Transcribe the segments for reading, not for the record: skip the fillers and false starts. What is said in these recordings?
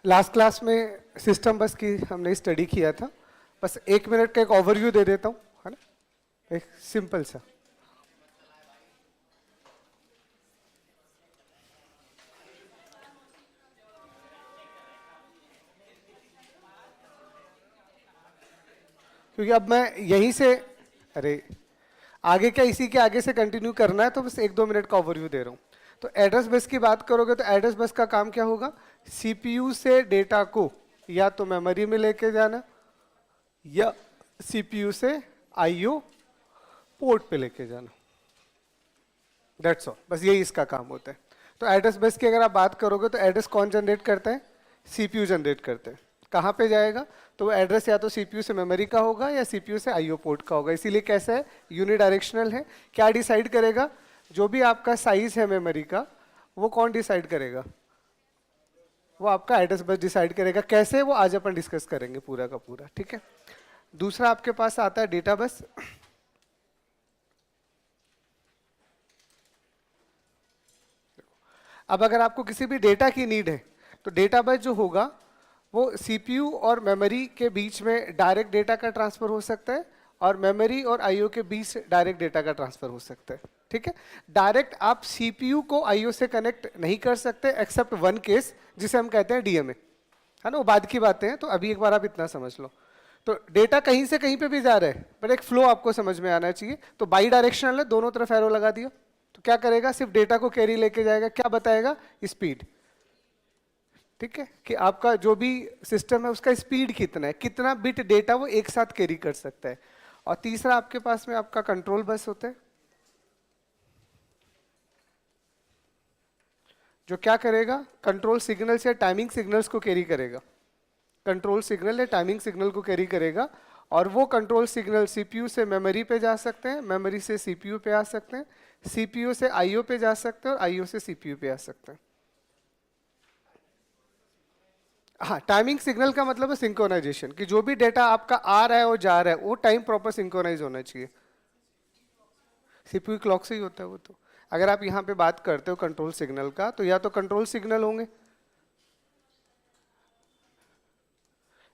Last class में system बस की हमने स्टडी किया था। बस 1 मिनट का एक ओवरव्यू दे देता हूँ, है ना, एक सिंपल सा। क्योंकि अब मैं यहीं से, अरे आगे क्या इसी के आगे से कंटिन्यू करना है, तो बस 1-2 मिनट का ओवरव्यू दे रहा हूँ। तो एड्रेस बस की बात करोगे तो एड्रेस बस का काम क्या होगा? सीपीयू से डेटा को या तो मेमोरी में लेके जाना या सीपीयू से आईओ पोर्ट पे लेके जाना। दैट्स ऑल, बस यही इसका काम होता है। तो एड्रेस बस की अगर आप बात करोगे तो एड्रेस कौन जनरेट करता है? सीपीयू जनरेट करते हैं। कहाँ पे जाएगा? तो वो एड्रेस या तो सीपीयू से मेमोरी का होगा या सीपीयू से आईओ पोर्ट का होगा। इसीलिए कैसा है? यूनिडायरेक्शनल है। क्या डिसाइड करेगा? जो भी आपका साइज है मेमोरी का, वो कौन डिसाइड करेगा? वो आपका एड्रेस बस डिसाइड करेगा। कैसे? वो आज अपन डिस्कस करेंगे पूरा का पूरा, ठीक है। दूसरा आपके पास आता है डेटा बस। अब अगर आपको किसी भी डेटा की नीड है तो डेटा बस जो होगा वो सीपीयू और मेमोरी के बीच में डायरेक्ट डेटा का ट्रांसफर हो सकता है और मेमोरी और आईओ के बीच डायरेक्ट डेटा का ट्रांसफर हो सकता है, ठीक है। डायरेक्ट आप सीपीयू को आईओ से कनेक्ट नहीं कर सकते एक्सेप्ट वन केस, जिसे हम कहते हैं डीएमए, है ना। वो बाद की बातें हैं, तो अभी एक बार आप इतना समझ लो। तो डेटा कहीं से कहीं पे भी जा रहा है, पर एक फ्लो आपको समझ में आना चाहिए। तो बाई डायरेक्शनल है, दोनों तरफ एरो लगा दिया, तो क्या करेगा? सिर्फ डेटा को कैरी लेके जाएगा। क्या बताएगा? स्पीड, ठीक है, कि आपका जो भी सिस्टम है उसका स्पीड कितना है, कितना बिट डेटा वो एक साथ कैरी कर सकता है। और तीसरा आपके पास में आपका कंट्रोल बस होता है, जो क्या करेगा? कंट्रोल सिग्नल्स या टाइमिंग सिग्नल्स को कैरी करेगा। कंट्रोल सिग्नल या टाइमिंग सिग्नल को कैरी करेगा और वो कंट्रोल सिग्नल सीपीयू से मेमोरी पे जा सकते हैं, मेमोरी से सीपीयू पे आ सकते हैं, सीपीयू से आईओ पे जा सकते हैं और आईओ से सीपीयू पे आ सकते हैं। हाँ, टाइमिंग सिग्नल का मतलब है सिंक्रोनाइजेशन, कि जो भी डेटा आपका आ रहा है और जा रहा है वो टाइम प्रॉपर सिंक्रोनाइज होना चाहिए। सीपीयू क्लॉक से ही होता है वो। तो अगर आप यहाँ पे बात करते हो कंट्रोल सिग्नल का, तो या तो कंट्रोल सिग्नल होंगे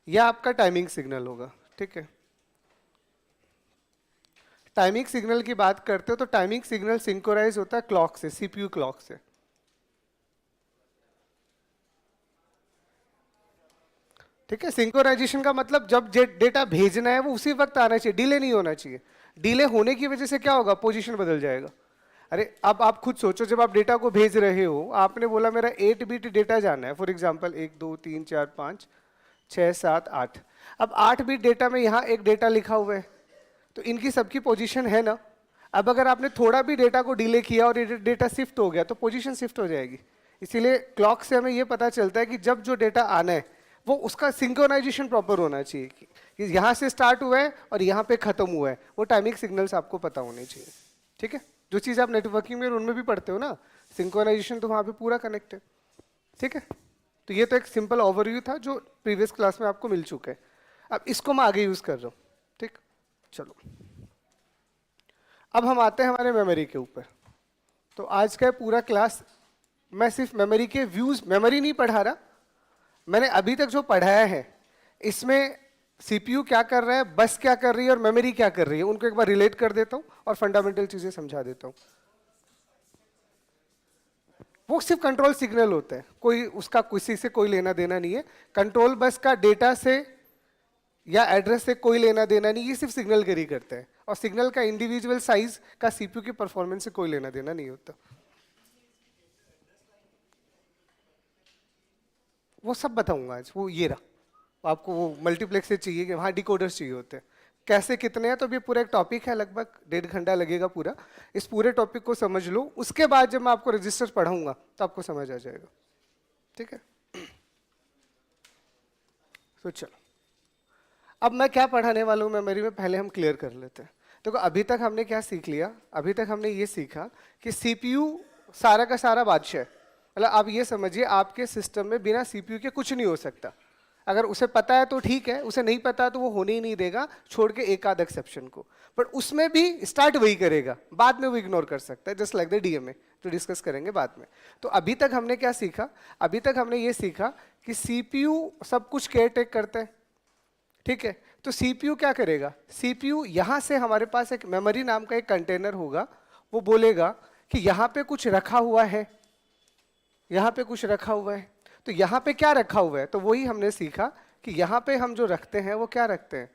या आपका टाइमिंग सिग्नल होगा, ठीक है। टाइमिंग सिग्नल की बात करते हो तो टाइमिंग सिग्नल सिंक्रोनाइज होता है क्लॉक से, सीपीयू क्लॉक से, ठीक है। सिंक्रोनाइजेशन का मतलब जब डेटा भेजना है वो उसी वक्त आना चाहिए, डिले नहीं होना चाहिए। डिले होने की वजह से क्या होगा? पोजीशन बदल जाएगा। अरे अब आप खुद सोचो, जब आप डेटा को भेज रहे हो, आपने बोला मेरा 8 बिट डेटा जाना है, फॉर एग्जांपल 1 2 3 4 5 6 7 8। अब 8 बिट डेटा में यहाँ एक डेटा लिखा हुआ है, तो इनकी सबकी पोजीशन है ना। अब अगर आपने थोड़ा भी डेटा को डिले किया और ये डेटा शिफ्ट हो गया तो पोजीशन शिफ्ट हो जाएगी। इसीलिए क्लॉक से हमें ये पता चलता है कि जब जो डेटा आना है वो उसका सिंक्रोनाइजेशन प्रॉपर होना चाहिए, कि यहाँ से स्टार्ट हुआ है और यहाँ पे खत्म हुआ है। वो टाइमिंग सिग्नल्स आपको पता होने चाहिए, ठीक है। जो चीज़ आप नेटवर्किंग में उनमें भी पढ़ते हो ना, सिंक्रोनाइजेशन, तो वहाँ पे पूरा कनेक्ट है, ठीक है। तो ये तो एक सिंपल ओवरव्यू था जो प्रीवियस क्लास में आपको मिल चुका है। अब इसको मैं आगे यूज़ कर रहा हूँ, ठीक। चलो अब हम आते हैं हमारे मेमोरी के ऊपर। तो आज का पूरा क्लास मैं सिर्फ मेमोरी के व्यूज, मेमोरी नहीं पढ़ा रहा, मैंने अभी तक जो पढ़ाया है इसमें सीपीयू क्या कर रहा है, बस क्या कर रही है और मेमोरी क्या कर रही है, उनको एक बार रिलेट कर देता हूं और फंडामेंटल चीजें समझा देता हूं। वो सिर्फ कंट्रोल सिग्नल होता है, कोई उसका किसी से कोई लेना देना नहीं है। कंट्रोल बस का डेटा से या एड्रेस से कोई लेना देना नहीं, ये सिर्फ सिग्नल कैरी करते हैं। और सिग्नल का इंडिविजुअल साइज का सीपीयू की परफॉर्मेंस से कोई लेना देना नहीं होता। वो सब बताऊंगा आज। वो ये रहा, आपको वो मल्टीप्लेक्स से चाहिए कि वहाँ डिकोडर्स चाहिए होते हैं, कैसे कितने हैं। तो ये पूरा एक टॉपिक है, लगभग 1.5 घंटा लगेगा पूरा। इस पूरे टॉपिक को समझ लो, उसके बाद जब मैं आपको रजिस्टर पढ़ाऊंगा तो आपको समझ आ जाएगा, ठीक है। तो चलो अब मैं क्या पढ़ाने वाला हूँ मेमोरी में, पहले हम क्लियर कर लेते हैं। देखो अभी तक हमने क्या सीख लिया? अभी तक हमने ये सीखा कि सीपीयू सारा का सारा बादशाह है। मतलब आप ये समझिए, आपके सिस्टम में बिना सीपीयू के कुछ नहीं हो सकता। अगर उसे पता है तो ठीक है, उसे नहीं पता तो वो होने ही नहीं देगा, छोड़ के एक आध एक्सेप्शन को। पर उसमें भी स्टार्ट वही करेगा, बाद में वो इग्नोर कर सकता है, जस्ट लाइक द डीएमए, जो डिस्कस करेंगे बाद में। तो अभी तक हमने क्या सीखा? अभी तक हमने ये सीखा कि सीपीयू सब कुछ केयर टेक करता है, ठीक है। तो सीपीयू क्या करेगा? सीपीयू यहां से हमारे पास एक मेमोरी नाम का एक कंटेनर होगा, वो बोलेगा कि यहां पे कुछ रखा हुआ है, यहां पे कुछ रखा हुआ है। तो यहां पे क्या रखा हुआ है? तो वही हमने सीखा कि यहां पे हम जो रखते हैं वो क्या रखते हैं?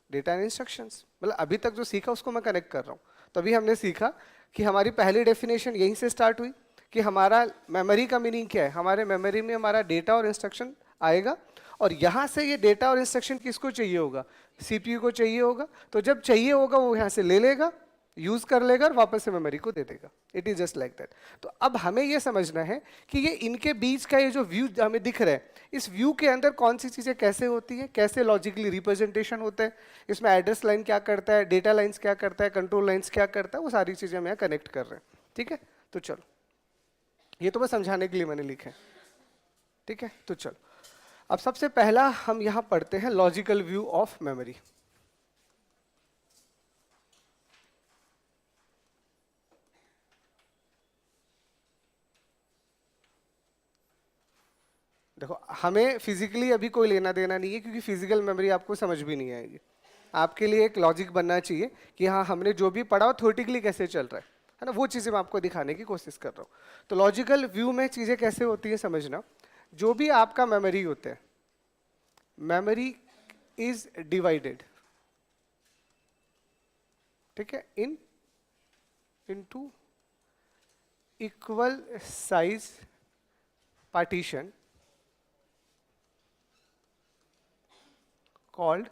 Data and instructions. मतलब अभी तक जो सीखा उसको मैं कनेक्ट कर रहा हूं। तो अभी हमने सीखा कि हमारी पहली डेफिनेशन यहीं से स्टार्ट हुई कि हमारा मेमोरी का मीनिंग क्या है। हमारे मेमोरी में हमारा डेटा और इंस्ट्रक्शन आएगा, और यहां से ये डेटा और इंस्ट्रक्शन किसको चाहिए होगा? सीपीयू को चाहिए होगा। तो जब चाहिए होगा वो यहां से ले लेगा, यूज कर लेगा और वापस से मेमोरी को दे देगा। It is just like that. तो अब हमें ये समझना है कि ये इनके बीच का ये जो व्यू हमें दिख रहा है, इस व्यू के अंदर कौन सी चीजें कैसे होती है, कैसे लॉजिकली रिप्रेजेंटेशन होता है, इसमें एड्रेस लाइन क्या करता है, डेटा लाइन्स क्या करता है, कंट्रोल लाइन्स क्या करता है, वो सारी चीजें हम यहाँ कनेक्ट कर रहे हैं। ठीक है, तो चलो, ये तो बस समझाने के लिए मैंने लिखा है। ठीक है, तो चलो अब सबसे पहला हम यहाँ पढ़ते हैं लॉजिकल व्यू ऑफ मेमोरी। देखो, हमें फिजिकली अभी कोई लेना देना नहीं है, क्योंकि फिजिकल मेमोरी आपको समझ भी नहीं आएगी। आपके लिए एक लॉजिक बनना चाहिए कि हाँ, हमने जो भी पढ़ा वो थ्योरेटिकली कैसे चल रहा है ना, वो चीज़ें मैं आपको दिखाने की कोशिश कर रहा हूँ। तो लॉजिकल व्यू में चीज़ें कैसे होती है समझना। जो भी आपका मेमोरी होता है, मेमोरी इज डिवाइडेड, ठीक है, into equal size partition called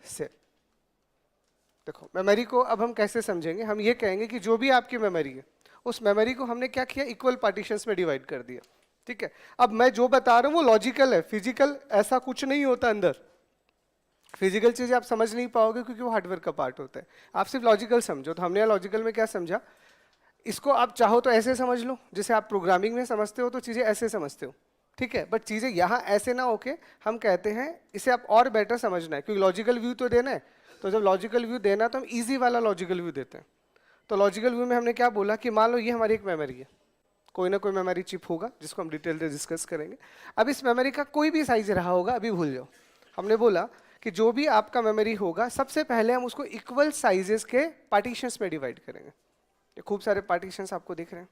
cell. देखो, मेमोरी को अब हम कैसे समझेंगे? हम ये कहेंगे कि जो भी आपकी मेमोरी है, उस मेमोरी को हमने क्या किया? इक्वल पार्टीशंस में डिवाइड कर दिया। ठीक है, अब मैं जो बता रहा हूँ वो लॉजिकल है, फिजिकल ऐसा कुछ नहीं होता अंदर। फिजिकल चीजें आप समझ नहीं पाओगे क्योंकि वो हार्डवेयर का पार्ट होता है। आप सिर्फ लॉजिकल समझो। तो हमने लॉजिकल में क्या समझा? इसको आप चाहो तो ऐसे समझ लो, जैसे आप प्रोग्रामिंग में समझते हो तो चीजें ऐसे समझते हो, ठीक है। बट चीजें यहाँ ऐसे ना होके हम कहते हैं इसे आप और बेटर समझना है, क्योंकि लॉजिकल व्यू तो देना है। तो जब लॉजिकल व्यू देना तो हम इजी वाला लॉजिकल व्यू देते हैं। तो लॉजिकल व्यू में हमने क्या बोला कि मान लो ये हमारी एक मेमोरी है, कोई ना कोई मेमोरी चिप होगा जिसको हम डिटेल से डिस्कस करेंगे। अब इस मेमोरी का कोई भी साइज रहा होगा, अभी भूल जाओ। हमने बोला कि जो भी आपका मेमोरी होगा, सबसे पहले हम उसको इक्वल साइजेस के पार्टीशंस में डिवाइड करेंगे। ये खूब सारे पार्टीशंस आपको दिख रहे हैं,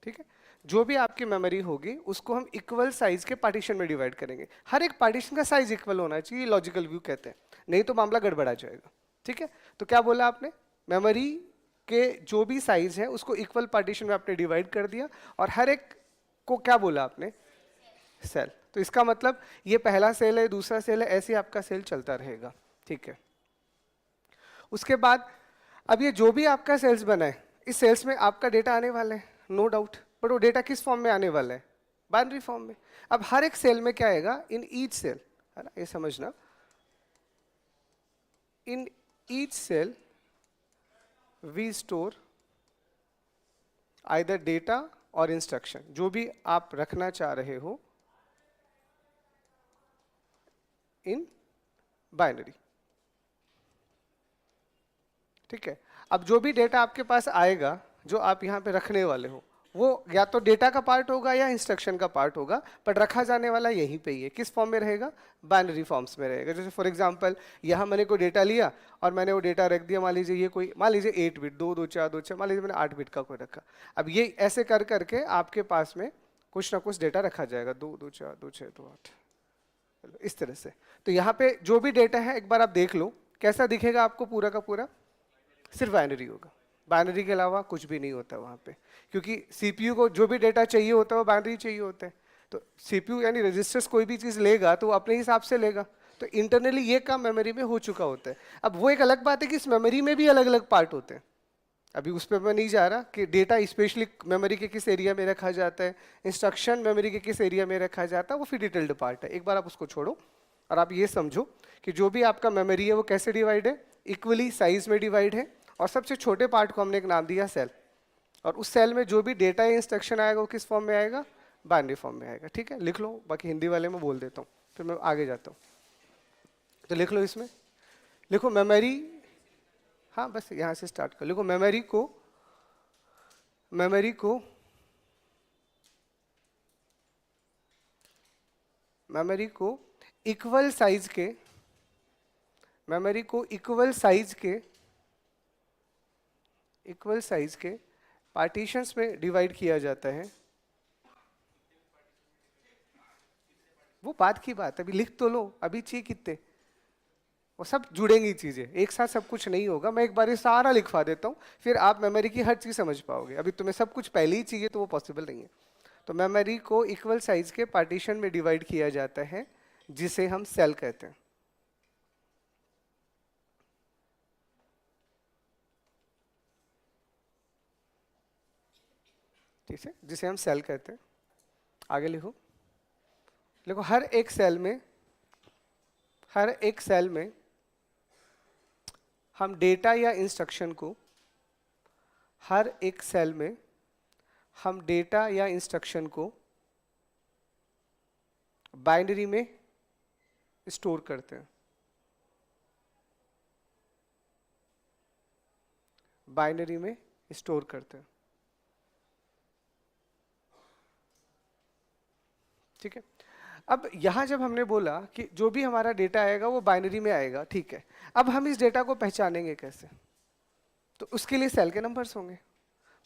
ठीक है। जो भी आपकी मेमोरी होगी उसको हम इक्वल साइज के पार्टीशन में डिवाइड करेंगे। हर एक पार्टीशन का साइज इक्वल होना चाहिए, लॉजिकल व्यू कहते हैं, नहीं तो मामला गड़बड़ा जाएगा। ठीक है, तो क्या बोला आपने? मेमोरी के जो भी साइज है उसको इक्वल पार्टीशन में आपने डिवाइड कर दिया, और हर एक को क्या बोला आपने? सेल। तो इसका मतलब ये पहला सेल है, दूसरा सेल है, ऐसे आपका सेल चलता रहेगा। ठीक है, उसके बाद अब ये जो भी आपका सेल्स बना है, इस सेल्स में आपका डेटा आने वाला है, नो डाउट। बट वो डेटा किस फॉर्म में आने वाला है? बाइनरी फॉर्म में। अब हर एक सेल में क्या आएगा? इन ईच सेल, है ना, ये समझना, in each cell we store either data और इंस्ट्रक्शन, जो भी आप रखना चाह रहे हो इन बाइनरी। ठीक है, अब जो भी डेटा आपके पास आएगा, जो आप यहाँ पे रखने वाले हो, वो या तो डेटा का पार्ट होगा या इंस्ट्रक्शन का पार्ट होगा, पर रखा जाने वाला यहीं पे ही है। किस फॉर्म में रहेगा? बाइनरी फॉर्म्स में रहेगा। जैसे फॉर एग्जांपल यहाँ मैंने कोई डेटा लिया और मैंने वो डेटा रख दिया, मान लीजिए ये कोई, मान लीजिए 8 बिट, 2 2 4 2 6, मान लीजिए मैंने 8 बिट का कोई रखा। अब ये ऐसे कर करके आपके पास में कुछ ना कुछ डेटा रखा जाएगा, 2 2 4 2 6 2 8, इस तरह से। तो यहाँ पे जो भी डेटा है एक बार आप देख लो, कैसा दिखेगा आपको? पूरा का पूरा सिर्फ बाइनरी होगा, बाइनरी के अलावा कुछ भी नहीं होता वहाँ पे, क्योंकि सीपीयू को जो भी डेटा चाहिए होता है वो बाइनरी चाहिए होता है। तो सीपीयू यानी रजिस्टर्स कोई भी चीज़ लेगा तो वो अपने हिसाब से लेगा। तो इंटरनली ये काम मेमोरी में हो चुका होता है। अब वो एक अलग बात है कि इस मेमोरी में भी अलग अलग पार्ट होते हैं, अभी उस पर मैं नहीं जा रहा कि डेटा स्पेशली मेमोरी के किस एरिया में रखा जाता है, इंस्ट्रक्शन मेमोरी के किस एरिया में रखा जाता है, वो फिर डिटेल्ड पार्ट है। एक बार आप उसको छोड़ो और आप ये समझो कि जो भी आपका मेमोरी है वो कैसे डिवाइड है? इक्वली साइज में डिवाइड है, और सबसे छोटे पार्ट को हमने एक नाम दिया सेल, और उस सेल में जो भी डेटा या इंस्ट्रक्शन आएगा वो किस फॉर्म में आएगा, बाइनरी फॉर्म में आएगा। ठीक है, लिख लो, बाकी हिंदी वाले में बोल देता हूँ, फिर मैं आगे जाता हूँ। तो लिख लो, इसमें लिखो मेमोरी, हाँ बस यहाँ से स्टार्ट कर, लिखो मेमोरी को इक्वल साइज के, पार्टीशंस में डिवाइड किया जाता है। वो बात की बात, अभी लिख तो लो, अभी चाहिए कितने, वो सब जुड़ेंगी चीजें, एक साथ सब कुछ नहीं होगा। मैं एक बार ये सारा लिखवा देता हूँ, फिर आप मेमोरी की हर चीज समझ पाओगे। अभी तुम्हें सब कुछ पहले ही चाहिए तो वो पॉसिबल नहीं है। तो मेमोरी को इक्वल साइज के पार्टीशन में डिवाइड किया जाता है, जिसे हम सेल कहते हैं। ठीक है, जिसे हम सेल कहते हैं। आगे लिखो, हर एक सेल में हम डेटा या इंस्ट्रक्शन को, हर एक सेल में हम डेटा या इंस्ट्रक्शन को बाइनरी में स्टोर करते हैं। बाइनरी में स्टोर करते हैं। ठीक है, अब यहां जब हमने बोला कि जो भी हमारा डेटा आएगा वो बाइनरी में आएगा, ठीक है, अब हम इस डेटा को पहचानेंगे कैसे? तो उसके लिए सेल के नंबर्स होंगे,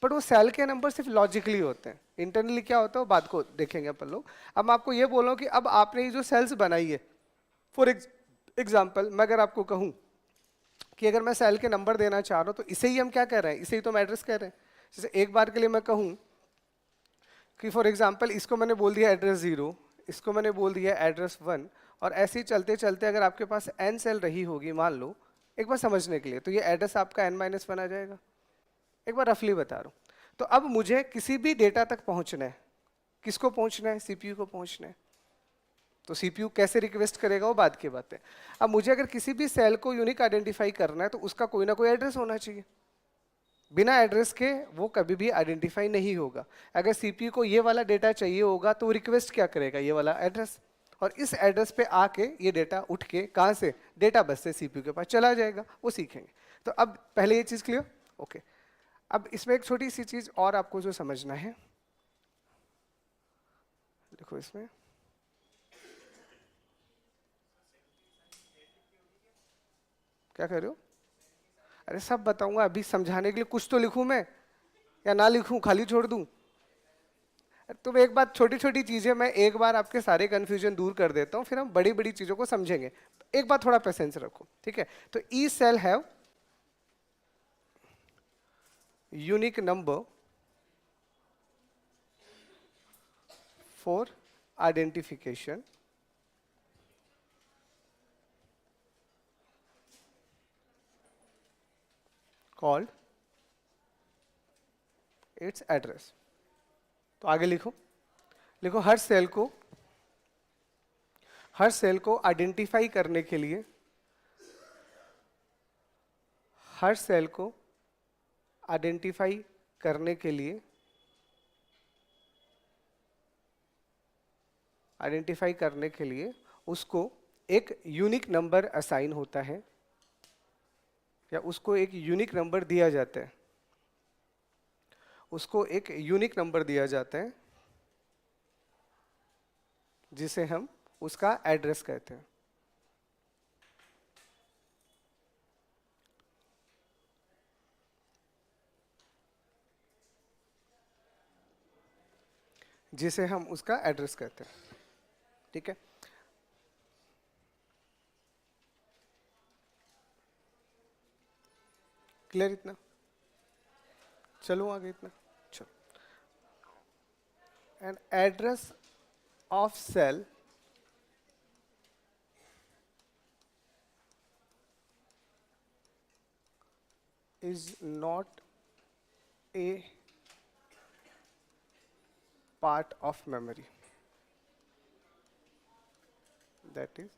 बट वो सेल के नंबर सिर्फ लॉजिकली होते हैं, इंटरनली क्या होता है वो बात को देखेंगे अपन लोग। अब मैं आपको ये बोलूं कि अब आपने ये जो सेल्स बनाई है, फॉर एग्जाम्पल मैं अगर आपको कहूं कि अगर मैं सेल के नंबर देना चाह रहा हूं, तो इसे ही हम क्या कह रहे हैं, इसे ही तो हम एड्रेस कह रहे हैं। जैसे एक बार के लिए मैं कहूं कि फॉर एग्जाम्पल इसको मैंने बोल दिया एड्रेस 0, इसको मैंने बोल दिया एड्रेस 1, और ऐसे ही चलते चलते अगर आपके पास n सेल रही होगी, मान लो, एक बार समझने के लिए, तो ये एड्रेस आपका n-1 आ जाएगा। एक बार रफली बता रहा हूँ। तो अब मुझे किसी भी डेटा तक पहुंचना है, किसको पहुंचना है, सीपीयू को पहुंचना है। तो सीपीयू कैसे रिक्वेस्ट करेगा वो बात की बात है। अब मुझे अगर किसी भी सेल को यूनिक आइडेंटिफाई करना है, तो उसका कोई ना कोई एड्रेस होना चाहिए। बिना एड्रेस के वो कभी भी आइडेंटिफाई नहीं होगा। अगर सीपीयू को ये वाला डेटा चाहिए होगा तो वो रिक्वेस्ट क्या करेगा, ये वाला एड्रेस, और इस एड्रेस पे आके ये डेटा उठ के कहाँ से, डेटा बस से सीपीयू के पास चला जाएगा, वो सीखेंगे। तो अब पहले ये चीज क्लियर, ओके। अब इसमें एक छोटी सी चीज और आपको जो समझना है, देखो इसमें क्या कर रहे हो, अरे सब बताऊंगा, अभी समझाने के लिए कुछ तो लिखूं मैं या ना लिखूं, खाली छोड़ दूं? तो एक बात, छोटी छोटी चीजें मैं एक बार आपके सारे कंफ्यूजन दूर कर देता हूं, फिर हम बड़ी बड़ी चीजों को समझेंगे। एक बार थोड़ा पेशेंस रखो, ठीक है। तो each cell have unique number for identification called its address. तो आगे लिखो, हर सेल को आइडेंटिफाई करने के लिए, हर सेल को आइडेंटिफाई करने के लिए, आइडेंटिफाई करने के लिए उसको एक यूनिक नंबर असाइन होता है, या उसको एक यूनिक नंबर दिया जाता है, उसको एक यूनिक नंबर दिया जाता है जिसे हम उसका एड्रेस कहते हैं। जिसे हम उसका एड्रेस कहते हैं, ठीक है। क्लियर इतना? चलो आगे इतना, चलो। An address of cell is not a part of memory, that is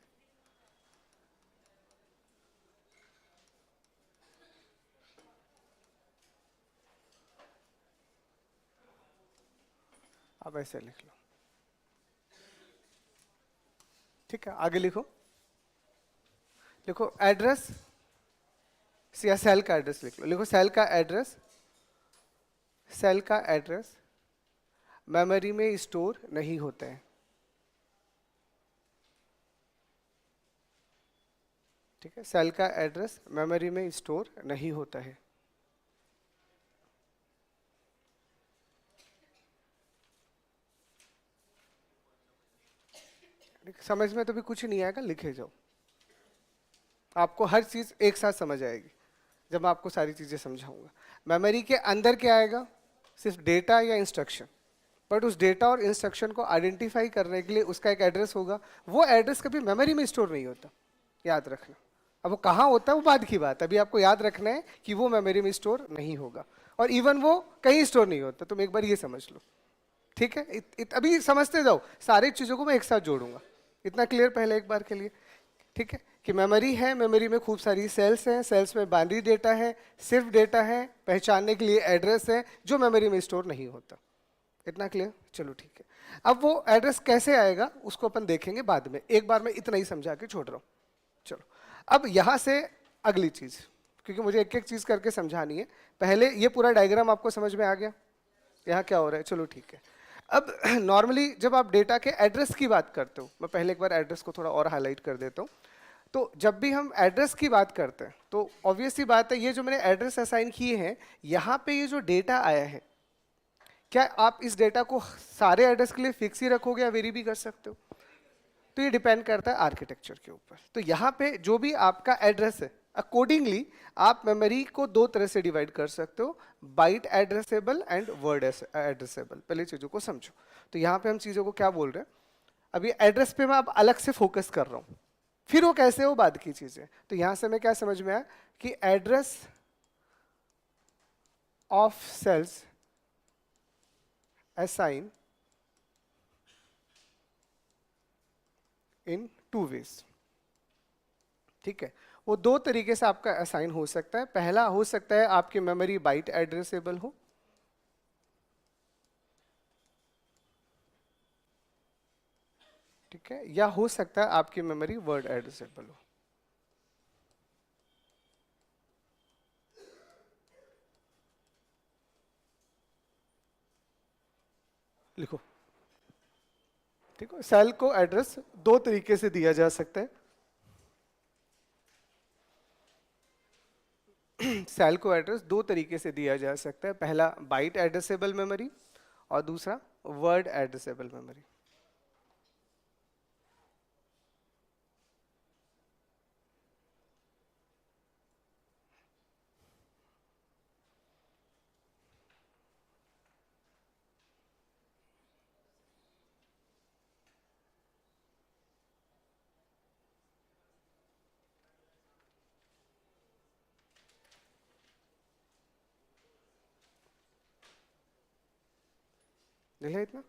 अब ऐसे लिख लो, ठीक है। आगे लिखो, लिखो एड्रेस या सेल का एड्रेस लिख लो, लिखो सेल का एड्रेस, सेल का एड्रेस मेमोरी में स्टोर नहीं होते हैं, ठीक है। सेल का एड्रेस मेमोरी में स्टोर नहीं होता है। समझ में तो भी कुछ नहीं आएगा, लिखे जाओ, आपको हर चीज एक साथ समझ आएगी जब मैं आपको सारी चीजें समझाऊंगा। मेमोरी के अंदर क्या आएगा, सिर्फ डेटा या इंस्ट्रक्शन, बट उस डेटा और इंस्ट्रक्शन को आइडेंटिफाई करने के लिए उसका एक एड्रेस होगा। वो एड्रेस कभी मेमोरी में स्टोर नहीं होता, याद रखना। अब वो कहाँ होता है वो बाद की बात है, अभी आपको याद रखना है कि वो मेमोरी में स्टोर नहीं होगा, और इवन वो कहीं स्टोर नहीं होता। तुम एक बार ये समझ लो, ठीक है। अभी समझते जाओ, सारी चीजों को मैं एक साथ जोड़ूंगा, इतना क्लियर पहले एक बार के लिए, ठीक है। कि मेमोरी है, मेमोरी में खूब सारी सेल्स हैं, सेल्स में बाइनरी डेटा है, सिर्फ डेटा है, पहचानने के लिए एड्रेस है जो मेमोरी में स्टोर नहीं होता। इतना क्लियर, चलो ठीक है। अब वो एड्रेस कैसे आएगा उसको अपन देखेंगे बाद में, एक बार मैं इतना ही समझा के छोड़ रहा हूँ। चलो अब यहां से अगली चीज, क्योंकि मुझे एक एक चीज करके समझानी है। पहले ये पूरा डायग्राम आपको समझ में आ गया, यहाँ क्या हो रहा है, चलो ठीक है। अब नॉर्मली जब आप डेटा के एड्रेस की बात करते हो, मैं पहले एक बार एड्रेस को थोड़ा और हाईलाइट कर देता हूँ। तो जब भी हम एड्रेस की बात करते हैं तो ऑब्वियस सी बात है, ये जो मैंने एड्रेस असाइन किए हैं, यहाँ पे ये जो डेटा आया है, क्या आप इस डेटा को सारे एड्रेस के लिए फिक्स ही रखोगे या वेरी भी कर सकते हो? तो ये डिपेंड करता है आर्किटेक्चर के ऊपर। तो यहाँ पे जो भी आपका एड्रेस है, अकॉर्डिंगली आप मेमोरी को दो तरह से डिवाइड कर सकते हो, byte addressable and word addressable. पहले चीजों को समझो। तो यहाँ पे हम चीजों को क्या बोल रहे हैं, अभी एड्रेस पे मैं अब अलग से फोकस कर रहा हूँ, फिर वो कैसे हो बाद की चीजें। तो यहां से मैं क्या समझ में आया कि address of cells assign in two ways, ठीक है। वो दो तरीके से आपका असाइन हो सकता है। पहला हो सकता है आपकी मेमोरी बाइट एड्रेसेबल हो, ठीक है, या हो सकता है आपकी मेमोरी वर्ड एड्रेसेबल हो। लिखो, ठीक है। सेल को एड्रेस दो तरीके से दिया जा सकता है। सेल को एड्रेस दो तरीके से दिया जा सकता है, पहला बाइट एड्रेसेबल मेमोरी और दूसरा वर्ड एड्रेसेबल मेमोरी। देखा इतना,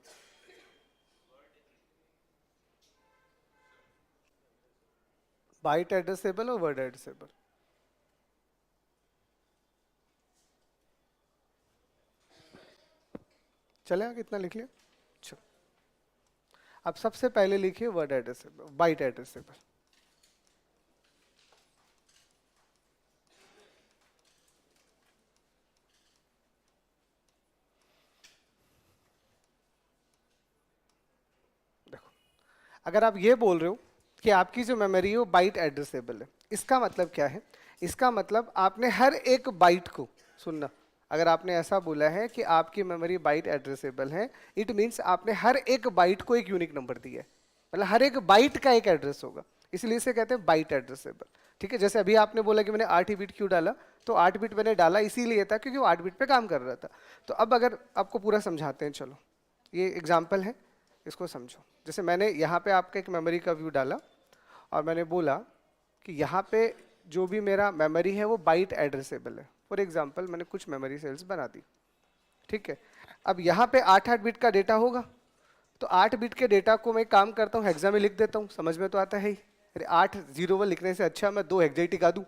बाइट एड्रेसेबल और वर्ड एड्रेसेबल। चलेगा, कितना लिख लिया। चलो अब सबसे पहले लिखिए वर्ड एड्रेसेबल, बाइट एड्रेसेबल। देखो, अगर आप ये बोल रहे हो कि आपकी जो मेमोरी है वो बाइट एड्रेसेबल है, इसका मतलब क्या है, इसका मतलब आपने हर एक बाइट को सुनना। अगर आपने ऐसा बोला है कि आपकी मेमोरी बाइट एड्रेसेबल है, इट मींस आपने हर एक बाइट को एक यूनिक नंबर दिया है, मतलब हर एक बाइट का एक एड्रेस होगा, इसलिए इसे कहते हैं बाइट एड्रेसेबल, ठीक है। जैसे अभी आपने बोला कि मैंने 8 बिट क्यों डाला, तो 8 बिट मैंने डाला इसीलिए था क्योंकि वो 8 बिट पे काम कर रहा था। तो अब अगर आपको पूरा समझाते हैं, चलो ये एग्जाम्पल है, इसको समझो। जैसे मैंने यहाँ पे आपका एक मेमोरी का व्यू डाला और मैंने बोला कि यहाँ पे जो भी मेरा मेमोरी है वो बाइट एड्रेसेबल है। फॉर एग्जांपल मैंने कुछ मेमोरी सेल्स बना दी, ठीक है। अब यहाँ पे 8-8 बिट का डेटा होगा, तो 8 बिट के डेटा को मैं काम करता हूँ हेक्सा में लिख देता हूँ, समझ में तो आता है ही। अरे 8 0 लिखने से अच्छा मैं 2 हेक्सा ही टिका दूँ,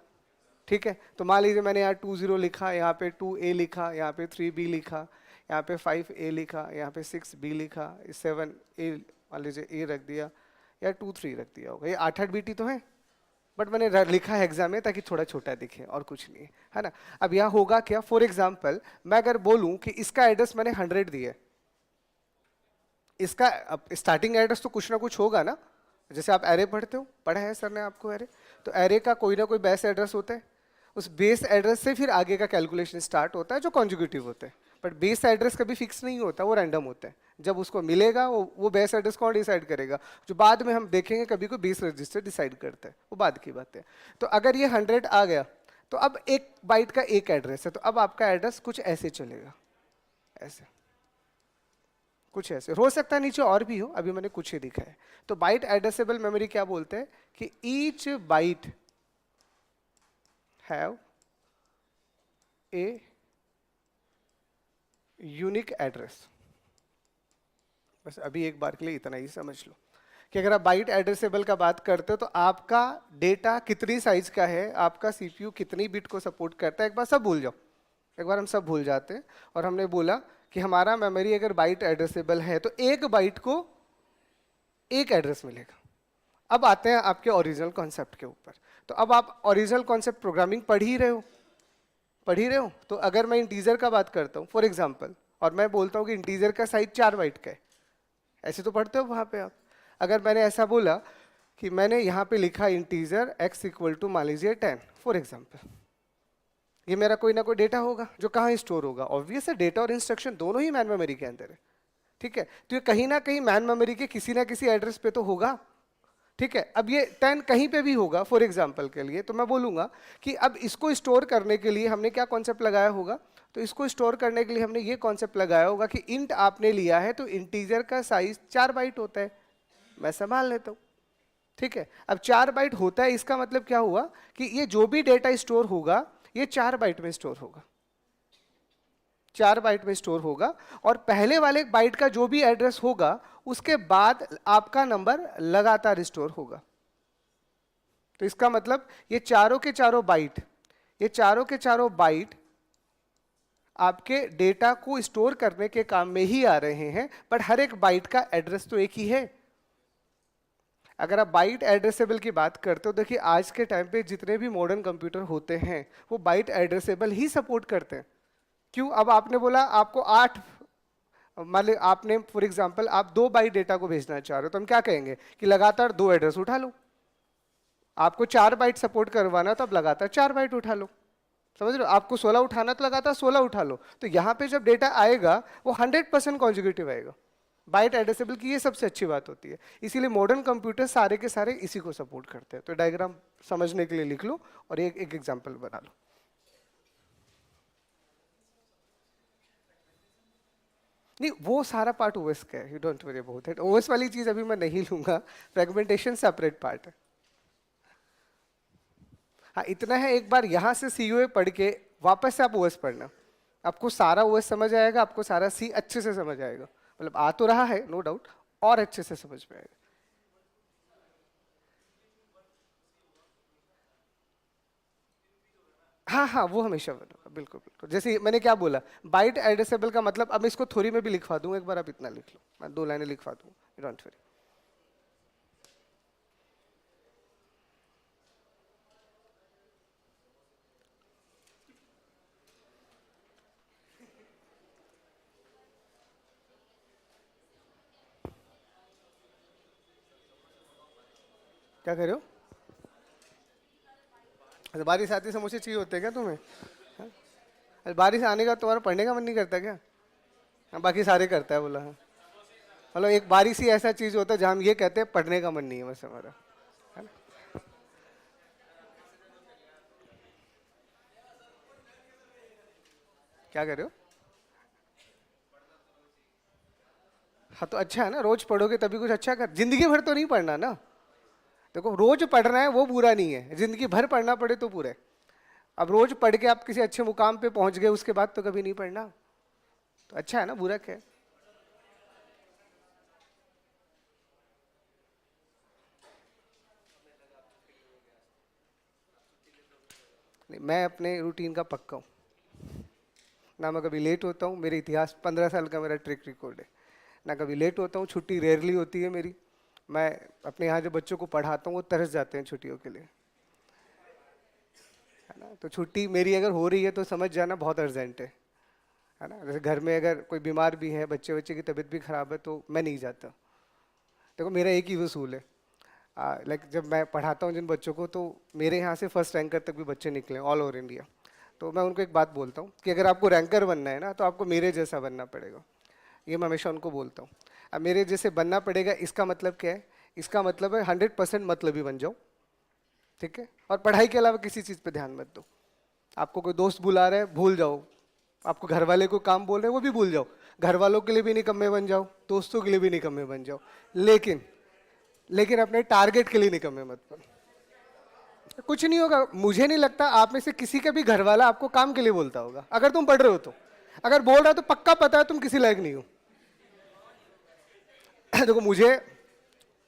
ठीक है। तो मान लीजिए मैंने यहाँ 2 0 लिखा, यहाँ पे 2 A लिखा, यहाँ पे 3 B लिखा, यहाँ पे 5A लिखा, यहाँ पे 6B लिखा, 7A मान लीजिए A रख दिया, या 2 3 रख दिया होगा। ये 8 बीटी तो है, बट मैंने लिखा है एग्जाम में ताकि थोड़ा छोटा दिखे और कुछ नहीं है ना। अब यहाँ होगा क्या, फॉर एग्जाम्पल मैं अगर बोलूँ कि इसका एड्रेस मैंने 100 दिया है, इसका स्टार्टिंग एड्रेस तो कुछ ना कुछ होगा ना। जैसे आप एरे पढ़ते हो, पढ़ा है सर ने आपको एरे, तो एरे का कोई ना कोई बेस एड्रेस होता है, उस बेस एड्रेस से फिर आगे का कैलकुलेशन स्टार्ट होता है जो कॉन्जुगेटिव होता है। बट बेस एड्रेस कभी फिक्स नहीं होता, वो रैंडम होता है। जब उसको मिलेगा वो बेस एड्रेस कौन डिसाइड करेगा, जो बाद में हम देखेंगे कभी को बेस रजिस्टर डिसाइड करता है, वो बाद की बात है। तो अगर ये 100 आ गया तो अब 1 बाइट का 1 एड्रेस है, तो अब आपका एड्रेस कुछ ऐसे चलेगा, ऐसे कुछ ऐसे हो सकता है, नीचे और भी हो, अभी मैंने कुछ ही दिखा है। तो बाइट एड्रेसेबल मेमोरी क्या बोलते हैं कि each byte have a unique address. बस अभी एक बार के लिए इतना ही समझ लो कि अगर आप बाइट एड्रेसेबल का बात करते हो तो आपका डेटा कितनी साइज का है, आपका सीपीयू कितनी बिट को सपोर्ट करता है, एक बार सब भूल जाओ। एक बार हम सब भूल जाते हैं और हमने बोला कि हमारा मेमोरी अगर बाइट एड्रेसेबल है तो 1 बाइट को 1 एड्रेस मिलेगा। अब आते हैं आपके ओरिजिनल कॉन्सेप्ट के ऊपर। तो अब आप ओरिजिनल कॉन्सेप्ट प्रोग्रामिंग पढ़ ही रहे हो। तो अगर मैं इंटीजर का बात करता हूँ फॉर एग्जाम्पल, और मैं बोलता हूँ कि इंटीजर का साइज 4 बाइट का है, ऐसे तो पढ़ते हो वहाँ पे आप। अगर मैंने ऐसा बोला कि मैंने यहाँ पे लिखा इंटीजर x इक्वल टू मान लीजिए 10 फॉर एग्जाम्पल, ये मेरा कोई ना कोई डेटा होगा जो कहाँ स्टोर होगा। ऑब्वियस है, डेटा और इंस्ट्रक्शन दोनों ही मैन मेमोरी के अंदर है, ठीक है। तो ये कहीं ना कहीं मैन मेमोरी के किसी ना किसी एड्रेस पे तो होगा, ठीक है। अब ये 10 कहीं पे भी होगा फॉर एग्जाम्पल के लिए, तो मैं बोलूंगा कि अब इसको स्टोर करने के लिए हमने क्या कॉन्सेप्ट लगाया होगा, तो इसको स्टोर करने के लिए हमने ये कॉन्सेप्ट लगाया होगा कि इंट आपने लिया है तो इंटीजर का साइज 4 बाइट होता है, मैं संभाल लेता हूँ, ठीक है। अब 4 बाइट होता है, इसका मतलब क्या हुआ कि ये जो भी डेटा स्टोर होगा ये 4 बाइट में स्टोर होगा, 4 बाइट में स्टोर होगा। और पहले वाले बाइट का जो भी एड्रेस होगा उसके बाद आपका नंबर लगातार स्टोर होगा। तो इसका मतलब ये चारों के चारों बाइट, ये चारों के चारों बाइट आपके डेटा को स्टोर करने के काम में ही आ रहे हैं, बट हर एक बाइट का एड्रेस तो एक ही है। अगर आप बाइट एड्रेसेबल की बात करते हो, देखिए आज के टाइम पे जितने भी मॉडर्न कंप्यूटर होते हैं वो बाइट एड्रेसेबल ही सपोर्ट करते हैं। क्यों? अब आपने बोला आपको 8, मान ली आपने फॉर एग्जांपल आप 2 बाइट डेटा को भेजना चाह रहे हो, तो हम क्या कहेंगे कि लगातार 2 एड्रेस उठा लो। आपको 4 बाइट सपोर्ट करवाना तो अब लगातार 4 बाइट उठा लो, समझ रहे हो। आपको 16 उठाना तो लगातार 16 उठा लो। तो यहाँ पे जब डेटा आएगा वो 100% कॉन्जुगेटिव आएगा। बाइट एड्रेसेबल की ये सबसे अच्छी बात होती है, इसीलिए मॉडर्न कंप्यूटर सारे के सारे इसी को सपोर्ट करते हैं। तो डायग्राम समझने के लिए लिख लो और एक एग्जाम्पल बना लो। नहीं, वो सारा पार्ट ओएस का है, you don't worry about it. OS वाली चीज अभी मैं नहीं लूंगा, फ्रेगमेंटेशन सेपरेट पार्ट है। हाँ इतना है, एक बार यहाँ से सीयूए पढ़ के वापस से आप ओएस पढ़ना, आपको सारा ओएस समझ आएगा, आपको सारा सी अच्छे से समझ आएगा। मतलब आ तो रहा है नो डाउट, और अच्छे से समझ में आएगा। हाँ हाँ वो हमेशा बनेगा, बिल्कुल बिल्कुल। जैसे मैंने क्या बोला, बाइट एड्रेसेबल का मतलब, अब मैं इसको थोड़ी में भी लिखवा दूँ, एक बार आप इतना लिख लो, मैं 2 लाइनें लिखवा दूँ, डोंट वरी। क्या कर रहे हो? अच्छा, बारिश आती समोसे चाहिए होते हैं क्या तुम्हें? हाँ? अरे बारिश आने का तुम्हारा पढ़ने का मन नहीं करता क्या? हाँ बाकी सारे करता है बोला। हाँ मतलब एक बारिश ही ऐसा चीज होता है जहाँ हम ये कहते हैं पढ़ने का मन नहीं है बस हमारा, है ना। क्या कर रहे हो? हाँ तो अच्छा है ना, रोज पढ़ोगे तभी कुछ अच्छा कर, जिंदगी भर तो नहीं पढ़ना ना। देखो रोज पढ़ना है वो बुरा नहीं है, जिंदगी भर पढ़ना पड़े तो बुरा है। अब रोज पढ़ के आप किसी अच्छे मुकाम पे पहुंच गए उसके बाद तो कभी नहीं पढ़ना, तो अच्छा है ना, बुरा क्या है। नहीं, मैं अपने रूटीन का पक्का हूँ। ना मैं कभी लेट होता हूँ, मेरे इतिहास 15 साल का मेरा ट्रैक रिकॉर्ड है। ना कभी लेट होता हूँ, छुट्टी रेयरली होती है मेरी। मैं अपने यहाँ जो बच्चों को पढ़ाता हूँ वो तरस जाते हैं छुट्टियों के लिए, है ना। तो छुट्टी मेरी अगर हो रही है तो समझ जाना बहुत अर्जेंट है ना। जैसे घर में अगर कोई बीमार भी है, बच्चे बच्चे की तबीयत भी खराब है, तो मैं नहीं जाता। देखो मेरा एक ही वसूल है, लाइक जब मैं पढ़ाता हूँ जिन बच्चों को, तो मेरे यहाँ से फर्स्ट रैंकर तक भी बच्चे निकले ऑल ओवर इंडिया। तो मैं उनको एक बात बोलता हूँ कि अगर आपको रैंकर बनना है ना, तो आपको मेरे जैसा बनना पड़ेगा। ये मैं हमेशा उनको बोलता हूँ। अब मेरे जैसे बनना पड़ेगा, इसका मतलब क्या है? इसका मतलब है 100% मतलबी बन जाओ, ठीक है। और पढ़ाई के अलावा किसी चीज़ पे ध्यान मत दो। आपको कोई दोस्त बुला रहा है, भूल जाओ। आपको घर वाले को काम बोल रहे हैं, वो भी भूल जाओ। घर वालों के लिए भी निकम्मे बन जाओ, दोस्तों के लिए भी निकम्मे बन जाओ, लेकिन लेकिन अपने टारगेट के लिए निकम्मे मत बनो। कुछ नहीं होगा। मुझे नहीं लगता आप में से किसी का भी घर वाला आपको काम के लिए बोलता होगा, अगर तुम पढ़ रहे हो तो। अगर बोल रहा हो तो पक्का पता है तुम किसी लायक नहीं हो। देखो मुझे,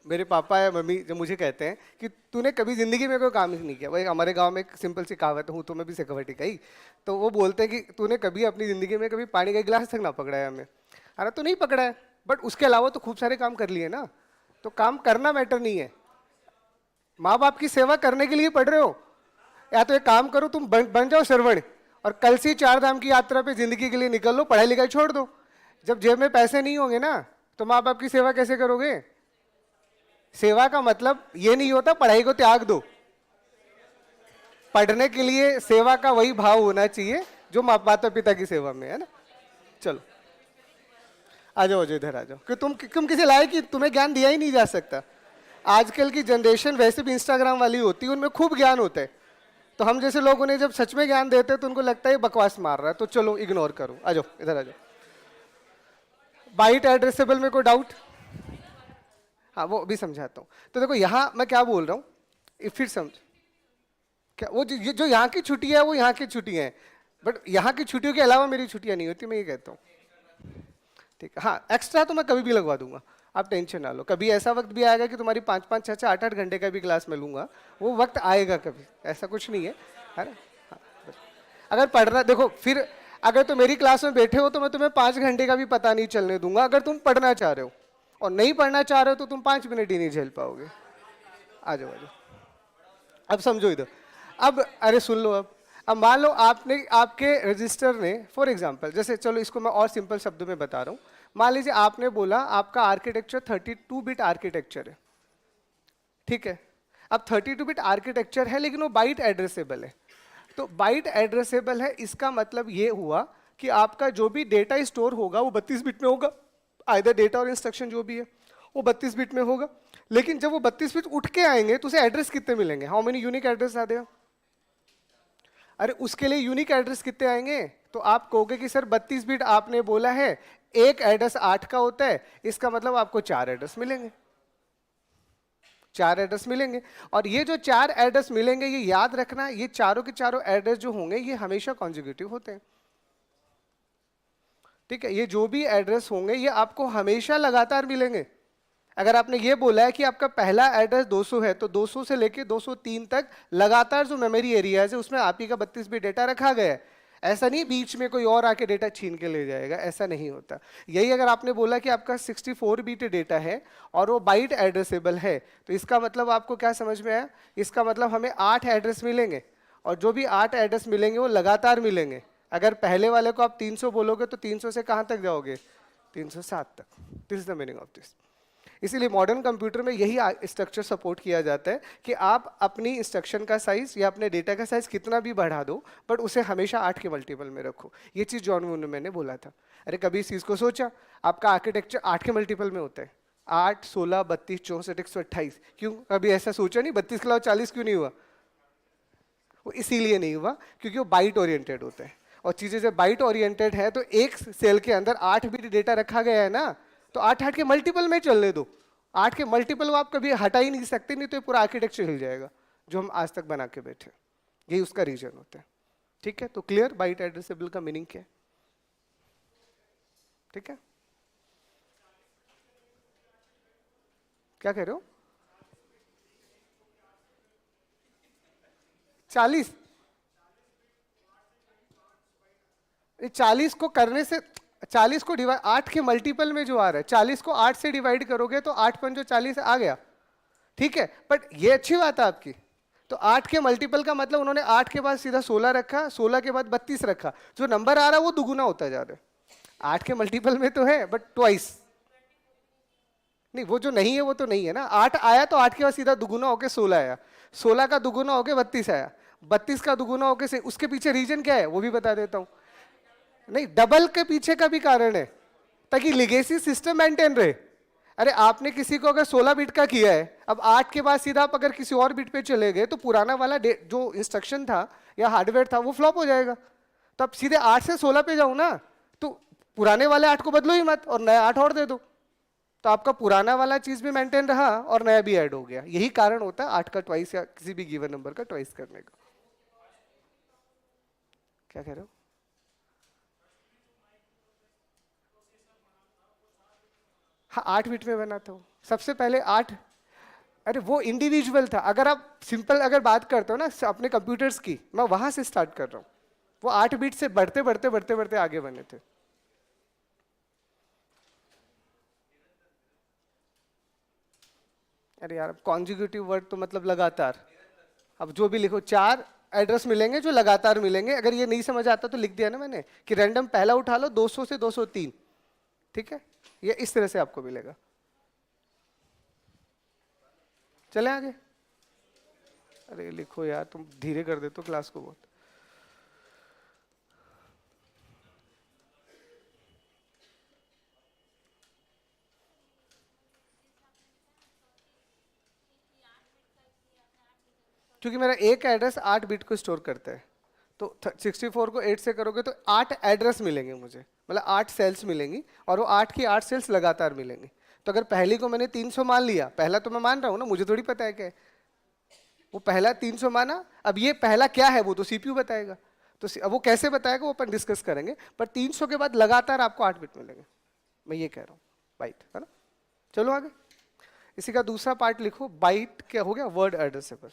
मेरे पापा या मम्मी जब मुझे कहते हैं कि तूने कभी जिंदगी में कोई काम ही नहीं किया, भाई हमारे गांव में एक सिंपल सी कहावत है, हूँ तो मैं भी सिखवटी गई। तो वो बोलते हैं कि तूने कभी अपनी जिंदगी में कभी पानी का गिलास तक ना पकड़ा है हमें। अरे तो नहीं पकड़ा है, बट उसके अलावा तो खूब सारे काम कर लिए ना। तो काम करना मैटर नहीं है। माँ बाप की सेवा करने के लिए पढ़ रहे हो, या तो एक काम करो, तुम बन जाओ श्रवण, और कल से 4 धाम की यात्रा पे जिंदगी के लिए निकल लो, पढ़ाई लिखाई छोड़ दो। जब जेब में पैसे नहीं होंगे ना, तो माँ बाप की सेवा कैसे करोगे? सेवा का मतलब ये नहीं होता पढ़ाई को त्याग दो। पढ़ने के लिए सेवा का वही भाव होना चाहिए जो माता पिता की सेवा में है ना। चलो आ जाओ, इधर आ जाओ कि तुम किसी लायक कि तुम्हें ज्ञान दिया ही नहीं जा सकता। आजकल की जनरेशन वैसे भी इंस्टाग्राम वाली होती है, उनमें खूब ज्ञान होता है। तो हम जैसे लोग उन्हें जब सच में ज्ञान देते हैं तो उनको लगता है बकवास मार रहा है, तो चलो इग्नोर करो। आ जाओ इधर आ जाओ। बाइट एड्रेसेबल में कोई डाउट? हाँ वो भी समझाता हूँ। तो देखो यहाँ मैं क्या बोल रहा हूँ, फिर समझ। क्या वो जो यहाँ की छुट्टी है वो यहाँ की छुट्टी है, बट यहाँ की छुट्टियों के अलावा मेरी छुट्टियाँ नहीं होती, मैं ये कहता हूँ। ठीक है, हाँ एक्स्ट्रा तो मैं कभी भी लगवा दूंगा, आप टेंशन ना लो। कभी ऐसा वक्त भी आएगा कि तुम्हारी 5-5, 6-6, 8-8 घंटे का भी क्लास में लूंगा, वो वक्त आएगा कभी, ऐसा कुछ नहीं है ना। हाँ, बस। अगर पढ़ना, देखो फिर अगर तुम मेरी क्लास में बैठे हो तो मैं तुम्हें 5 घंटे का भी पता नहीं चलने दूंगा। अगर तुम पढ़ना चाह रहे हो, और नहीं पढ़ना चाह रहे हो तो तुम 5 मिनट ही नहीं झेल पाओगे। आ जाओ आ जाओ, अब समझो इधर। अब अरे सुन लो, अब मान लो आपने, आपके रजिस्टर ने फॉर एग्जांपल, जैसे चलो इसको मैं और सिंपल शब्दों में बता रहा हूँ। मान लीजिए आपने बोला आपका आर्किटेक्चर 32 बिट आर्किटेक्चर है, ठीक है। अब 32 बिट आर्किटेक्चर है लेकिन वो बाइट एड्रेसेबल है। तो बाइट एड्रेसेबल है, इसका मतलब ये हुआ कि आपका जो भी डेटा स्टोर होगा वो 32 बिट में होगा। आइदर डेटा और इंस्ट्रक्शन जो भी है वो 32 बिट में होगा। लेकिन जब वो 32 बिट उठ के आएंगे तो उसे एड्रेस कितने मिलेंगे? हाउ मेनी यूनिक एड्रेस आ देगा? अरे उसके लिए यूनिक एड्रेस कितने आएंगे? तो आप कहोगे कि सर 32 बिट आपने बोला है, एक एड्रेस 8 का होता है, इसका मतलब आपको 4 एड्रेस मिलेंगे। 4 एड्रेस मिलेंगे, और ये जो 4 एड्रेस मिलेंगे, ये याद रखना, ये चारों के चारों एड्रेस जो होंगे ये हमेशा कॉन्जिक्यूटिव होते हैं, ठीक है। ये जो भी एड्रेस होंगे ये आपको हमेशा लगातार मिलेंगे। अगर आपने ये बोला है कि आपका पहला एड्रेस 200 है, तो 200 से लेके 203 तक लगातार जो मेमोरी एरियाज है उसमें आप ही का 32 बिट डेटा रखा गया है। ऐसा नहीं बीच में कोई और आके डेटा छीन के ले जाएगा, ऐसा नहीं होता। यही अगर आपने बोला कि आपका 64 बिट डेटा है और वो बाइट एड्रेसेबल है, तो इसका मतलब आपको क्या समझ में आया? इसका मतलब हमें 8 एड्रेस मिलेंगे, और जो भी 8 एड्रेस मिलेंगे वो लगातार मिलेंगे। अगर पहले वाले को आप 300 बोलोगे तो 300 से कहाँ तक जाओगे? 307 तक। This is the meaning of this. इसीलिए मॉडर्न कंप्यूटर में यही स्ट्रक्चर सपोर्ट किया जाता है कि आप अपनी इंस्ट्रक्शन का साइज या अपने डेटा का साइज कितना भी बढ़ा दो, बट उसे हमेशा 8 के मल्टीपल में रखो। ये चीज़ जॉन वून ने मैंने बोला था। अरे कभी इस चीज़ को सोचा? आपका आर्किटेक्चर 8 के मल्टीपल में होता है, 8, 16, 32, 64, 128। क्यों कभी ऐसा सोचा नहीं 32 के अलावा 40 क्यों नहीं हुआ? वो इसीलिए नहीं हुआ क्योंकि वो बाइट ओरिएंटेड होते हैं, और चीज़ें जब बाइट ओरिएंटेड है तो एक सेल के अंदर 8 बिट डेटा रखा गया है ना, तो 8 के मल्टीपल में चलने दो। 8 के मल्टीपल आप कभी हटा ही नहीं सकते, नहीं तो ये पूरा आर्किटेक्चर हिल जाएगा जो हम आज तक बना के बैठे। यही उसका रीजन होता है, ठीक है। तो क्लियर बाइट एड्रेसेबल का मीनिंग क्या है? ठीक है, क्या कह रहे हो? 40? 40 को करने से 40 को डिवाइड 8 के मल्टीपल में जो आ रहा है, 40 को 8 से डिवाइड करोगे तो 8 पंचो 40 आ गया, ठीक है। बट ये अच्छी बात है आपकी, तो 8 के मल्टीपल का मतलब उन्होंने 8 के बाद सीधा 16 रखा, 16 के बाद 32 रखा, जो नंबर आ रहा है वो दुगुना होता जा रहा है। 8 के मल्टीपल में तो है बट ट्वाइस नहीं, वो जो नहीं है वो तो नहीं है ना। 8 आया तो 8 के बाद सीधा दुगुना होके 16 आया, 16 का दुगुना होके 32 आया, 32 का दुगुना होके से उसके पीछे रीजन क्या है वो भी बता देता हूं। नहीं, डबल के पीछे का भी कारण है, ताकि लिगेसी सिस्टम मेंटेन रहे। अरे आपने किसी को अगर 16 बिट का किया है, अब 8 के बाद सीधा आप अगर किसी और बिट पे चले गए तो पुराना वाला जो इंस्ट्रक्शन था या हार्डवेयर था वो फ्लॉप हो जाएगा। तो अब सीधे 8 से 16 पे जाऊं ना, तो पुराने वाले 8 को बदलो ही मत और नया 8 और दे दो, तो आपका पुराना वाला चीज भी मेंटेन रहा और नया भी ऐड हो गया। यही कारण होता है 8 का ट्वाइस या किसी भी गिवन नंबर का ट्वाइस करने का। क्या कह रहे हो? हाँ, 8 बिट में बनाता हूँ सबसे पहले 8। अरे वो इंडिविजुअल था, अगर आप सिंपल अगर बात करते हो ना अपने कंप्यूटर्स की, मैं वहां से स्टार्ट कर रहा हूँ। वो 8 बिट से बढ़ते बढ़ते बढ़ते बढ़ते आगे बने थे। अरे यार, कॉन्जिक्यूटिव वर्ड तो मतलब लगातार, अब जो भी लिखो 4 एड्रेस मिलेंगे जो लगातार मिलेंगे। अगर ये नहीं समझ आता तो लिख दिया ना मैंने कि रैंडम पहला उठा लो 200 से 203, ठीक है, ये इस तरह से आपको मिलेगा। चले आगे। अरे लिखो यार, तुम धीरे कर देते हो क्लास को बहुत। क्योंकि मेरा एक एड्रेस 8 बिट को स्टोर करता है, तो 64 को 8 से करोगे तो 8 एड्रेस मिलेंगे मुझे, मतलब 8 सेल्स मिलेंगी और वो 8 की 8 सेल्स लगातार मिलेंगी। तो अगर पहली को मैंने 300 मान लिया, पहला तो मैं मान रहा हूँ ना, मुझे थोड़ी पता है क्या है, वो पहला 300 माना, अब ये पहला क्या है वो तो सीपीयू बताएगा, तो अब वो कैसे बताएगा वो अपन डिस्कस करेंगे, पर 300 के बाद लगातार आपको 8 बिट मिलेंगे, मैं ये कह रहा हूँ, बाइट है ना। चलो आगे, इसी का दूसरा पार्ट लिखो, बाइट क्या हो गया, वर्ड एड्रेसेबल।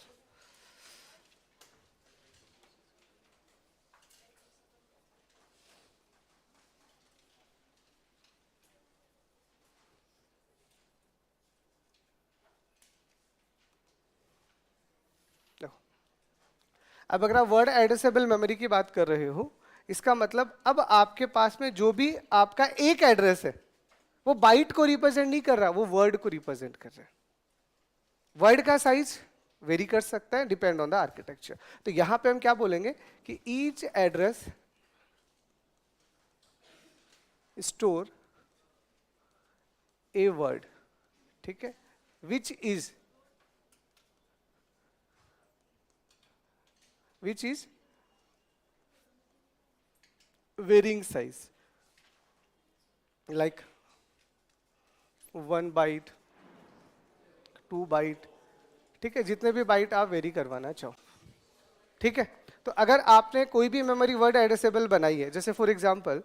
अब अगर आप वर्ड एड्रेसेबल मेमोरी की बात कर रहे हो, इसका मतलब अब आपके पास में जो भी आपका एक एड्रेस है वो बाइट को रिप्रेजेंट नहीं कर रहा, वो वर्ड को रिप्रेजेंट कर रहा है। वर्ड का साइज वेरी कर सकता है डिपेंड ऑन द आर्किटेक्चर। तो यहां पे हम क्या बोलेंगे कि each address store a word, ठीक है, which is varying size like 1 byte 2 byte, ठीक है, जितने भी बाइट आप वेरी करवाना चाहो, ठीक है। तो अगर आपने कोई भी मेमोरी वर्ड एड्रेसेबल बनाई है, जैसे फॉर एग्जांपल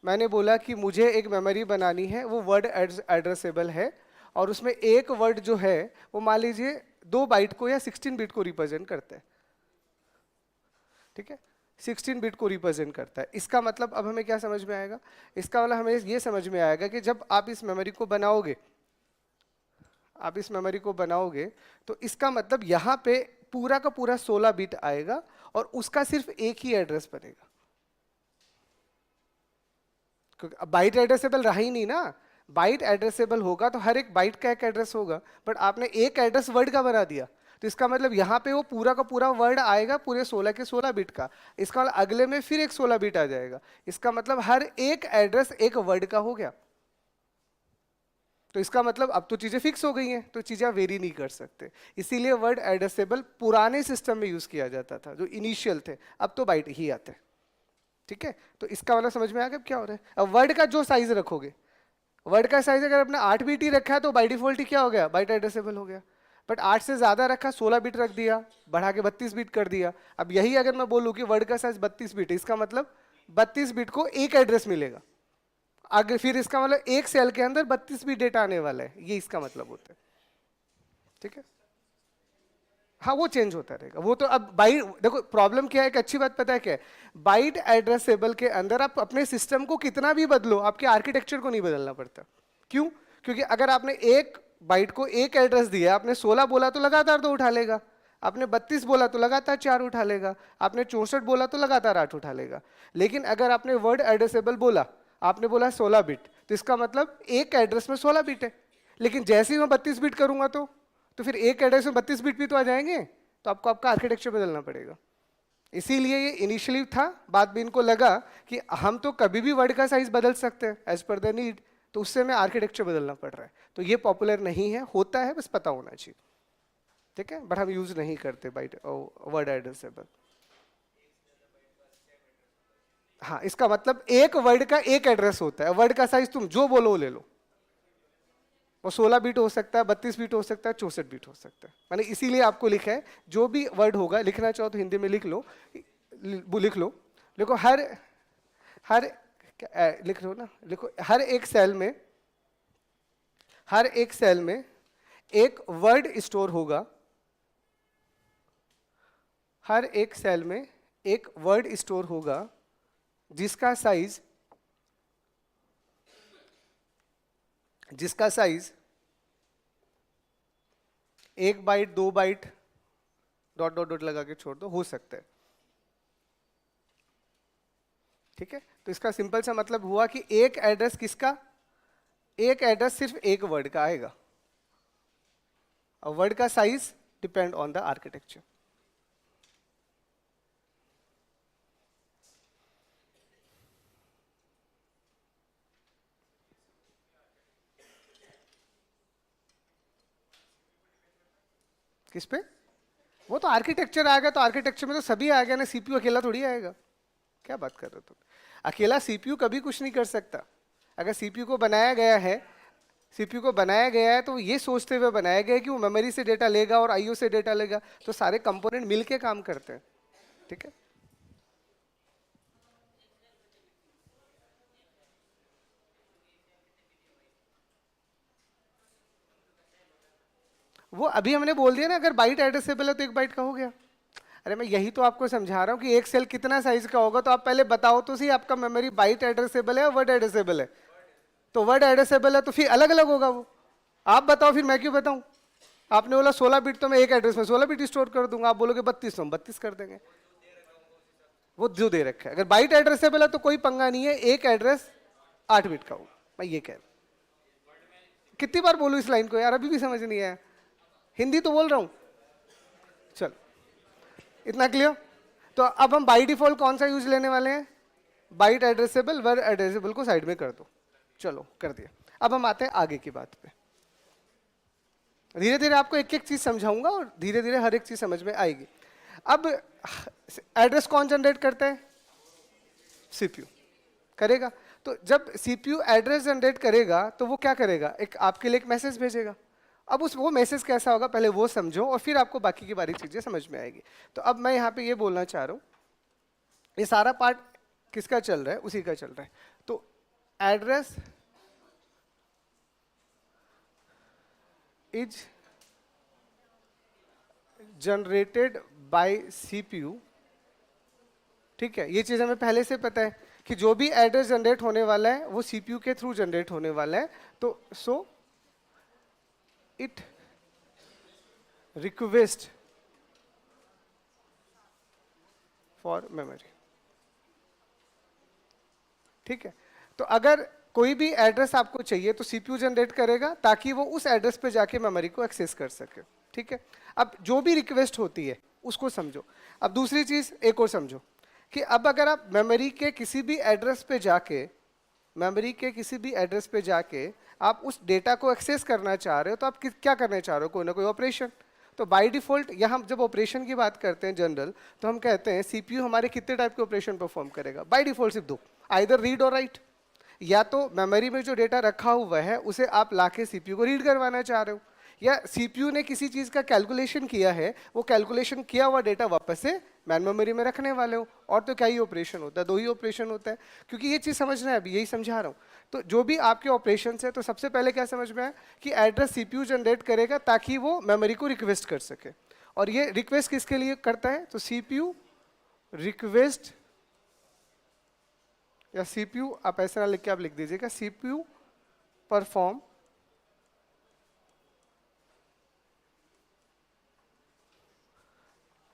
मैंने बोला कि मुझे एक मेमोरी बनानी है वो वर्ड एड्रेसेबल है और उसमें एक वर्ड जो है वो मान लीजिए 2 बाइट को या 16 बिट को रिप्रेजेंट करता है, ठीक है, 16 बिट को रिप्रेजेंट करता है। इसका मतलब अब हमें क्या समझ में आएगा, इसका मतलब हमें ये समझ में आएगा कि जब आप इस मेमोरी को बनाओगे, तो इसका मतलब यहाँ पे पूरा का पूरा 16 बिट आएगा और उसका सिर्फ एक ही एड्रेस बनेगा, क्योंकि बाइट एड्रेसेबल रहा ही नहीं ना। बाइट एड्रेसेबल होगा तो हर एक बाइट का एक एड्रेस होगा, बट आपने एक एड्रेस वर्ड का बना दिया, तो इसका मतलब यहाँ पे वो पूरा का पूरा वर्ड आएगा पूरे 16 के 16 बिट का, इसका मतलब अगले में फिर एक 16 बिट आ जाएगा, इसका मतलब हर एक एड्रेस एक वर्ड का हो गया। तो इसका मतलब अब तो चीजें फिक्स हो गई हैं, तो चीजें वेरी नहीं कर सकते, इसीलिए वर्ड एड्रेसेबल पुराने सिस्टम में यूज किया जाता था जो इनिशियल थे, अब तो बाइट ही आते हैं, ठीक है। तो इसका मतलब समझ में आ गया क्या हो रहा है। अब वर्ड का जो साइज रखोगे, वर्ड का साइज अगर अपने 8 बिट ही रखा है तो बाई डिफॉल्ट ही क्या हो गया, बाइट एड्रेसेबल हो गया। बट 8 से ज्यादा रखा, 16 बिट रख दिया, बढ़ा के 32 बिट कर दिया। अब यही अगर मैं बोलूं कि वर्ड का साइज 32 बिट है, इसका मतलब 32 बिट को एक एड्रेस मिलेगा, आगे फिर इसका मतलब एक सेल के अंदर 32 बिट डेटा आने वाला है, ये इसका मतलब होता है, ठीक है। हाँ वो चेंज होता रहेगा, वो तो अब बाइट, देखो प्रॉब्लम क्या है, एक अच्छी बात पता है क्या है, बाइट एड्रेसेबल के अंदर आप अपने सिस्टम को कितना भी बदलो, आपके आर्किटेक्चर को नहीं बदलना पड़ता। क्यों? क्योंकि अगर आपने एक बाइट को एक एड्रेस दिया, आपने 16 बोला तो लगातार 2 उठा लेगा, आपने 32 बोला तो लगातार 4 उठा लेगा, आपने 64 बोला तो लगातार 8 उठा लेगा। लेकिन अगर आपने वर्ड एड्रेसेबल बोला, आपने बोला 16 बिट, तो इसका मतलब एक एड्रेस में 16 बिट है। लेकिन जैसे ही मैं 32 बिट करूंगा तो फिर एक एड्रेस में 32 बिट भी तो आ जाएंगे, तो आपको आपका आर्किटेक्चर बदलना पड़ेगा। इसीलिए ये इनिशियली था, बाद में इनको लगा कि हम तो कभी भी वर्ड का साइज बदल सकते हैं एज पर द नीड, तो उससे हमें आर्किटेक्चर बदलना पड़ रहा है। तो ये पॉपुलर नहीं है, होता है, बस पता होना चाहिए, ठीक है, बट हम यूज नहीं करते बाइट वर्ड एड्रेसेबल। हाँ, इसका मतलब एक वर्ड का एक एड्रेस होता है, वर्ड का साइज तुम जो बोलो ले लो, वो 16 बिट हो सकता है, 32 बिट हो सकता है, 64 बिट हो सकता है। मैंने इसीलिए आपको लिखा है, जो भी वर्ड होगा, लिखना चाहो तो हिंदी में लिख लो, लिख लो, लिखो हर हर लिख लो ना, लिखो हर एक सेल में, हर एक सेल में एक वर्ड स्टोर होगा, हर एक सेल में एक वर्ड स्टोर होगा जिसका साइज एक byte, 2 byte, dot dot dot लगा के छोड़ दो, हो सकता है, ठीक है। तो इसका सिंपल सा मतलब हुआ कि एक एड्रेस किसका, एक एड्रेस सिर्फ एक वर्ड का आएगा, और वर्ड का size depend on the architecture. किस पे? वो तो आर्किटेक्चर आ गया, तो आर्किटेक्चर में तो सभी आ गया ना, सीपीयू अकेला थोड़ी आएगा, क्या बात कर रहे हो तुम? अकेला सीपीयू कभी कुछ नहीं कर सकता। अगर सीपीयू को बनाया गया है, सीपीयू को बनाया गया है तो ये सोचते हुए बनाया गया है कि वो मेमोरी से डेटा लेगा और आईओ से डेटा लेगा, तो सारे कंपोनेंट मिलके काम करते हैं, ठीक है। वो अभी हमने बोल दिया ना, अगर बाइट एड्रेसेबल है तो 1 बाइट का हो गया। अरे मैं यही तो आपको समझा रहा हूँ कि एक सेल कितना साइज का होगा, तो आप पहले बताओ तो सही, आपका मेमोरी बाइट एड्रेसेबल है या वर्ड एड्रेसेबल है? तो वर्ड एड्रेसेबल है तो फिर अलग अलग होगा वो। आप बताओ, फिर मैं क्यों बताऊं? आपने बोला 16 बिट, तो मैं एक एड्रेस में 16 बिट स्टोर कर दूंगा, आप बोलोगे 32, तो हम 32 कर देंगे, वो जो दे रखा है। अगर बाइट एड्रेसेबल है तो कोई पंगा नहीं है, एक एड्रेस 8 बिट का हो, मैं ये कह रहा हूं। कितनी बार बोलूं इस लाइन को यार, अभी भी समझ नहीं आया, हिंदी तो बोल रहा हूं। चल, इतना क्लियर? तो अब हम बाई डिफॉल्ट कौन सा यूज लेने वाले हैं? बाइट एड्रेसेबल, वर्ड एड्रेसेबल को साइड में कर दो, चलो कर दिया। अब हम आते हैं आगे की बात पे। धीरे धीरे आपको एक एक चीज समझाऊंगा और धीरे धीरे हर एक चीज समझ में आएगी। अब एड्रेस कौन जनरेट करता है? सीपीयू करेगा। तो जब सीपीयू एड्रेस जनरेट करेगा तो वो क्या करेगा, एक आपके लिए एक मैसेज भेजेगा। अब वो मैसेज कैसा होगा पहले वो समझो, और फिर आपको बाकी की बारी चीजें समझ में आएगी। तो अब मैं यहाँ पे ये बोलना चाह रहा हूँ, ये सारा पार्ट किसका चल रहा है? उसी का चल रहा है। तो address is generated by CPU, ठीक है। ये चीज हमें पहले से पता है कि जो भी एड्रेस जनरेट होने वाला है वो सीपीयू के थ्रू जनरेट होने वाला है। तो so it request for memory, ठीक है। तो अगर कोई भी एड्रेस आपको चाहिए तो सीपीयू जनरेट करेगा ताकि वो उस एड्रेस पे जाके मेमोरी को एक्सेस कर सके, ठीक है। अब जो भी रिक्वेस्ट होती है उसको समझो। अब दूसरी चीज एक और समझो कि अब अगर आप मेमोरी के किसी भी एड्रेस पे जाके, मेमोरी के किसी भी एड्रेस पे जाके आप उस डेटा को एक्सेस करना चाह रहे हो, तो आप क्या करना चाह रहे हो? कोई ना कोई ऑपरेशन। तो बाय डिफॉल्ट यहाँ हम जब ऑपरेशन की बात करते हैं जनरल, तो हम कहते हैं सीपीयू हमारे कितने टाइप के ऑपरेशन परफॉर्म करेगा? बाय डिफॉल्ट सिर्फ 2, आइदर रीड और राइट। या तो मेमोरी में जो डेटा रखा हुआ है उसे आप लाके सीपीयू को रीड करवाना चाह रहे हो, या सीपीयू ने किसी चीज का कैलकुलेशन किया है, वो कैलकुलेशन किया हुआ डेटा वापस से मैन मेमोरी में रखने वाले हो। और तो क्या ही ऑपरेशन होता है, दो ही ऑपरेशन होता है, क्योंकि ये चीज समझना है, अभी यही समझा रहा हूँ। तो जो भी आपके ऑपरेशन है, तो सबसे पहले क्या समझ में आया कि एड्रेस सीपीयू जनरेट करेगा ताकि वो मेमोरी को रिक्वेस्ट कर सके। और ये रिक्वेस्ट किसके लिए करता है, तो सीपीयू रिक्वेस्ट, या सीपीयू आप ऐसा ना लिख के आप लिख दीजिएगा, CPU perform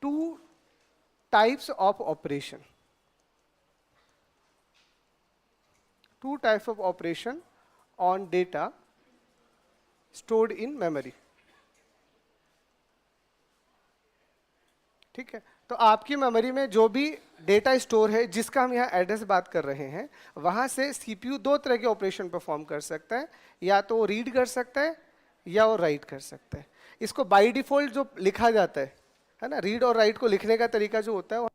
two types of operation, two types of operation on data stored in memory। ठीक है, तो आपकी मेमोरी में जो भी डेटा स्टोर है, जिसका हम यहाँ एड्रेस बात कर रहे हैं, वहां से सीपीयू दो तरह के ऑपरेशन परफॉर्म कर सकता है, या तो रीड कर सकता है या वो राइट कर सकता है। इसको बाय डिफॉल्ट जो लिखा जाता है ना, रीड और राइट को लिखने का तरीका जो होता है वो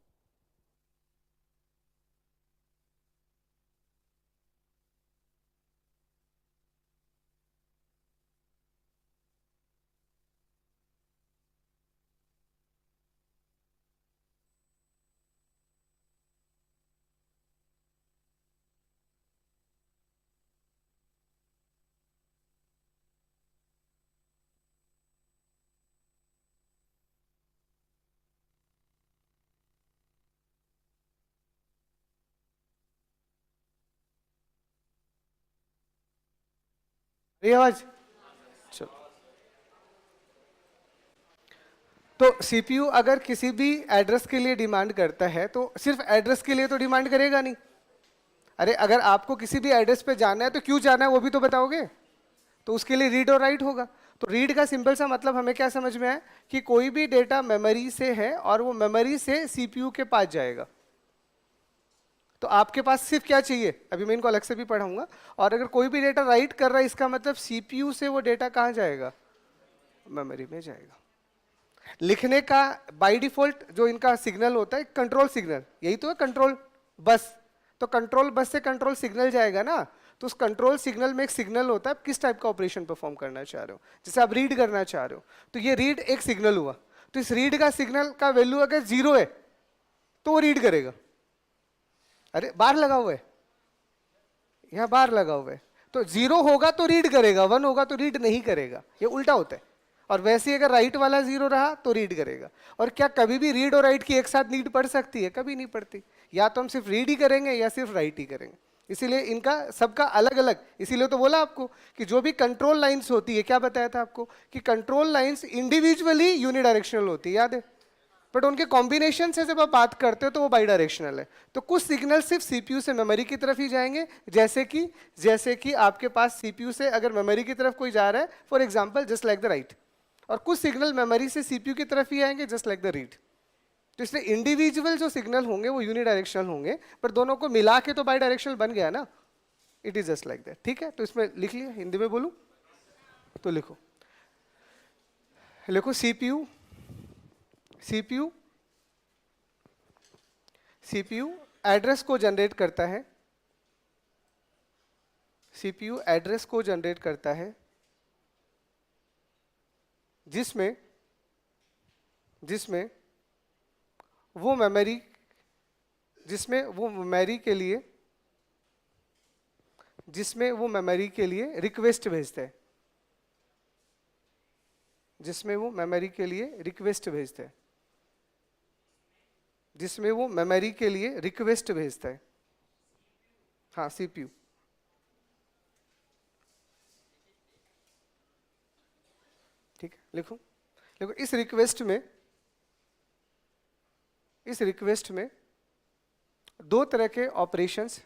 ये आवाज। चलो, तो सीपीयू अगर किसी भी एड्रेस के लिए डिमांड करता है, तो सिर्फ एड्रेस के लिए तो डिमांड करेगा नहीं। अरे अगर आपको किसी भी एड्रेस पे जाना है तो क्यों जाना है वो भी तो बताओगे, तो उसके लिए रीड और राइट होगा। तो रीड का सिंपल सा मतलब हमें क्या समझ में आया कि कोई भी डेटा मेमोरी से है और वो मेमोरी से सीपीयू के पास जाएगा। तो आपके पास सिर्फ क्या चाहिए, अभी मैं इनको अलग से भी पढ़ाऊंगा। और अगर कोई भी डेटा राइट कर रहा है, इसका मतलब सीपीयू से वो डेटा कहाँ जाएगा, मेमोरी में जाएगा। लिखने का बाय डिफॉल्ट जो इनका सिग्नल होता है, कंट्रोल सिग्नल, यही तो है कंट्रोल बस। तो कंट्रोल बस से कंट्रोल सिग्नल जाएगा ना, तो उस कंट्रोल सिग्नल में एक सिग्नल होता है, आप किस टाइप का ऑपरेशन परफॉर्म करना चाह रहे हो। जैसे आप रीड करना चाह रहे हो, तो ये रीड एक सिग्नल हुआ, तो इस रीड का सिग्नल का वैल्यू अगर 0 है तो वो रीड करेगा। अरे बार लगा हुआ है, यहाँ बार लगा हुआ है, तो 0 होगा तो रीड करेगा, 1 होगा तो रीड नहीं करेगा, ये उल्टा होता है। और वैसे ही अगर राइट वाला 0 रहा तो रीड करेगा। और क्या कभी भी रीड और राइट की एक साथ नीड पड़ सकती है, कभी नहीं पड़ती। या तो हम सिर्फ रीड ही करेंगे या सिर्फ राइट ही करेंगे, इसीलिए इनका सबका अलग अलग। इसीलिए तो बोला आपको कि जो भी कंट्रोल लाइंस होती है, क्या बताया था आपको कि कंट्रोल लाइंस इंडिविजुअली यूनिडायरेक्शनल होती है, याद है। बट उनके कॉम्बिनेशन से जब आप बात करते हो तो वो बाई डायरेक्शनल है। तो कुछ सिग्नल सिर्फ सीपीयू से मेमोरी की तरफ ही जाएंगे, जैसे कि आपके पास सीपीयू से अगर मेमोरी की तरफ कोई जा रहा है, for example just like the right. और कुछ सिग्नल मेमोरी से सीपीयू की तरफ ही आएंगे, जस्ट लाइक द रीड। तो इसलिए इंडिविजुअल जो सिग्नल होंगे वो यूनिडायरेक्शनल होंगे, पर दोनों को मिला के तो बाई डायरेक्शनल बन गया ना। It is just like that. ठीक है, तो इसमें लिख लिया, हिंदी में बोलूं तो लिखो, लिखो सीपीयू, सीपीयू सीपीयू एड्रेस को जनरेट करता है, सीपीयू एड्रेस को जनरेट करता है जिसमें जिसमें वो मेमोरी जिसमें वो मेमोरी के लिए रिक्वेस्ट भेजता है, जिसमें वो मेमोरी के लिए रिक्वेस्ट भेजता है, जिसमें वो मेमोरी के लिए रिक्वेस्ट भेजता है। हाँ, सीपीयू। ठीक है, लिखो, देखो इस रिक्वेस्ट में दो तरह के ऑपरेशंस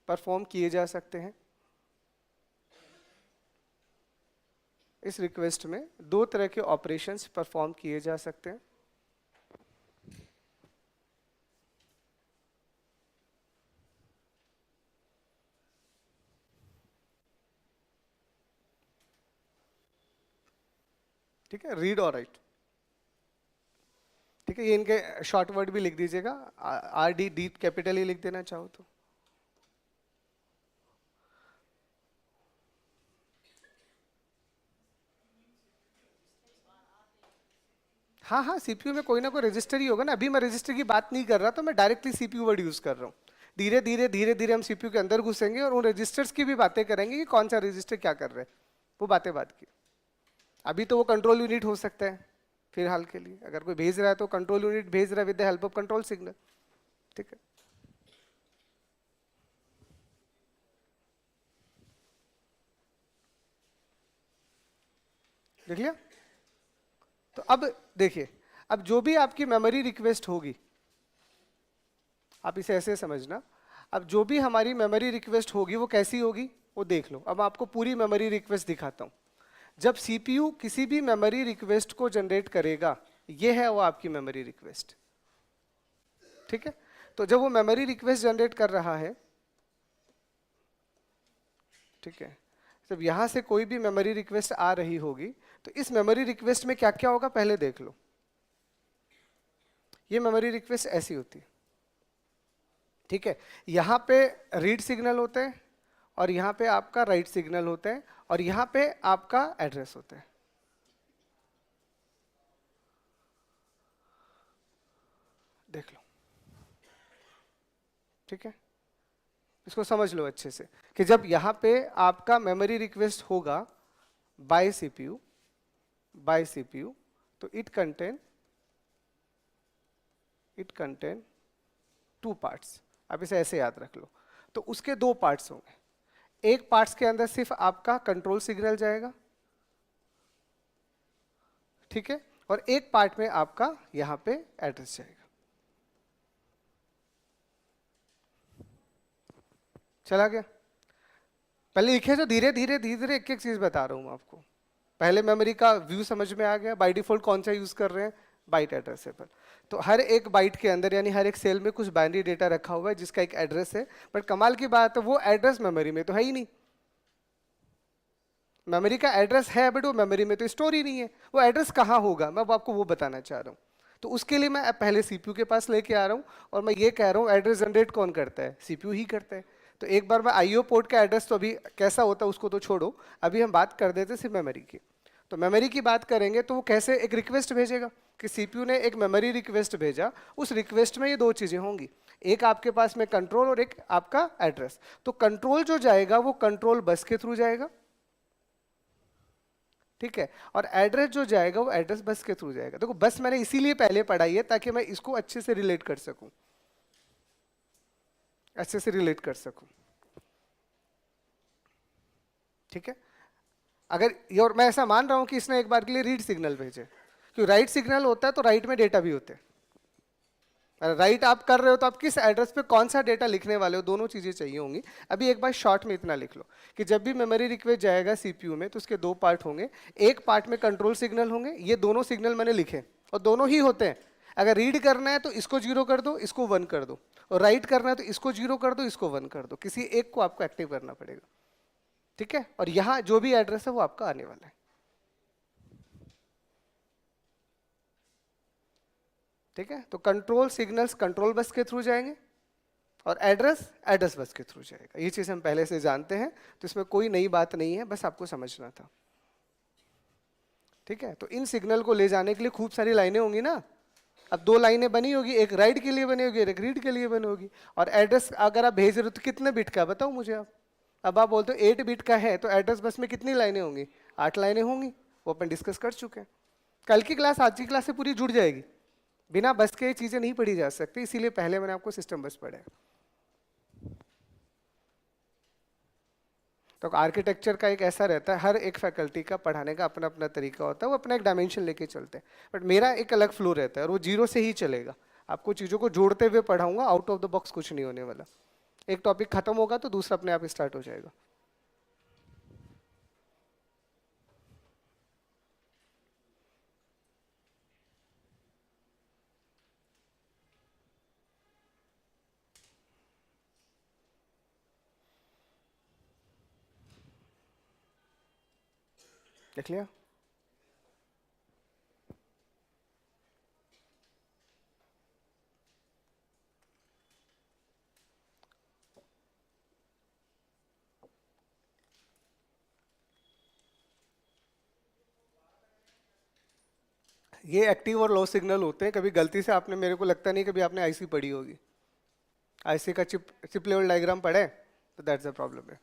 परफॉर्म किए जा सकते हैं। इस रिक्वेस्ट में दो तरह के ऑपरेशंस परफॉर्म किए जा सकते हैं। ठीक है, रीड और राइट। ठीक है, ये इनके शॉर्ट वर्ड भी लिख दीजिएगा, आर डी डी कैपिटल ही लिख देना चाहो तो। हाँ हाँ, सीपीयू में कोई ना कोई रजिस्टर ही होगा ना। अभी मैं रजिस्टर की बात नहीं कर रहा, तो मैं डायरेक्टली सीपीयू वर्ड यूज कर रहा हूँ। धीरे धीरे हम सीपीयू के अंदर घुसेंगे और उन रजिस्टर्स की भी बातें करेंगे कि कौन सा रजिस्टर क्या कर रहे हैं, वो बातें बात की। अभी तो वो कंट्रोल यूनिट हो सकता है फिलहाल के लिए, अगर कोई भेज रहा है तो कंट्रोल यूनिट भेज रहा है with the help of control signal. ठीक है, देख लिया। तो अब देखिए, अब जो भी आपकी मेमोरी रिक्वेस्ट होगी, आप इसे ऐसे समझना, अब जो भी हमारी मेमोरी रिक्वेस्ट होगी वो कैसी होगी वो देख लो। अब आपको पूरी मेमोरी रिक्वेस्ट दिखाता हूं। जब सीपीयू किसी भी मेमोरी रिक्वेस्ट को जनरेट करेगा, ये है वो आपकी मेमोरी रिक्वेस्ट। ठीक है, तो जब वो मेमोरी रिक्वेस्ट जनरेट कर रहा है, ठीक है, जब यहां से कोई भी मेमोरी रिक्वेस्ट आ रही होगी, तो इस मेमोरी रिक्वेस्ट में क्या क्या होगा पहले देख लो। ये मेमोरी रिक्वेस्ट ऐसी होती है। ठीक है, यहां पे रीड सिग्नल होते हैं, और यहां पे आपका राइट सिग्नल होता है, और यहां पे आपका एड्रेस होता है। देख लो, ठीक है, इसको समझ लो अच्छे से कि जब यहां पे आपका मेमोरी रिक्वेस्ट होगा बाय सीपीयू, तो इट कंटेन टू पार्ट्स। अब इसे ऐसे याद रख लो। तो उसके दो पार्ट्स होंगे, एक पार्ट्स के अंदर सिर्फ आपका कंट्रोल सिग्नल जाएगा, ठीक है, और एक पार्ट में आपका यहां पे एड्रेस जाएगा। चला गया? पहले लिखे जो धीरे धीरे एक एक चीज बता रहा हूं मैं आपको। पहले मेमोरी का व्यू समझ में आ गया, बाय डिफॉल्ट कौन सा यूज कर रहे हैं, बाइट एड्रेसेबल। तो हर एक बाइट के अंदर यानी हर एक सेल में कुछ बाइनरी डेटा रखा हुआ है जिसका एक एड्रेस है। बट कमाल की बात है, वो एड्रेस मेमोरी में तो है ही नहीं। मेमोरी का एड्रेस है बट वो मेमोरी में तो स्टोर ही नहीं है। वो एड्रेस कहाँ होगा, मैं आपको वो बताना चाह रहा हूँ। तो उसके लिए मैं पहले सीपीयू के पास लेके आ रहा हूँ, और मैं ये कह रहा हूँ एड्रेस जनरेट कौन करता है, सीपीयू ही करता है। तो एक बार मैं आईओ पोर्ट का एड्रेस तो अभी कैसा होता है उसको तो छोड़ो, अभी हम बात कर देते सिर्फ मेमोरी की। तो मेमोरी की बात करेंगे तो वो कैसे एक रिक्वेस्ट भेजेगा, कि सीपीयू ने एक मेमोरी रिक्वेस्ट भेजा, उस रिक्वेस्ट में ये दो चीजें होंगी, एक आपके पास में कंट्रोल और एक आपका एड्रेस। तो कंट्रोल जो जाएगा वो कंट्रोल बस के थ्रू जाएगा, ठीक है, और एड्रेस जो जाएगा वो एड्रेस बस के थ्रू जाएगा। देखो बस मैंने इसीलिए पहले पढ़ाई है ताकि मैं इसको अच्छे से रिलेट कर सकूं, अच्छे से रिलेट कर सकूं। ठीक है, अगर ये, और मैं ऐसा मान रहा हूं कि इसने एक बार के लिए रीड सिग्नल भेजे, क्योंकि राइट सिग्नल होता है तो राइट में डेटा भी होते हैं। राइट आप कर रहे हो तो आप किस एड्रेस पे कौन सा डेटा लिखने वाले हो, दोनों चीजें चाहिए होंगी। अभी एक बार शॉर्ट में इतना लिख लो कि जब भी मेमोरी रिक्वेस्ट जाएगा सीपीयू में तो उसके दो पार्ट होंगे, एक पार्ट में कंट्रोल सिग्नल होंगे, ये दोनों सिग्नल मैंने लिखे और दोनों ही होते हैं। अगर रीड करना है तो इसको 0 कर दो, इसको 1 कर दो, और राइट करना है तो इसको 0 कर दो, इसको 1 कर दो, किसी एक को आपको एक्टिव करना पड़ेगा। ठीक है, और यहाँ जो भी एड्रेस है वो आपका आने वाला है। ठीक है, तो कंट्रोल सिग्नल्स कंट्रोल बस के थ्रू जाएंगे, और एड्रेस एड्रेस बस के थ्रू जाएगा। ये चीज हम पहले से जानते हैं, तो इसमें कोई नई बात नहीं है, बस आपको समझना था। ठीक है, तो इन सिग्नल को ले जाने के लिए खूब सारी लाइनें होंगी ना। अब दो लाइनें बनी होगी, एक राइट के लिए बनी होगी, एक रीड के लिए बनी होगी। और एड्रेस अगर आप भेज रहे हो तो कितने बिट का बताओ मुझे आप। अब आप बोलते हो 8 बिट का है, तो एड्रेस बस में कितनी लाइनें होंगी, 8 लाइनें होंगी। वो अपन डिस्कस कर चुके हैं। कल की क्लास आज की क्लास से पूरी जुड़ जाएगी। बिना बस के चीजें नहीं पढ़ी जा सकती, इसीलिए पहले मैंने आपको सिस्टम बस पढ़ाया। तो आर्किटेक्चर का एक ऐसा रहता है, हर एक फैकल्टी का पढ़ाने का अपना अपना तरीका होता है, वो अपना एक डायमेंशन लेके चलते हैं। बट मेरा एक अलग फ्लो रहता है और वो 0 से ही चलेगा। आपको चीज़ों को जोड़ते हुए पढ़ाऊंगा, आउट ऑफ द बॉक्स कुछ नहीं होने वाला। एक टॉपिक खत्म होगा तो दूसरा अपने आप स्टार्ट हो जाएगा। देख लिया? ये एक्टिव और लो सिग्नल होते हैं। कभी गलती से आपने, मेरे को लगता नहीं कभी आपने आईसी पढ़ी होगी, आईसी का चिप लेवल डायग्राम पढ़ा है, तो दैट्स द प्रॉब्लम है।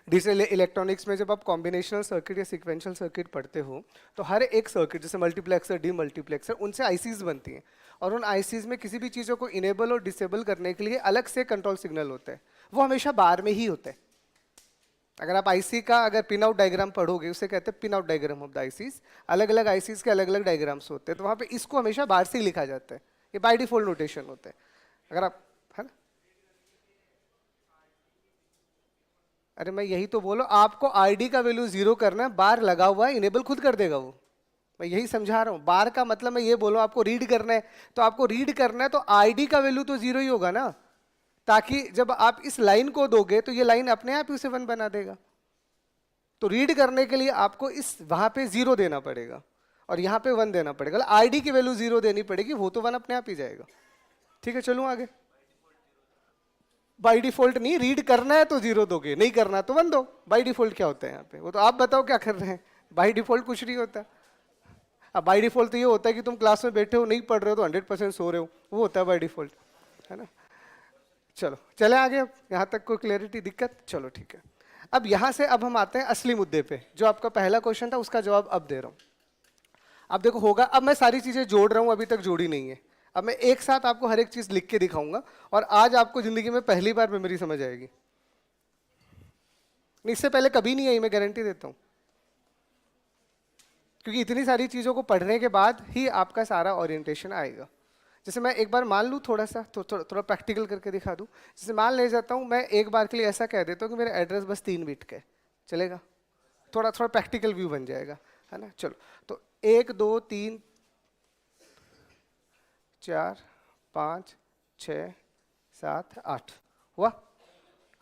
डिजिटल इलेक्ट्रॉनिक्स में जब आप कॉम्बिनेशनल सर्किट या सीक्वेंशियल सर्किट पढ़ते हो, तो हर एक सर्किट जैसे मल्टीप्लेक्सर, डी मल्टीप्लेक्सर, उनसे आईसीज बनती हैं, और उन आईसीज में किसी भी चीज़ों को इनेबल और डिसेबल करने के लिए अलग से कंट्रोल सिग्नल होते हैं, वो हमेशा बार में ही होते हैं। अगर आप आईसी का अगर पिन आउट डायग्राम पढ़ोगे, उसे कहते हैं pin out diagram of the ICs. अलग अलग आईसीज के अलग अलग डायग्राम्स होते हैं, तो वहाँ पे इसको हमेशा बार से ही लिखा जाता है, ये बाय डिफॉल्ट नोटेशन होते हैं। अगर आप, है ना, अरे मैं यही तो बोलो, आपको आईडी का वैल्यू 0 करना है, बार लगा हुआ है, इनेबल खुद कर देगा वो। मैं यही समझा रहा हूँ, बार का मतलब मैं ये बोलूँ आपको रीड करना है, तो आपको रीड करना है तो आईडी का वैल्यू तो 0 ही होगा ना, ताकि जब आप इस लाइन को दोगे तो ये लाइन अपने आप ही उसे 1 बना देगा। तो रीड करने के लिए आपको इस वहां पे 0 देना पड़ेगा और यहाँ पे 1 देना पड़ेगा। आईडी की वैल्यू 0 देनी पड़ेगी, वो तो 1 अपने आप ही जाएगा। ठीक है, चलूँ आगे। बाई डिफॉल्ट नहीं, रीड करना है तो 0 दोगे, नहीं करना तो 1 दो। बाई डिफॉल्ट क्या होता है यहाँ पे, वो तो आप बताओ क्या कर रहे हैं। बाई डिफॉल्ट कुछ नहीं होता। अब बाई डिफॉल्ट तो ये होता है कि तुम क्लास में बैठे हो, नहीं पढ़ रहे हो, तो 100% सो रहे हो, वो होता है बाई डिफॉल्ट, है ना। चलो चले आगे, अब यहाँ तक कोई क्लियरिटी, दिक्कत? चलो ठीक है। अब यहाँ से अब हम आते हैं असली मुद्दे पे, जो आपका पहला क्वेश्चन था उसका जवाब अब दे रहा हूँ। अब देखो होगा, अब मैं सारी चीजें जोड़ रहा हूँ, अभी तक जोड़ी नहीं है। अब मैं एक साथ आपको हर एक चीज लिख के दिखाऊंगा, और आज आपको जिंदगी में पहली बार मेमोरी समझ आएगी। इससे पहले कभी नहीं आई, मैं गारंटी देता हूँ, क्योंकि इतनी सारी चीजों को पढ़ने के बाद ही आपका सारा ओरिएंटेशन आएगा। जैसे मैं एक बार मान लूँ, थोड़ा सा थोड़ा प्रैक्टिकल करके दिखा दूँ। जैसे मान ले जाता हूँ, मैं एक बार के लिए ऐसा कह देता हूँ कि मेरा एड्रेस बस 3 बिट का है, चलेगा? थोड़ा थोड़ा प्रैक्टिकल व्यू बन जाएगा, है ना। चलो, तो 1 2 3 4 5 6 7 8 हुआ।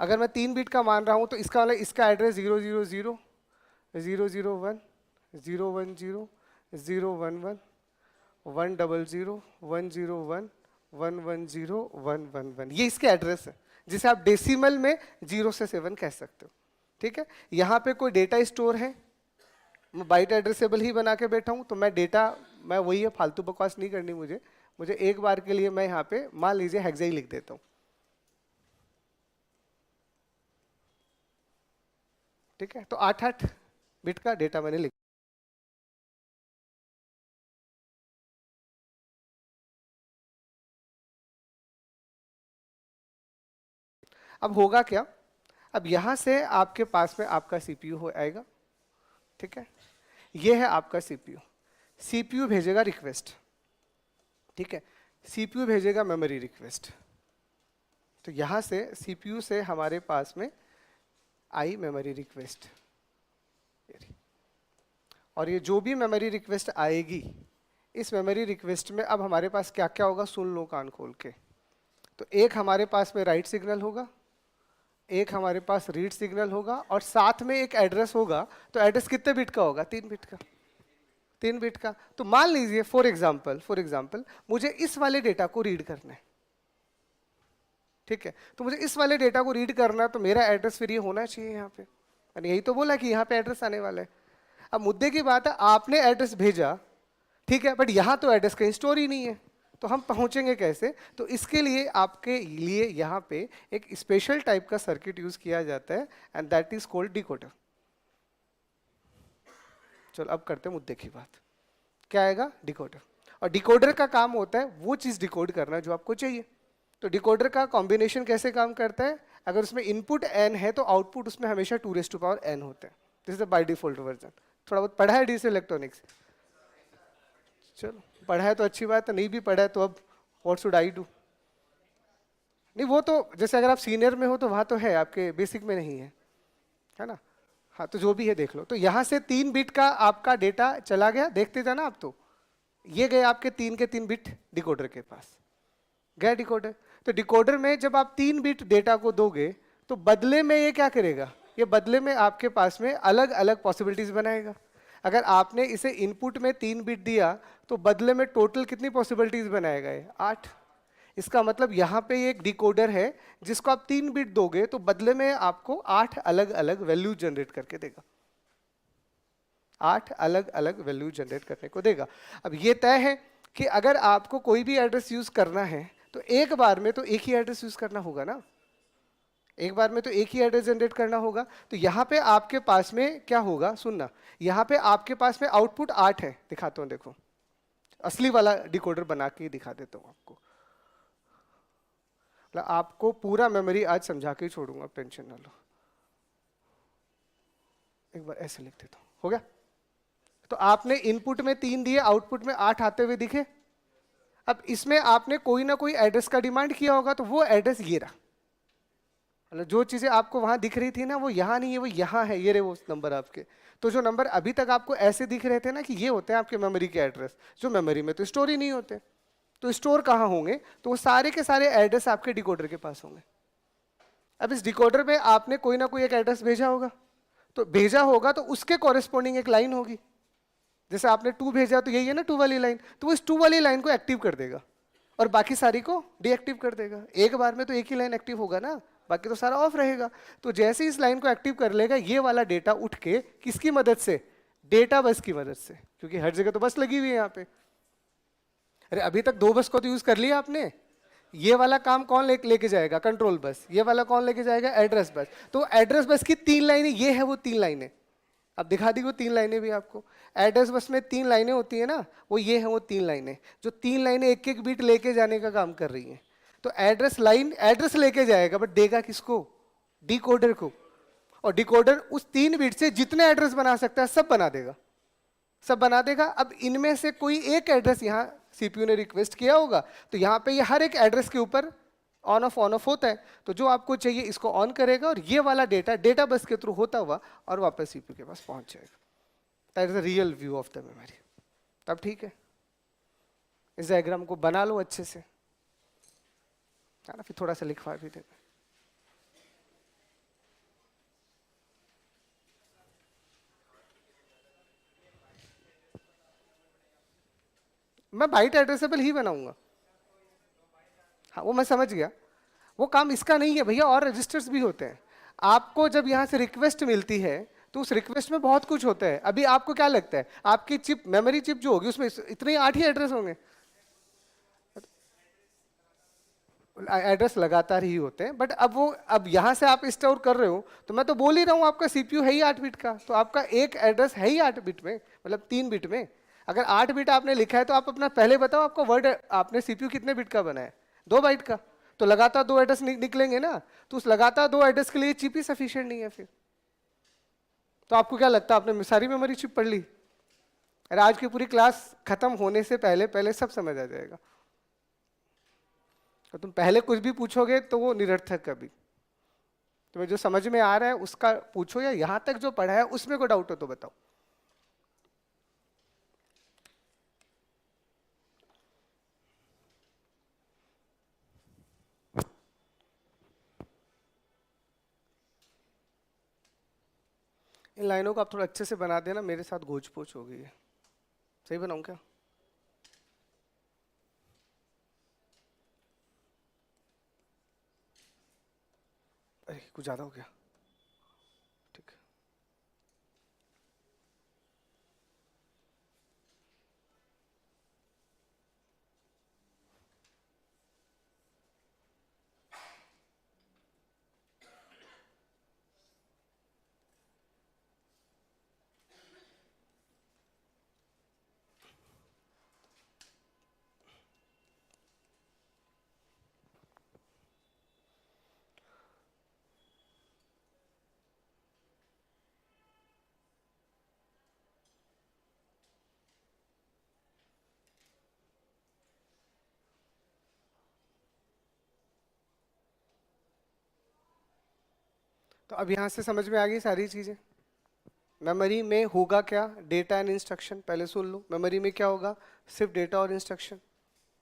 अगर मैं 3 बिट का मान रहा हूँ, तो इसका मतलब इसका एड्रेस 0 0 0 0 0 1 0 1 0 0 1 1 1 0 0 1 0 1 1 1 0 1 1 1, ये इसके एड्रेस है, जिसे आप डेसिमल में 0 से 7 कह सकते हो। ठीक है, यहाँ पे कोई डेटा स्टोर है, मैं बाइट एड्रेसेबल ही बना के बैठा हूँ, तो मैं डेटा, मैं वही है, फालतू बकवास नहीं करनी मुझे। मुझे एक बार के लिए मैं यहाँ पे मान लीजिए हेक्सा ही लिख देता हूँ। ठीक है, तो 8 बिट का डेटा मैंने लिख। अब होगा क्या, अब यहाँ से आपके पास में आपका सीपीयू हो आएगा। ठीक है, ये है आपका सीपीयू। सीपीयू भेजेगा रिक्वेस्ट, ठीक है, सीपीयू भेजेगा मेमोरी रिक्वेस्ट। तो यहाँ से सीपीयू से हमारे पास में आई मेमोरी रिक्वेस्ट, और ये जो भी मेमोरी रिक्वेस्ट आएगी, इस मेमोरी रिक्वेस्ट में अब हमारे पास क्या क्या होगा, सुन लो कान खोल के। तो एक हमारे पास में राइट सिग्नल होगा, एक हमारे पास रीड सिग्नल होगा, और साथ में एक एड्रेस होगा। तो एड्रेस कितने बिट का होगा? 3 बिट का। 3 बिट का। तो मान लीजिए फॉर एग्जाम्पल मुझे इस वाले डेटा को रीड करना है। ठीक है, तो मुझे इस वाले डेटा को रीड करना है, तो मेरा एड्रेस फिर ये होना चाहिए यहाँ पे। मैंने यही तो बोला कि यहाँ पे एड्रेस आने वाला है। अब मुद्दे की बात है, आपने एड्रेस भेजा, ठीक है, बट यहाँ तो एड्रेस कहीं स्टोर ही नहीं है, तो हम पहुंचेंगे कैसे? तो इसके लिए आपके लिए यहाँ पे एक स्पेशल टाइप का सर्किट यूज किया जाता है, and that is called decoder. चलो अब करते हैं मुद्दे की बात। क्या आएगा? डिकोडर। और डिकोडर का काम होता है वो चीज डिकोड करना जो आपको चाहिए। तो डिकोडर का कॉम्बिनेशन कैसे काम करता है? अगर उसमें इनपुट n है तो आउटपुट उसमें हमेशा 2n होता है। This is by default version. थोड़ा बहुत पढ़ा है डिजिटल इलेक्ट्रॉनिक्स? चलो पढ़ा है तो अच्छी बात है, नहीं भी पढ़ा है तो अब व्हाट शुड आई डू? नहीं, वो तो जैसे अगर आप सीनियर में हो तो वहाँ तो है, आपके बेसिक में नहीं है ना। हाँ, तो जो भी है देख लो। तो यहाँ से 3 बिट का आपका डेटा चला गया, देखते जाना आप। तो ये गए आपके 3 के 3 बिट डिकोडर के पास, गया डिकोडर। तो डिकोडर में जब आप 3 बिट डेटा को दोगे, तो बदले में ये क्या करेगा? ये बदले में आपके पास में अलग अलग पॉसिबिलिटीज बनाएगा। अगर आपने इसे इनपुट में 3 बिट दिया, तो बदले में टोटल कितनी पॉसिबिलिटीज बनाएगा? ये 8। इसका मतलब यहाँ पे एक डिकोडर है जिसको आप 3 बिट दोगे, तो बदले में आपको 8 अलग अलग वैल्यू जनरेट करके देगा। 8 अलग अलग वैल्यू जनरेट करने को देगा। अब ये तय है कि अगर आपको कोई भी एड्रेस यूज करना है तो एक बार में तो एक ही एड्रेस यूज करना होगा ना, एक बार में तो एक ही एड्रेस जनरेट करना होगा। तो यहाँ पे आपके पास में क्या होगा, सुनना, यहाँ पे आपके पास में आउटपुट 8 है, दिखाता हूँ, देखो असली वाला डिकोडर बना के दिखा देता हूँ आपको। मतलब आपको पूरा मेमोरी आज समझा के ही छोड़ूंगा, टेंशन ना लो। एक बार ऐसे लिख देता हूँ, हो गया। तो आपने इनपुट में 3 दिए, आउटपुट में 8 आते हुए दिखे। अब इसमें आपने कोई ना कोई एड्रेस का डिमांड किया होगा, तो वो एड्रेस ये रहा। मतलब जो चीजें आपको वहां दिख रही थी ना, वो यहाँ नहीं है, वो यहाँ है, ये रहे वो नंबर आपके। तो जो नंबर अभी तक आपको ऐसे दिख रहे थे ना कि ये होते हैं आपके मेमोरी के एड्रेस, जो मेमोरी में तो स्टोर ही नहीं होते। तो स्टोर कहाँ होंगे, तो वो सारे के सारे एड्रेस आपके डिकोडर के पास होंगे। अब इस डिकोडर में आपने कोई ना कोई एक एड्रेस भेजा होगा, तो भेजा होगा तो उसके कॉरेस्पॉन्डिंग एक लाइन होगी। जैसे आपने 2 भेजा तो यही है ना 2 वाली लाइन, तो वो इस 2 वाली लाइन को एक्टिव कर देगा और बाकी सारी को डीएक्टिव कर देगा। एक बार में तो एक ही लाइन एक्टिव होगा ना, बाकी तो सारा ऑफ रहेगा। तो जैसे इस लाइन को एक्टिव कर लेगा, ये वाला डेटा उठ के किसकी मदद से, डेटा बस की मदद से, क्योंकि हर जगह तो बस लगी हुई है यहाँ पे। अरे अभी तक 2 बस को तो यूज कर लिया आपने, ये वाला काम कौन लेके जाएगा, कंट्रोल बस। ये वाला कौन लेके जाएगा, एड्रेस बस। तो एड्रेस बस की 3 लाइनें, ये है वो 3 लाइनें। अब दिखा दी वो 3 लाइनें भी आपको। एड्रेस बस में 3 लाइनें होती है ना, वो ये है वो 3 लाइनें, जो 3 लाइनें एक एक बीट लेके जाने का काम कर रही हैं। तो एड्रेस लाइन एड्रेस लेके जाएगा, बट देगा किसको, डिकोडर को। और डिकोडर उस 3 बीट से जितने एड्रेस बना सकता है सब बना देगा, सब बना देगा। अब इनमें से कोई एक एड्रेस यहाँ सीपीयू ने रिक्वेस्ट किया होगा, तो यहाँ पे ये हर एक एड्रेस के ऊपर ऑन ऑफ होता है। तो जो आपको चाहिए इसको ऑन करेगा और ये वाला डेटा डेटा बस के थ्रू होता हुआ और वापस सीपीयू के पास पहुंच जाएगा। That is the real view of the memory. तब ठीक है, इस डायग्राम को बना लो अच्छे से, है ना, फिर थोड़ा सा लिखवा भी देना। मैं बाइट एड्रेसेबल ही बनाऊंगा, हाँ वो मैं समझ गया। वो काम इसका नहीं है भैया, और रजिस्टर्स भी होते हैं। आपको जब यहाँ से रिक्वेस्ट मिलती है तो उस रिक्वेस्ट में बहुत कुछ होता है। अभी आपको क्या लगता है, आपकी चिप, मेमोरी चिप जो होगी उसमें इतने 8 ही एड्रेस होंगे? एड्रेस लगातार ही होते हैं, बट अब वो, अब यहाँ से आप स्टोर कर रहे हो, तो मैं तो बोल ही रहा हूँ आपका सीपीयू है ही 8 बिट का, तो आपका एक एड्रेस है ही 8 बिट में, मतलब 3 बिट में। अगर 8 बिट आपने लिखा है तो आप अपना पहले बताओ, आपका वर्ड आपने सीपीयू कितने बिट का बनाया, 2 बाइट का। तो लगातार 2 एड्रेस निकलेंगे ना, तो उस लगातार 2 एड्रेस के लिए चिप ही सफिशिएंट नहीं है फिर। तो आपको क्या लगता है, आपने सारी मेमोरी चिप पढ़ ली? अरे आज की पूरी क्लास खत्म होने से पहले पहले सब समझ आ जाएगा। तो तुम पहले कुछ भी पूछोगे तो वो निरर्थक। कभी तुम्हें जो समझ में आ रहा है उसका पूछो, या यहां तक जो पढ़ा है उसमें कोई डाउट हो तो बताओ। इन लाइनों को आप थोड़ा अच्छे से बना देना, मेरे साथ गोच पोच हो गई है। सही बनाऊं क्या? अरे कुछ ज्यादा हो गया, ठीक है। तो अब यहाँ से समझ में आ गई सारी चीजें। मेमोरी में होगा क्या, डेटा एंड इंस्ट्रक्शन। पहले सुन लो, मेमोरी में क्या होगा, सिर्फ डेटा और इंस्ट्रक्शन,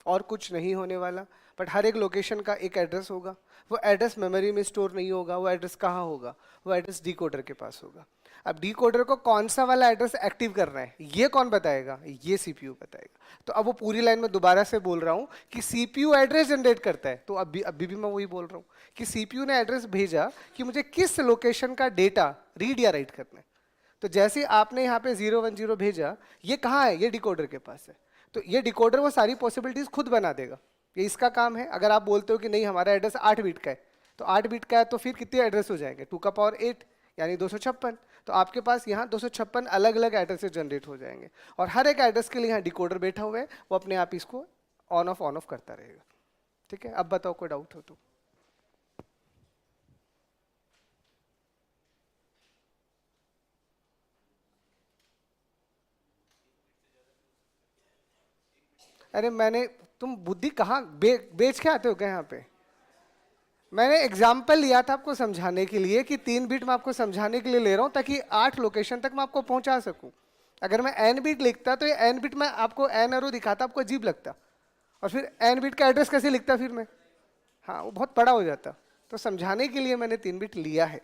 और कुछ नहीं होने वाला। बट हर एक लोकेशन का एक एड्रेस होगा। वो एड्रेस मेमोरी में स्टोर नहीं होगा, वो एड्रेस कहाँ होगा, वो एड्रेस डिकोडर के पास होगा। अब डिकोडर को कौन सा वाला एड्रेस एक्टिव करना है ये कौन बताएगा, ये सीपीयू बताएगा। तो अब वो पूरी लाइन में दोबारा से बोल रहा हूँ कि सीपीयू एड्रेस जनरेट करता है। तो अभी भी मैं वही बोल रहा हूँ कि सीपीयू ने एड्रेस भेजा कि मुझे किस लोकेशन का डेटा रीड या राइट करना है। तो जैसे ही आपने यहाँ पे 010 भेजा, ये कहाँ है, ये डिकोडर के पास है। तो ये डिकोडर वो सारी पॉसिबिलिटीज खुद बना देगा, ये इसका काम है। अगर आप बोलते हो कि नहीं हमारा एड्रेस 8 बिट का है, तो 8 बिट का है तो फिर कितने एड्रेस हो जाएंगे, 2 का पावर 8 यानी 256। तो आपके पास यहाँ 256 अलग अलग एड्रेसेस जनरेट हो जाएंगे, और हर एक एड्रेस के लिए यहाँ डिकोडर बैठा हुआ है, वो अपने आप इसको ऑन ऑफ करता रहेगा। ठीक है, अब बताओ कोई डाउट हो तो। अरे मैंने, तुम बुद्धि कहाँ बेच के आते हो क्या यहाँ पे? मैंने एग्जाम्पल लिया था आपको समझाने के लिए कि 3 बिट मैं आपको समझाने के लिए ले रहा हूँ, ताकि 8 लोकेशन तक मैं आपको पहुंचा सकूं। अगर मैं n बिट लिखता तो ये n बिट मैं आपको n एरो दिखाता, आपको अजीब लगता, और फिर n बिट का एड्रेस कैसे लिखता फिर मैं, हाँ वो बहुत बड़ा हो जाता। तो समझाने के लिए मैंने 3 बिट लिया है।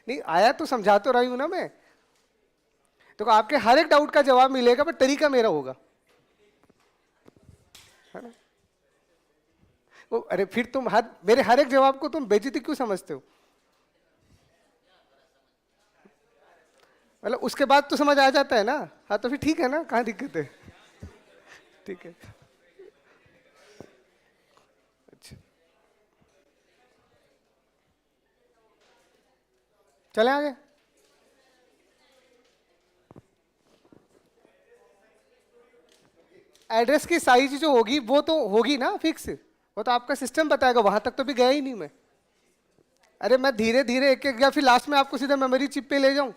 नहीं आया तो समझा तो रही हूँ ना मैं। तो आपके हर एक डाउट का जवाब मिलेगा, पर तरीका मेरा होगा, है ना। अरे फिर तुम मेरे हर एक जवाब को तुम बेइज्जती क्यों समझते हो? मतलब उसके बाद तो समझ आ जाता है ना। हाँ तो फिर ठीक है ना, कहाँ दिक्कत है। ठीक है, अच्छा चले आगे। एड्रेस की साइज जो होगी वो तो होगी ना फिक्स, वो तो आपका सिस्टम बताएगा, वहां तक तो भी गया ही नहीं मैं। अरे मैं धीरे धीरे एक एक, या फिर लास्ट में आपको सीधा मेमोरी चिप पे ले जाऊं?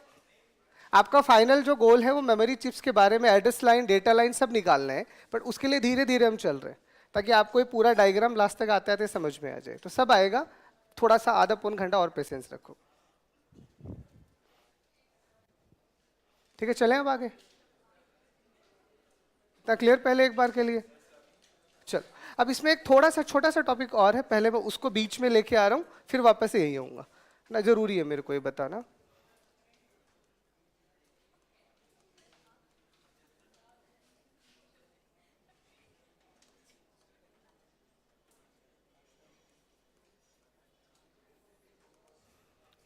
आपका फाइनल जो गोल है वो मेमोरी चिप्स के बारे में एड्रेस लाइन, डेटा लाइन सब निकालना है, बट उसके लिए धीरे धीरे हम चल रहे हैं, ताकि आपको ये पूरा डायग्राम लास्ट तक आते आते समझ में आ जाए। तो सब आएगा, थोड़ा सा आधा पौन घंटा और पेशेंस रखो। ठीक है, चलें अब आगे। इतना क्लियर पहले एक बार के लिए? चलो, अब इसमें एक थोड़ा सा छोटा सा टॉपिक और है, पहले मैं उसको बीच में लेके आ रहा हूँ, फिर वापस से यही आऊँगा ना, जरूरी है मेरे को ये बताना।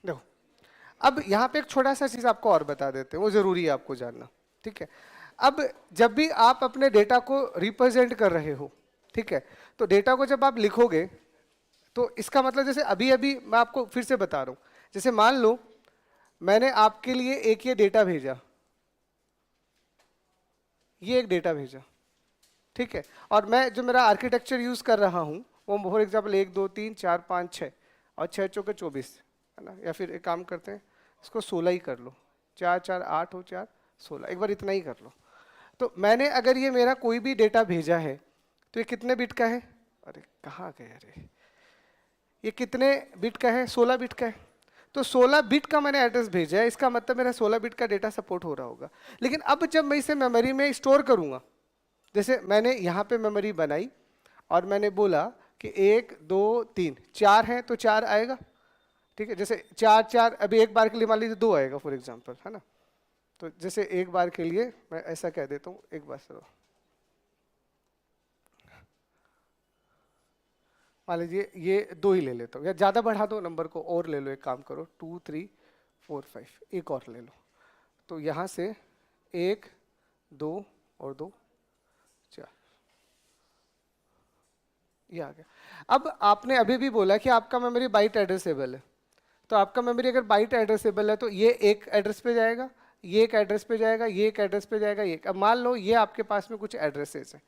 देखो, अब यहाँ पे एक छोटा सा चीज आपको और बता देते हैं, वो जरूरी है आपको जानना। ठीक है, अब जब भी आप अपने डेटा को रिप्रेजेंट कर रहे हो, ठीक है, तो डेटा को जब आप लिखोगे, तो इसका मतलब जैसे अभी अभी मैं आपको फिर से बता रहा हूँ, जैसे मान लो मैंने आपके लिए एक ये डेटा भेजा, ये एक डेटा भेजा, ठीक है, और मैं जो मेरा आर्किटेक्चर यूज कर रहा हूँ वो फॉर एग्जाम्पल 1 2 3 4 5 6, और 6 चौके 24, है ना। या फिर एक काम करते हैं, इसको 16 ही कर लो, 4 4 8 हो 4 16, एक बार इतना ही कर लो। तो मैंने अगर ये मेरा कोई भी डेटा भेजा है, तो ये कितने बिट का है? अरे कहाँ गए, अरे ये कितने बिट का है? 16 बिट का है। तो 16 बिट का मैंने एड्रेस भेजा है, इसका मतलब मेरा 16 बिट का डेटा सपोर्ट हो रहा होगा। लेकिन अब जब मैं इसे मेमोरी में स्टोर करूंगा, जैसे मैंने यहाँ पे मेमोरी बनाई और मैंने बोला कि 1 2 3 4 है, तो 4 आएगा, ठीक है। जैसे 4 4 अभी एक बार के लिए मान लीजिए 2 आएगा फॉर एग्जांपल, है ना। तो जैसे एक बार के लिए मैं ऐसा कह देता हूँ, एक बार चलो मान लीजिए ये 2 ही ले लेता हूँ, या ज़्यादा बढ़ा दो नंबर को और ले लो, एक काम करो 2 3 4 5, एक और ले लो। तो यहाँ से 1 2 और 2 4, ये आ गया। अब आपने अभी भी बोला कि आपका मेमोरी बाइट एड्रेसेबल है, तो आपका मेमोरी अगर बाइट एड्रेसेबल है तो ये एक एड्रेस पे जाएगा, ये एक एड्रेस पे जाएगा, ये एक एड्रेस पे जाएगा, ये। अब मान लो ये आपके पास में कुछ एड्रेसेस हैं,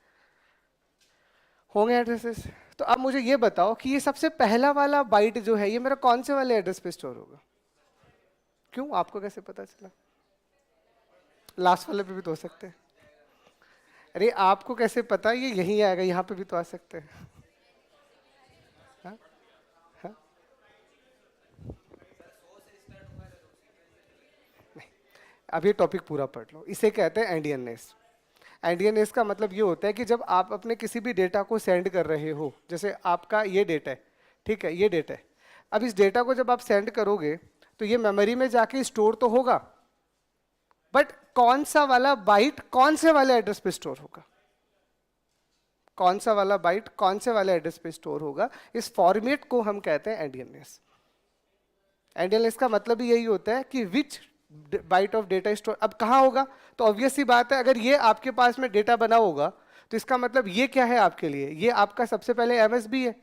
होंगे एड्रेसेस। तो अब मुझे ये बताओ कि ये सबसे पहला वाला बाइट जो है, ये मेरा कौन से वाले एड्रेस पे स्टोर होगा? क्यों, आपको कैसे पता चला? लास्ट वाले पे भी तो हो सकते हैं। अरे आपको कैसे पता ये यहीं आएगा, यहाँ पे भी तो आ सकते हैं। हाँ? हाँ? नहीं, अब ये टॉपिक पूरा पढ़ लो, इसे कहते हैं एंडियननेस। एंडियननेस का मतलब ये होता है कि जब आप अपने किसी भी डेटा को सेंड कर रहे हो, जैसे आपका ये डेटा है, ठीक है, ये डेटा है। अब इस डेटा को जब आप सेंड करोगे तो ये मेमोरी में जाके स्टोर तो होगा, बट कौन सा वाला बाइट कौन से वाले एड्रेस पे स्टोर होगा, कौन सा वाला बाइट कौन से वाले एड्रेस पे स्टोर होगा, इस फॉर्मेट को हम कहते हैं एंडियननेस। एंडियननेस का मतलब ही यही होता है कि विच बाइट ऑफ डेटा स्टोर। अब कहाँ होगा? तो ऑब्वियस सी बात है, अगर ये आपके पास में डेटा बना होगा तो इसका मतलब ये क्या है आपके लिए? ये आपका सबसे पहले एमएसबी है,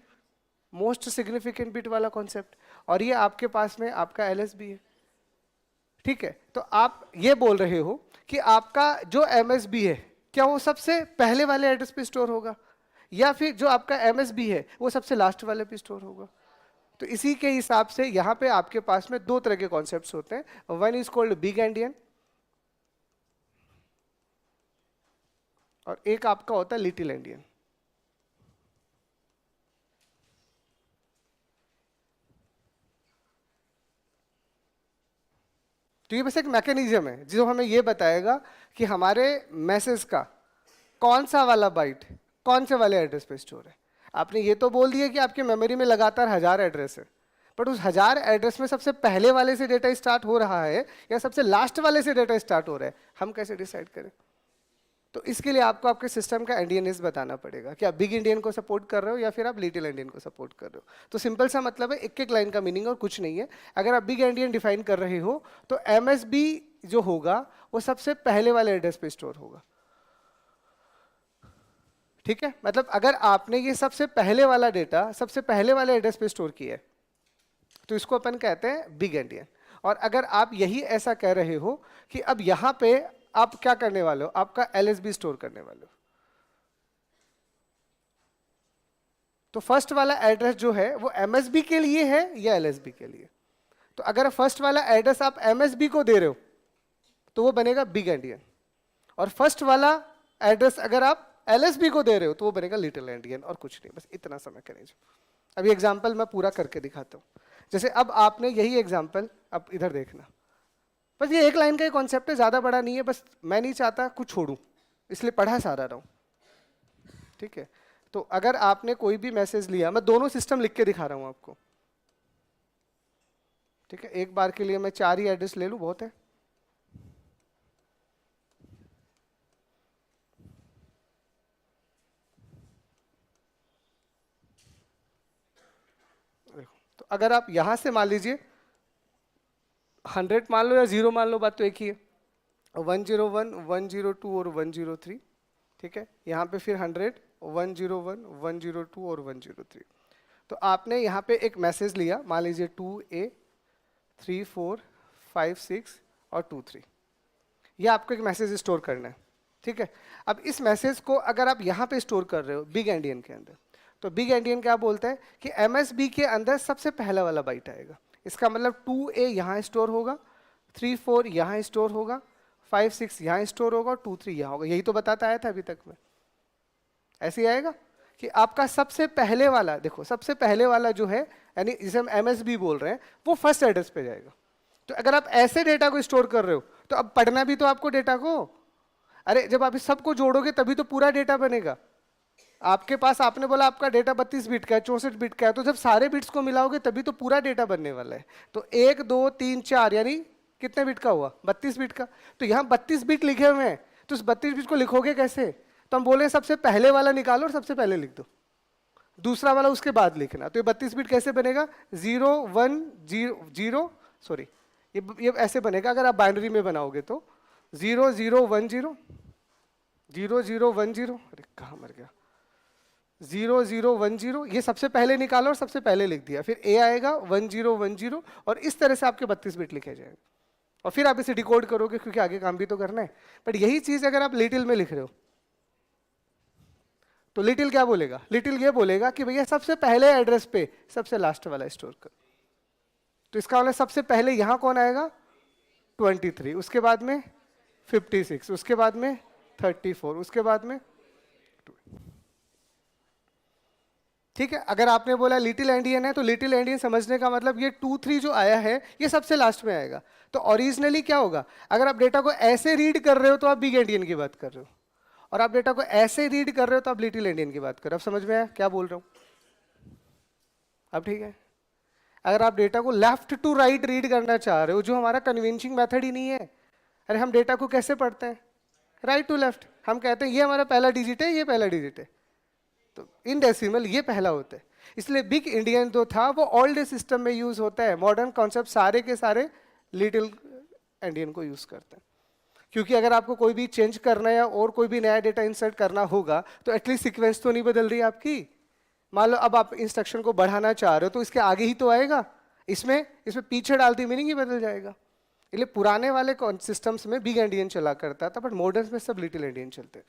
मोस्ट सिग्निफिकेंट बिट वाला कॉन्सेप्ट, और ये आपके पास में आपका एलएसबी है। ठीक है, तो आप ये बोल रहे हो कि आपका जो एमएसबी है क्या वो सबसे पहले वाले एड्रेस पे स्टोर होगा, या फिर जो आपका एमएसबी है वो सबसे लास्ट वाले पे स्टोर होगा? तो इसी के हिसाब से यहाँ पे आपके पास में दो तरह के कॉन्सेप्ट्स होते हैं। One is called big endian और एक आपका होता है लिटिल एंडियन। तो ये बस एक मैकेनिज्म है जो हमें ये बताएगा कि हमारे मैसेज का कौन सा वाला बाइट कौन से वाले एड्रेस पे स्टोर है। आपने ये तो बोल दिया कि आपकी मेमोरी में लगातार 1000 एड्रेस है, बट उस 1000 एड्रेस में सबसे पहले वाले से डेटा स्टार्ट हो रहा है या सबसे लास्ट वाले से डेटा स्टार्ट हो रहा है, हम कैसे डिसाइड करें? तो इसके लिए आपको आपके सिस्टम का एंडियनेस बताना पड़ेगा कि आप बिग इंडियन को सपोर्ट कर रहे हो या फिर आप लिटिल इंडियन को सपोर्ट कर रहे हो। तो सिंपल सा मतलब है, एक एक लाइन का मीनिंग और कुछ नहीं है। अगर आप बिग इंडियन डिफाइन कर रहे हो तो एमएसबी जो होगा वो सबसे पहले वाले एड्रेस पे स्टोर होगा। ठीक है, मतलब अगर आपने ये सबसे पहले वाला डेटा सबसे पहले वाले एड्रेस पे स्टोर किया है तो इसको अपन कहते हैं बिग एंडियन। और अगर आप यही ऐसा कह रहे हो कि अब यहां पे आप क्या करने वाले हो, आपका एलएसबी स्टोर करने वाले हो, तो फर्स्ट वाला एड्रेस जो है वो एमएसबी के लिए है या एलएसबी के लिए? तो अगर फर्स्ट वाला एड्रेस आप एमएसबी को दे रहे हो तो वो बनेगा बिग एंडियन, और फर्स्ट वाला एड्रेस अगर आप एलएसबी को दे रहे हो तो वो बनेगा लिटिल एंडियन, और कुछ नहीं, बस इतना समय करेंगे। अभी एग्जाम्पल मैं पूरा करके दिखाता हूं। जैसे अब आपने यही एग्जाम्पल, अब इधर देखना, बस ये एक लाइन का ही कॉन्सेप्ट है, ज्यादा बड़ा नहीं है, बस मैं नहीं चाहता कुछ छोड़ूं इसलिए पढ़ा सारा रहा हूं। ठीक है, तो अगर आपने कोई भी मैसेज लिया, मैं दोनों सिस्टम लिख के दिखा रहा हूं आपको। ठीक है, एक बार के लिए मैं 4 ही एड्रेस ले लूं, बहुत है। देखो, तो अगर आप यहां से मान लीजिए 100 मान लो या 0 मान लो, बात तो एक ही है। 101, 102 और 103। ठीक है, यहाँ पे फिर 100, 101, 102 और 103। तो आपने यहाँ पे एक मैसेज लिया, मान लीजिए 2A 3 4 5 6 और 2 3। ये आपको एक मैसेज स्टोर करना है। ठीक है, अब इस मैसेज को अगर आप यहाँ पे स्टोर कर रहे हो बिग एंडियन के अंदर, तो बिग एंडियन क्या बोलता है कि एमएसबी के अंदर सबसे पहला वाला बाइट आएगा। इसका मतलब 2A यहाँ स्टोर होगा, 3 4 यहाँ स्टोर होगा, 5 6 यहाँ स्टोर होगा और 2 3 यहाँ होगा। यही तो बताता आया था अभी तक में। ऐसे ही आएगा कि आपका सबसे पहले वाला, देखो सबसे पहले वाला जो है, यानी जिसे हम एमएसबी बोल रहे हैं, वो फर्स्ट एड्रेस पे जाएगा। तो अगर आप ऐसे डेटा को स्टोर कर रहे हो तो अब पढ़ना भी तो आपको डेटा को, अरे जब आप इस सबको जोड़ोगे तभी तो पूरा डेटा बनेगा। आपके पास, आपने बोला आपका डेटा 32 बिट का है, 64 बिट का है, तो जब सारे बिट्स को मिलाओगे तभी तो पूरा डेटा बनने वाला है। तो 1 2 3 4 यानी कितने बिट का हुआ? 32 बिट का। तो यहाँ 32 बिट लिखे हुए हैं, तो उस 32 बिट को लिखोगे कैसे? तो हम बोले सबसे पहले वाला निकालो और सबसे पहले लिख दो, दूसरा वाला उसके बाद लिखना। तो ये 32 बिट कैसे बनेगा? 0 1 0 0, सॉरी ये ऐसे बनेगा अगर आप बाइनरी में बनाओगे तो 0 0 1 0 0 0 1 0, अरे कहाँ मर गया, 0 0 1 0, ये सबसे पहले निकालो और सबसे पहले लिख दिया। फिर ए आएगा 1 0 1 0, और इस तरह से आपके 32 बिट लिखे जाएंगे, और फिर आप इसे डिकोड करोगे क्योंकि आगे काम भी तो करना है। बट यही चीज अगर आप लिटिल में लिख रहे हो तो लिटिल क्या बोलेगा? लिटिल ये बोलेगा कि भैया सबसे पहले एड्रेस पे सबसे लास्ट वाला स्टोर कर। तो इसका मतलब सबसे पहले यहां कौन आएगा? 23, उसके बाद में 56, उसके बाद में 34, उसके बाद में 2। ठीक है, अगर आपने बोला लिटिल एंडियन है तो लिटिल एंडियन समझने का मतलब ये 2 3 जो आया है ये सबसे लास्ट में आएगा। तो ओरिजिनली क्या होगा? अगर आप डेटा को ऐसे रीड कर रहे हो तो आप बिग एंडियन की बात कर रहे हो, और आप डेटा को ऐसे रीड कर रहे हो तो आप लिटिल एंडियन की बात कर रहे हो। अब समझ में आया क्या बोल रहा हूं? अब ठीक है, अगर आप डेटा को लेफ्ट टू राइट रीड करना चाह रहे हो, जो हमारा कन्विंसिंग मेथड ही नहीं है। अरे हम डेटा को कैसे पढ़ते हैं? Right to left. हम कहते हैं ये हमारा पहला डिजिट है, ये पहला डिजिट है, तो इन डेसिमल ये पहला होता है। इसलिए बिग इंडियन जो था वो ओल्ड सिस्टम में यूज होता है। मॉडर्न कॉन्सेप्ट सारे के सारे लिटिल एंडियन को यूज करते हैं, क्योंकि अगर आपको कोई भी चेंज करना है या और कोई भी नया डेटा इंसर्ट करना होगा तो एटलीस्ट सीक्वेंस तो नहीं बदल रही आपकी। मान लो अब आप इंस्ट्रक्शन को बढ़ाना चाह रहे हो तो इसके आगे ही तो आएगा, इसमें इसमें पीछे डालती मीनिंग ही बदल जाएगा। इसलिए पुराने वाले सिस्टम्स में बिग एंडियन चला करता था, बट मॉडर्न में सब लिटिल एंडियन चलते हैं।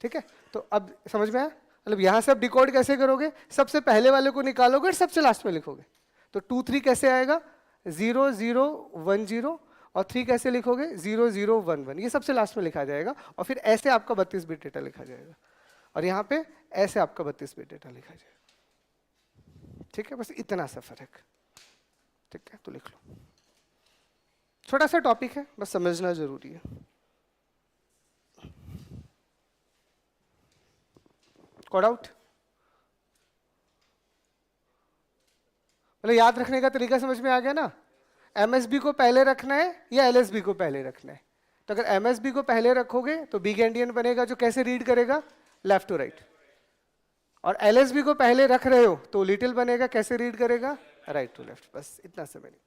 ठीक है, तो अब समझ में आया? मतलब यहाँ से आप डिकोड कैसे करोगे, सबसे पहले वाले को निकालोगे और सबसे लास्ट में लिखोगे। तो 2 3 कैसे आएगा, 0 0 1 0, और 3 कैसे लिखोगे, 0 0 1 1, ये सबसे लास्ट में लिखा जाएगा। और फिर ऐसे आपका 32 बिट डेटा लिखा जाएगा, और यहाँ पे ऐसे आपका 32 बिट डेटा लिखा जाएगा। ठीक है, बस इतना सा फर्क। ठीक है, तो लिख लो। छोटा सा टॉपिक है, बस समझना जरूरी है। कोड आउट मतलब याद रखने का तरीका समझ में आ गया ना। एमएसबी को पहले रखना है या एलएसबी को पहले रखना है? तो अगर एमएसबी को पहले रखोगे तो बिग एंडियन बनेगा, जो कैसे रीड करेगा, लेफ्ट टू राइट। और एलएसबी को पहले रख रहे हो तो लिटिल बनेगा, कैसे रीड करेगा, राइट टू लेफ्ट। बस इतना सा मैंने।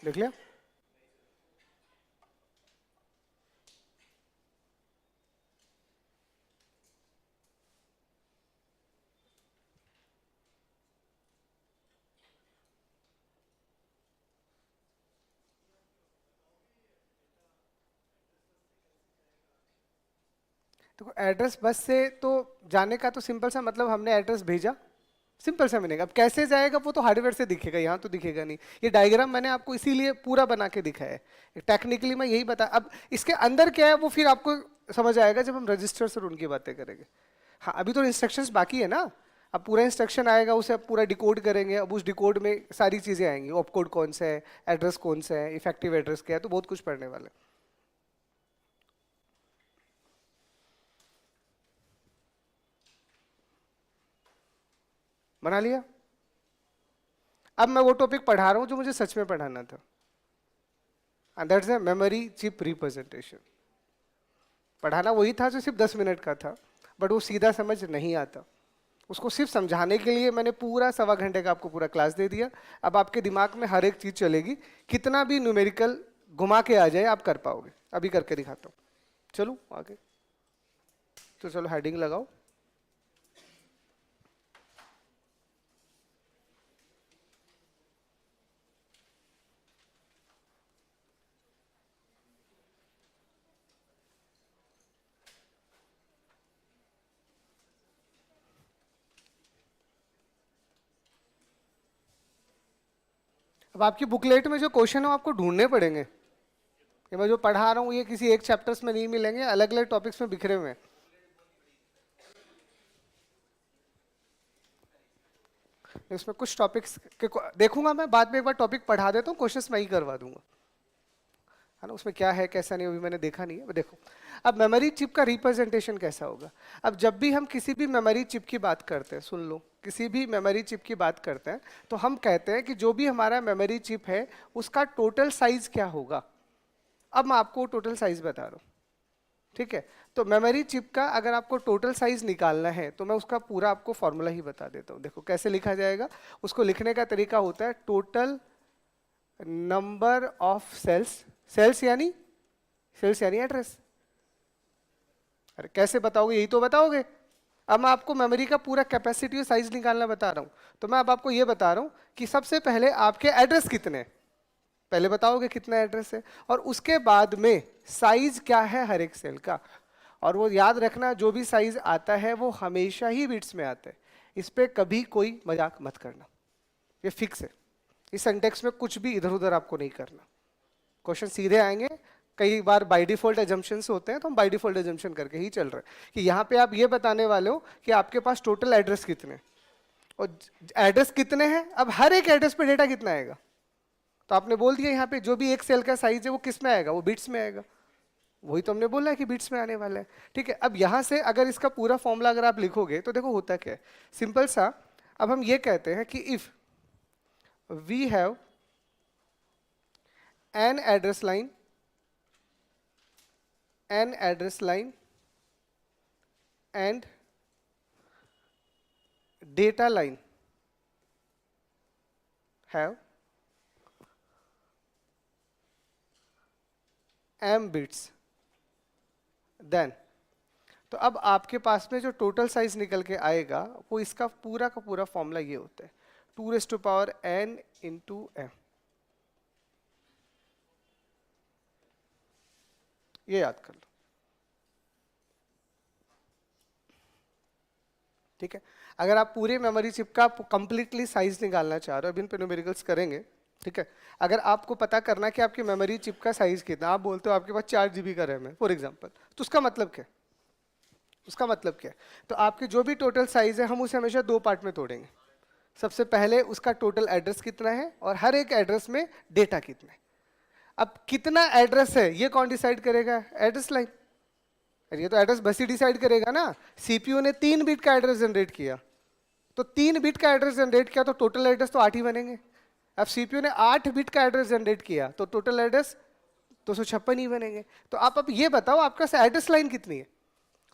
देख लिया? देखो एड्रेस बस से तो जाने का तो सिंपल सा मतलब हमने एड्रेस भेजा, सिंपल सा मीनिंग। अब कैसे जाएगा वो तो हार्डवेयर से दिखेगा, यहाँ तो दिखेगा नहीं। ये डायग्राम मैंने आपको इसीलिए पूरा बना के दिखाया है, टेक्निकली मैं यही बता। अब इसके अंदर क्या है वो फिर आपको समझ आएगा जब हम रजिस्टर्स और उनकी बातें करेंगे। हाँ, अभी तो इंस्ट्रक्शंस बाकी है ना। अब पूरा इंस्ट्रक्शन आएगा, उसे अब पूरा डिकोड करेंगे। अब उस डिकोड में सारी चीजें आएंगी, ऑप कोड कौन सा है, एड्रेस कौन सा है, इफेक्टिव एड्रेस क्या है, तो बहुत कुछ पढ़ने वाले। बना लिया? अब मैं वो टॉपिक पढ़ा रहा हूँ जो मुझे सच में पढ़ाना था, and that's a memory chip representation. पढ़ाना वही था जो सिर्फ 10 मिनट का था, बट वो सीधा समझ नहीं आता। उसको सिर्फ समझाने के लिए मैंने पूरा 1.25 घंटे का आपको पूरा क्लास दे दिया। अब आपके दिमाग में हर एक चीज चलेगी, कितना भी न्यूमेरिकल घुमा के आ जाए आप कर पाओगे। अभी करके दिखाता हूँ, चलो आगे। तो चलो हेडिंग लगाओ। अब आपकी बुकलेट में जो क्वेश्चन हो आपको ढूंढने पड़ेंगे। ये मैं जो पढ़ा रहा हूँ ये किसी एक चैप्टर्स में नहीं मिलेंगे, अलग अलग टॉपिक्स में बिखरे हुए हैं। इसमें कुछ टॉपिक्स के देखूंगा मैं बाद में, एक बार टॉपिक पढ़ा देता हूँ, क्वेश्चंस मैं ही करवा दूंगा। है ना, उसमें क्या है कैसा नहीं अभी मैंने देखा नहीं है। अब देखो, अब मेमोरी चिप का रिप्रेजेंटेशन कैसा होगा। अब जब भी हम किसी भी मेमोरी चिप की बात करते हैं, सुन लो, किसी भी मेमोरी चिप की बात करते हैं तो हम कहते हैं कि जो भी हमारा मेमोरी चिप है उसका टोटल साइज क्या होगा। अब मैं आपको टोटल साइज बता रहा हूँ, ठीक है। तो मेमोरी चिप का अगर आपको टोटल साइज निकालना है तो मैं उसका पूरा आपको फॉर्मूला ही बता देता हूँ। देखो कैसे लिखा जाएगा, उसको लिखने का तरीका होता है total number of cells, cells यानी एड्रेस। अरे कैसे बताओगे, यही तो बताओगे। अब मैं आपको मेमोरी का पूरा कैपेसिटी और साइज निकालना बता रहा हूँ, तो मैं अब आपको ये बता रहा हूँ कि सबसे पहले आपके एड्रेस कितने हैं, पहले बताओगे कितना एड्रेस है, और उसके बाद में साइज क्या है हर एक सेल का। और वो याद रखना, जो भी साइज आता है वो हमेशा ही बिट्स में आता है, इस पे कभी कोई मजाक मत करना, ये फिक्स है। इस सेंटेक्स में कुछ भी इधर उधर आपको नहीं करना, क्वेश्चन सीधे आएंगे। कई बार बाय डिफॉल्ट एजम्पशंस होते हैं तो हम बाय डिफॉल्ट एजम्पशन करके ही चल रहे हैं कि यहाँ पे आप ये बताने वाले हो कि आपके पास टोटल एड्रेस कितने हैं, और एड्रेस कितने हैं, अब हर एक एड्रेस पे डेटा कितना आएगा। तो आपने बोल दिया यहाँ पे जो भी एक सेल का साइज है वो किस में आएगा, वो बिट्स में आएगा, वही तो हमने बोला है कि बिट्स में आने वाला है, ठीक है। अब यहाँ से अगर इसका पूरा फॉर्मूला अगर आप लिखोगे तो देखो होता क्या है, सिंपल सा। अब हम ये कहते हैं कि if we have an address line, an address line and data line have m bits, then तो अब आपके पास में जो टोटल साइज निकल के आएगा वो इसका पूरा का पूरा फॉर्मूला ये होता है 2⁻n इंटू m। ये याद कर लो, ठीक है। अगर आप पूरे मेमोरी चिप का कंप्लीटली साइज निकालना चाह रहे हो, अभी इन पे न्यूमेरिकल्स करेंगे, ठीक है। अगर आपको पता करना कि आपकी मेमोरी चिप का साइज कितना, आप बोलते हो आपके पास 4 GB का रैम है फॉर एग्जांपल, तो उसका मतलब क्या है, उसका मतलब क्या है, तो आपके जो भी टोटल साइज है हम उसे हमेशा दो पार्ट में तोड़ेंगे। सबसे पहले उसका टोटल एड्रेस कितना है और हर एक एड्रेस में डेटा कितना है। अब कितना एड्रेस है ये कौन डिसाइड करेगा, एड्रेस लाइन। ये तो एड्रेस बस ही डिसाइड करेगा ना। सीपीयू ने 3 बिट का एड्रेस जनरेट किया, तो 3 बिट का एड्रेस जनरेट किया तो टोटल एड्रेस तो 8 ही बनेंगे। अब सीपीयू ने 8 बिट का एड्रेस जनरेट किया तो टोटल एड्रेस 256 ही बनेंगे। तो आप अब ये बताओ आपका एड्रेस लाइन कितनी है।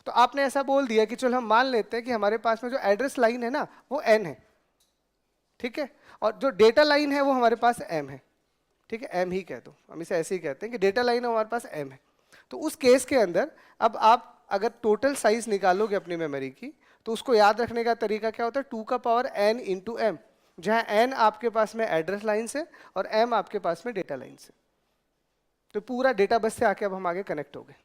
तो आपने ऐसा बोल दिया कि चलो हम मान लेते हैं कि हमारे पास में जो एड्रेस लाइन है ना वो n है, ठीक है, और जो डेटा लाइन है वो हमारे पास m है, ठीक है। m ही कह दो, हम इसे ऐसे ही कहते हैं कि डेटा लाइन हमारे पास m है। तो उस केस के अंदर अब आप अगर टोटल साइज निकालोगे अपनी मेमोरी की तो उसको याद रखने का तरीका क्या होता है, 2⁻n इंटू m, जहाँ n आपके पास में एड्रेस लाइन से और m आपके पास में डेटा लाइन से। तो पूरा डेटा बस से आके अब हम आगे कनेक्ट हो गए।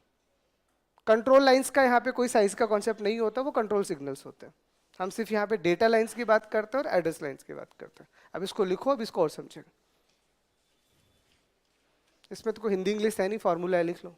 कंट्रोल लाइंस का यहाँ पे कोई साइज का कॉन्सेप्ट नहीं होता, वो कंट्रोल सिग्नल्स होते हैं। हम सिर्फ यहाँ पे डेटा लाइंस की बात करते हैं और एड्रेस लाइंस की बात करते हैं। अब इसको लिखो, अब इसको और समझेगा। इसमें तो कोई हिंदी इंग्लिश है नहीं, फॉर्मूला है, लिख लो।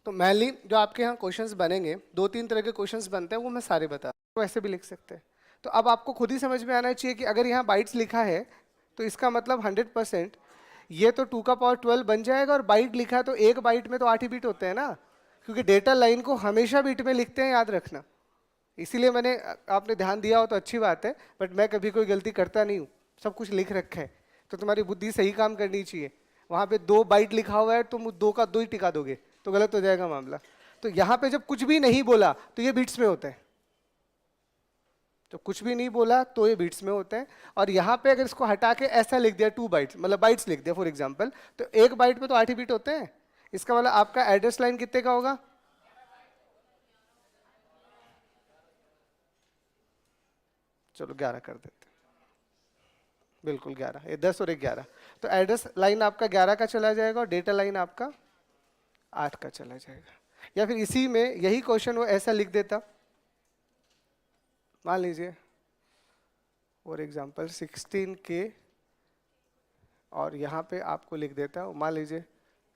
तो मेनली जो आपके यहाँ क्वेश्चंस बनेंगे, 2-3 तरह के क्वेश्चंस बनते हैं, वो मैं सारे बता, तो ऐसे भी लिख सकते हैं। तो अब आपको खुद ही समझ में आना चाहिए कि अगर यहाँ बाइट्स लिखा है तो इसका मतलब 100% ये तो 2⁻12 बन जाएगा, और बाइट लिखा है तो एक बाइट में तो 8 ही बिट होते हैं ना, क्योंकि डेटा लाइन को हमेशा बिट में लिखते हैं, याद रखना। इसीलिए मैंने, आपने ध्यान दिया हो तो अच्छी बात है, बट मैं कभी कोई गलती करता नहीं हूँ, सब कुछ लिख रखा है, तो तुम्हारी बुद्धि सही काम करनी चाहिए। वहाँ पे 2 बाइट लिखा हुआ है, तुम 2 का 2 ही टिका दोगे तो गलत हो जाएगा मामला। तो यहाँ पे जब कुछ भी नहीं बोला तो ये बिट्स में होता है, तो कुछ भी नहीं बोला तो ये बिट्स में होते हैं। और यहाँ पे अगर इसको हटा के ऐसा लिख दिया 2 बाइट्स, मतलब बाइट्स लिख दिया फॉर एग्जाम्पल, तो एक बाइट में तो 8 ही बिट होते हैं। इसका मतलब आपका एड्रेस लाइन कितने का होगा, चलो 11 कर देते, बिल्कुल 11, ये 10 और एक 11। तो एड्रेस लाइन आपका 11 का चला जाएगा और डेटा लाइन आपका 8 का चला जाएगा। या फिर इसी में यही क्वेश्चन वो ऐसा लिख देता, मान लीजिए फॉर एग्जांपल 16K और यहाँ पे आपको लिख देता हूँ मान लीजिए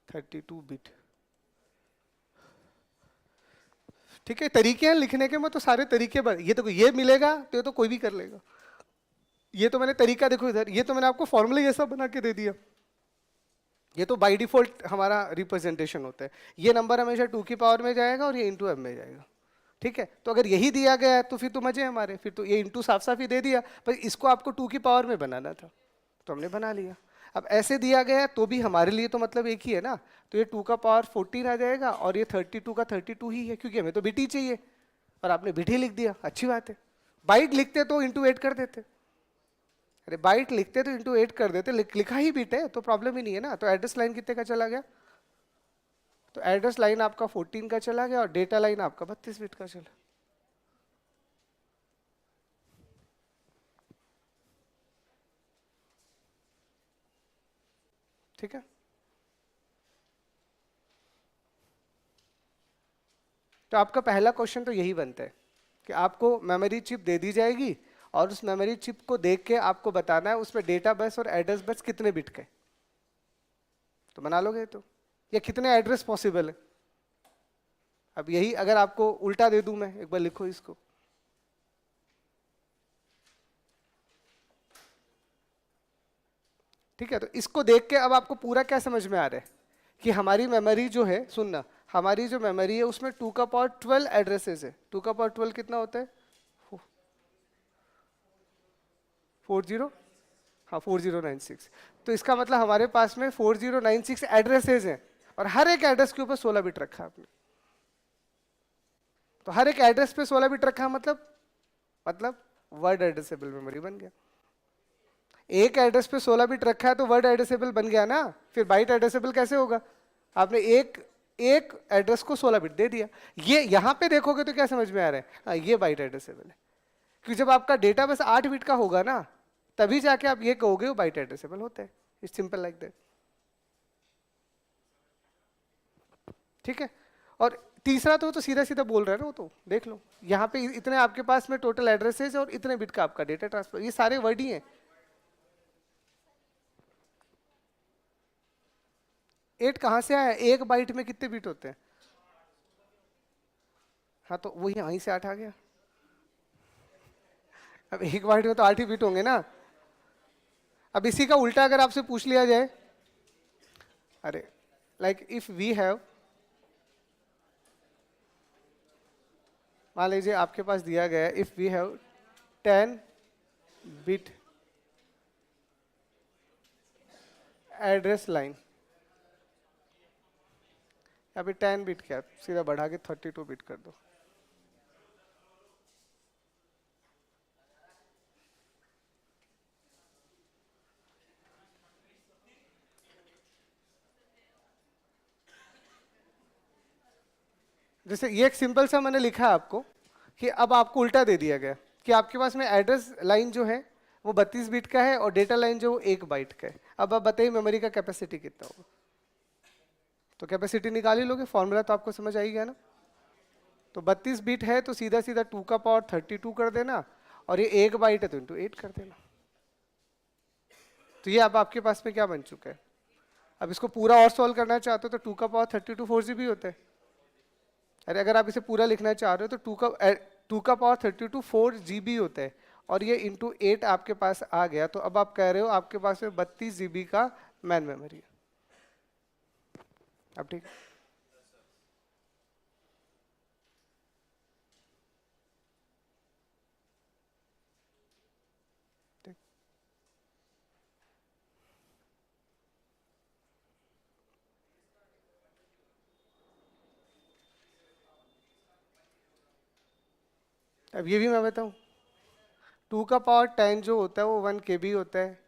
32 बिट। ठीक है, तरीके हैं लिखने के, मैं तो सारे तरीके ये तो ये मिलेगा तो ये तो कोई भी कर लेगा। ये तो मैंने तरीका देखो इधर, ये तो मैंने आपको फॉर्मूला ये सब बना के दे दिया। ये तो बाय डिफॉल्ट हमारा रिप्रेजेंटेशन होता है। ये नंबर हमेशा 2 की पावर में जाएगा और ये इंटू एम में जाएगा। ठीक है, तो अगर यही दिया गया है तो फिर तो मजे हमारे, फिर तो ये इंटू साफ साफ ही दे दिया, पर इसको आपको 2 की पावर में बनाना था तो हमने बना लिया। अब ऐसे दिया गया है तो भी हमारे लिए तो मतलब एक ही है ना, तो ये 2 का पावर 14 आ जाएगा और ये 32 का 32 ही है, क्योंकि हमें तो बिट ही चाहिए और आपने बिट ही लिख दिया, अच्छी बात है। बाइट लिखते तो इंटू 8 कर देते, अरे बाइट लिखते तो इंटू 8 कर देते, लिखा ही बिट है तो प्रॉब्लम ही नहीं है ना। तो एड्रेस लाइन कितने का चला गया, तो एड्रेस लाइन आपका 14 का चला गया और डेटा लाइन आपका 32 बिट का चला। ठीक है, तो आपका पहला क्वेश्चन तो यही बनता है कि आपको मेमोरी चिप दे दी जाएगी और उस मेमोरी चिप को देख के आपको बताना है उसमें डेटा बस और एड्रेस बस कितने बिट के, तो बना लोगे तो, या कितने एड्रेस पॉसिबल है। अब यही अगर आपको उल्टा दे दूं मैं, एक बार लिखो इसको, ठीक है, तो इसको देख के अब आपको पूरा क्या समझ में आ रहा है कि हमारी मेमोरी जो है, सुनना, हमारी जो मेमोरी है उसमें 2 का पावर 12 एड्रेसेस है। 2 का पावर 12 कितना होता है, 40, हाँ 4096। तो इसका मतलब हमारे पास में 4096 एड्रेसेस हैं और हर एक एड्रेस के ऊपर 16 बिट रखा आपने। तो हर एक एड्रेस पे 16 बिट रखा मतलब वर्ड एड्रेसेबल मेमोरी बन गया। एक एड्रेस पे 16 बिट रखा है तो वर्ड एड्रेसेबल बन गया ना, फिर बाइट एड्रेसेबल कैसे होगा, आपने एक एक एड्रेस को 16 बिट दे दिया। ये यहां पे देखोगे तो क्या समझ में आ रहा है, हाँ ये बाइट एड्रेसेबल है, क्योंकि जब आपका डेटा बस 8 बिट का होगा ना तभी जाके आप ये कहोगे वो बाइट एड्रेसेबल होता है। It's simple like that. ठीक है, और तीसरा तो सीधा सीधा बोल रहा है ना, वो तो देख लो यहाँ पे इतने आपके पास में टोटल एड्रेसेस और इतने बिट का आपका डेटा ट्रांसफर, ये सारे वर्ड ही हैं। 8 कहाँ से आया, एक बाइट में कितने बिट होते हैं, हाँ तो वही यहीं से 8 आ गया। अब एक बाइट में तो 8 ही बिट होंगे ना। अब इसी का उल्टा अगर आपसे पूछ लिया जाए, अरे लाइक इफ वी हैव, मान लीजिए आपके पास दिया गया है if we have 10 bit address line, अभी 10 बिट क्या, सीधा बढ़ा के 32 बिट कर दो। जैसे ये एक सिंपल सा मैंने लिखा है आपको कि अब आपको उल्टा दे दिया गया कि आपके पास में एड्रेस लाइन जो है वो 32 बिट का है और डेटा लाइन जो 1 बाइट का है। अब आप बताइए मेमोरी का कैपेसिटी कितना होगा, तो कैपेसिटी निकाल ही लोगे, फॉर्मूला तो आपको समझ आई गया ना। तो 32 बिट है तो सीधा सीधा 2 का पावर 32 कर देना और ये 1 बाइट है तो इंटू 8 कर देना। तो ये अब आपके पास में क्या बन चुका है। अब इसको पूरा और सॉल्व करना चाहते हो तो 2 का पावर 32 4GB होता है। अरे अगर आप इसे पूरा लिखना चाह रहे हो तो 2 का पावर 32 4GB होता है और ये इंटू 8 आपके पास आ गया। तो अब आप कह रहे हो आपके पास में 32 GB का मैन मेमोरी है। अब ठीक, ठीक। अब ये भी मैं बताऊं, 2 का पावर 10 जो होता है वो 1 KB होता है,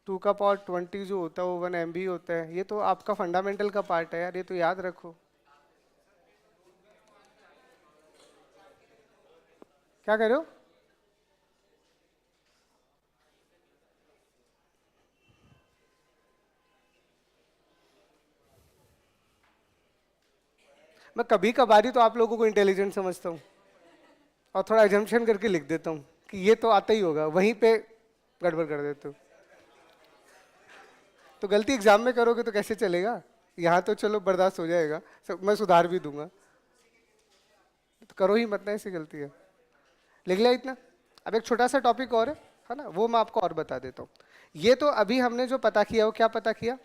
2 का पावर 20 जो होता है वो 1 MB होता है। ये तो आपका फंडामेंटल का पार्ट है यार, ये तो याद रखो। क्या कह रहे हो, मैं कभी कभार ही तो आप लोगों को इंटेलिजेंट समझता हूँ और थोड़ा एजम्पशन करके लिख देता हूँ कि ये तो आता ही होगा, वहीं पे गड़बड़ कर देते हो। तो गलती एग्जाम में करोगे तो कैसे चलेगा? यहाँ तो चलो बर्दाश्त हो जाएगा, मैं सुधार भी दूंगा। तो करो ही मत ना ऐसी गलती है। लिख लिया इतना? अब एक छोटा सा टॉपिक और है ना, वो मैं आपको और बता देता हूँ। ये तो अभी हमने जो पता किया वो क्या पता किया,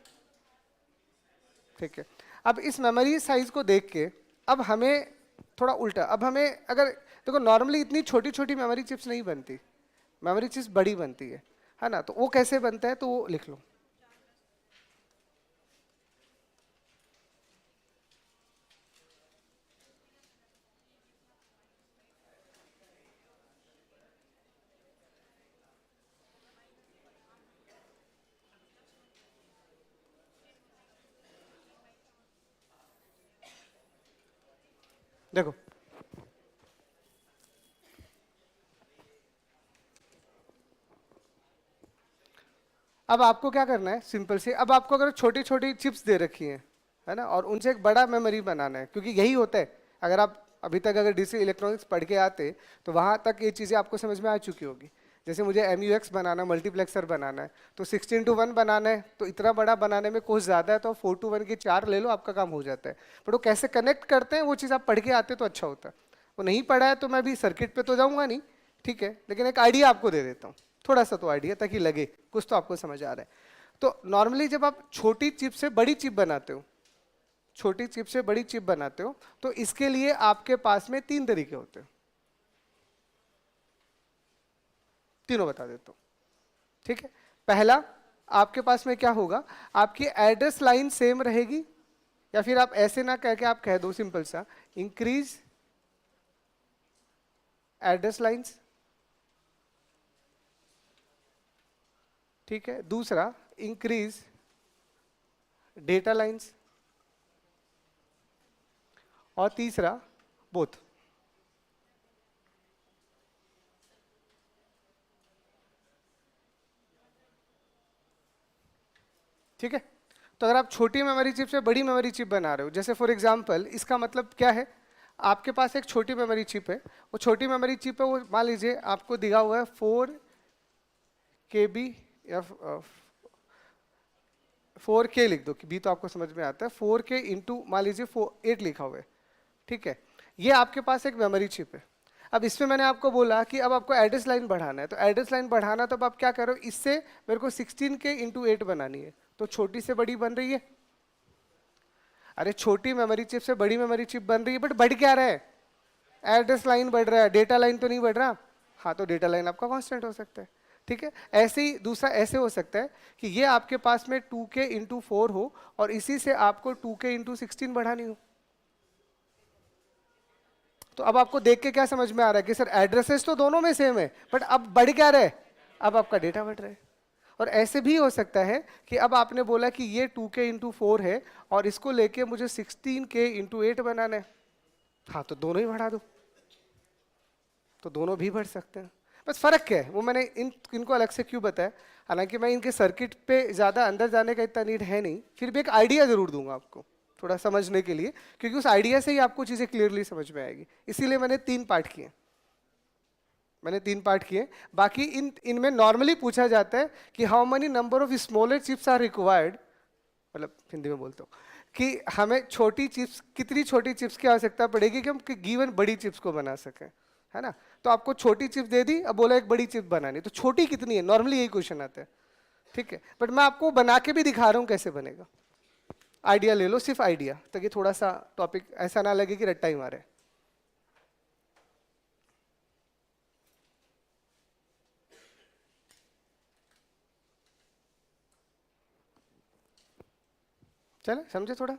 ठीक है। अब इस मेमोरी साइज को देख के अब हमें थोड़ा उल्टा, अब हमें अगर देखो नॉर्मली इतनी छोटी छोटी मेमोरी चिप्स नहीं बनती, मेमोरी चिप्स बड़ी बनती है ना। तो वो कैसे बनता है तो वो लिख लो। देखो अब आपको क्या करना है, सिंपल से, अब आपको अगर छोटी छोटी चिप्स दे रखी हैं है ना, और उनसे एक बड़ा मेमोरी बनाना है, क्योंकि यही होता है। अगर आप अभी तक अगर डीसी इलेक्ट्रॉनिक्स पढ़ के आते तो वहाँ तक ये चीज़ें आपको समझ में आ चुकी होगी। जैसे मुझे MUX बनाना, मल्टीप्लेक्सर बनाना है, तो 16:1 बनाना है, तो इतना बड़ा बनाने में कोस्ट ज़्यादा है, तो 4:1 की 4 ले लो, आपका काम हो जाता है। बट वो कैसे कनेक्ट करते हैं वो चीज़ आप पढ़ के आते तो अच्छा होता है। वो नहीं पढ़ा है तो मैं भी सर्किट पे तो जाऊँगा नहीं, ठीक है, लेकिन एक आइडिया आपको दे देता हूँ, थोड़ा सा तो आइडिया, ताकि लगे कुछ तो आपको समझ आ रहा है। तो नॉर्मली जब आप छोटी चिप से बड़ी चिप बनाते हो, छोटी चिप से बड़ी चिप बनाते हो, तो इसके लिए आपके पास में 3 तरीके होते हैं। तीनों बता देता हूं, ठीक है। पहला, आपके पास में क्या होगा, आपकी एड्रेस लाइन सेम रहेगी, या फिर आप ऐसे ना कह के आप कह दो सिंपल सा, इंक्रीज एड्रेस लाइंस, ठीक है। दूसरा, इंक्रीज डेटा लाइंस, और तीसरा, बोथ। ठीक है। तो अगर आप छोटी मेमोरी चिप से बड़ी मेमोरी चिप बना रहे हो, जैसे फॉर एग्जांपल, इसका मतलब क्या है, आपके पास एक छोटी मेमोरी चिप है, वो छोटी मेमोरी चिप है, वो मान लीजिए आपको दिया हुआ है 4 KB, या 4K लिख दो, कि बी तो आपको समझ में आता है, 4K इंटू मान लीजिए 8 लिखा हुआ है, ठीक है। ये आपके पास एक मेमोरी चिप है। अब इसमें मैंने आपको बोला कि अब आपको एड्रेस लाइन बढ़ाना है, तो एड्रेस लाइन बढ़ाना, तो अब आप क्या करो, इससे मेरे को 16K इंटू 8 बनानी है, तो छोटी से बड़ी बन रही है। अरे छोटी मेमोरी चिप से बड़ी मेमोरी चिप बन रही है, बट बढ़ क्या रहा है, एड्रेस लाइन बढ़ रहा है, डेटा लाइन तो नहीं बढ़ रहा। हाँ, तो डेटा लाइन आपका कांस्टेंट हो सकता है, ठीक है। ऐसे ही दूसरा ऐसे हो सकता है कि ये आपके पास में 2K इंटू 4 हो, और इसी से आपको 2K इंटू 16 बढ़ानी हो। तो अब आपको देख के क्या समझ में आ रहा है कि सर एड्रेसेस तो दोनों में सेम है, बट अब बढ़ क्या रहा है, अब आपका डेटा बढ़ रहा है। और ऐसे भी हो सकता है कि अब आपने बोला कि ये 2K इंटू 4 है, और इसको लेके मुझे 16K इंटू 8 बनाना है। हाँ, तो दोनों ही बढ़ा दो, तो दोनों भी बढ़ सकते हैं। बस फर्क क्या है वो मैंने इनको अलग से क्यों बताया, हालांकि मैं इनके सर्किट पे ज़्यादा अंदर जाने का इतना नीड है नहीं, फिर भी एक आइडिया ज़रूर दूंगा आपको थोड़ा समझने के लिए, क्योंकि उस आइडिया से ही आपको चीज़ें क्लियरली समझ में आएगी। इसीलिए मैंने 3 पार्ट किए, मैंने 3 पार्ट किए। बाकी इनमें नॉर्मली पूछा जाता है कि how many number of smaller chips are required, मतलब हिंदी में बोलता हूँ कि हमें छोटी चिप्स, कितनी छोटी चिप्स की आवश्यकता पड़ेगी कि हम गिवन बड़ी चिप्स को बना सकें, है ना। तो आपको छोटी चिप्स दे दी, अब बोला एक बड़ी चिप बनानी, तो छोटी कितनी है, नॉर्मली यही क्वेश्चन आता है, ठीक है। बट मैं आपको बना के भी दिखा रहा हूँ कैसे बनेगा। आइडिया ले लो, सिर्फ आइडिया, ताकि थोड़ा सा टॉपिक ऐसा ना लगे कि रट्टा ही मारे। चले समझे थोड़ा?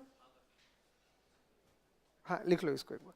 हाँ, लिख लो इसको एक बार।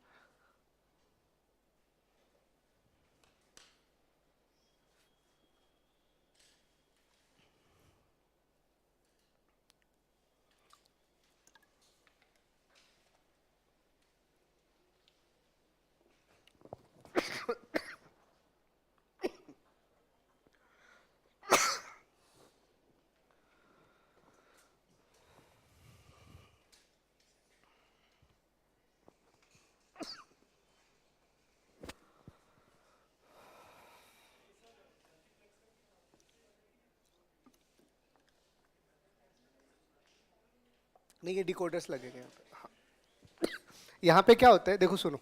नहीं, ये डिकोडर्स लगेंगे यहाँ पे। हाँ। यहाँ पे क्या होता है देखो सुनो,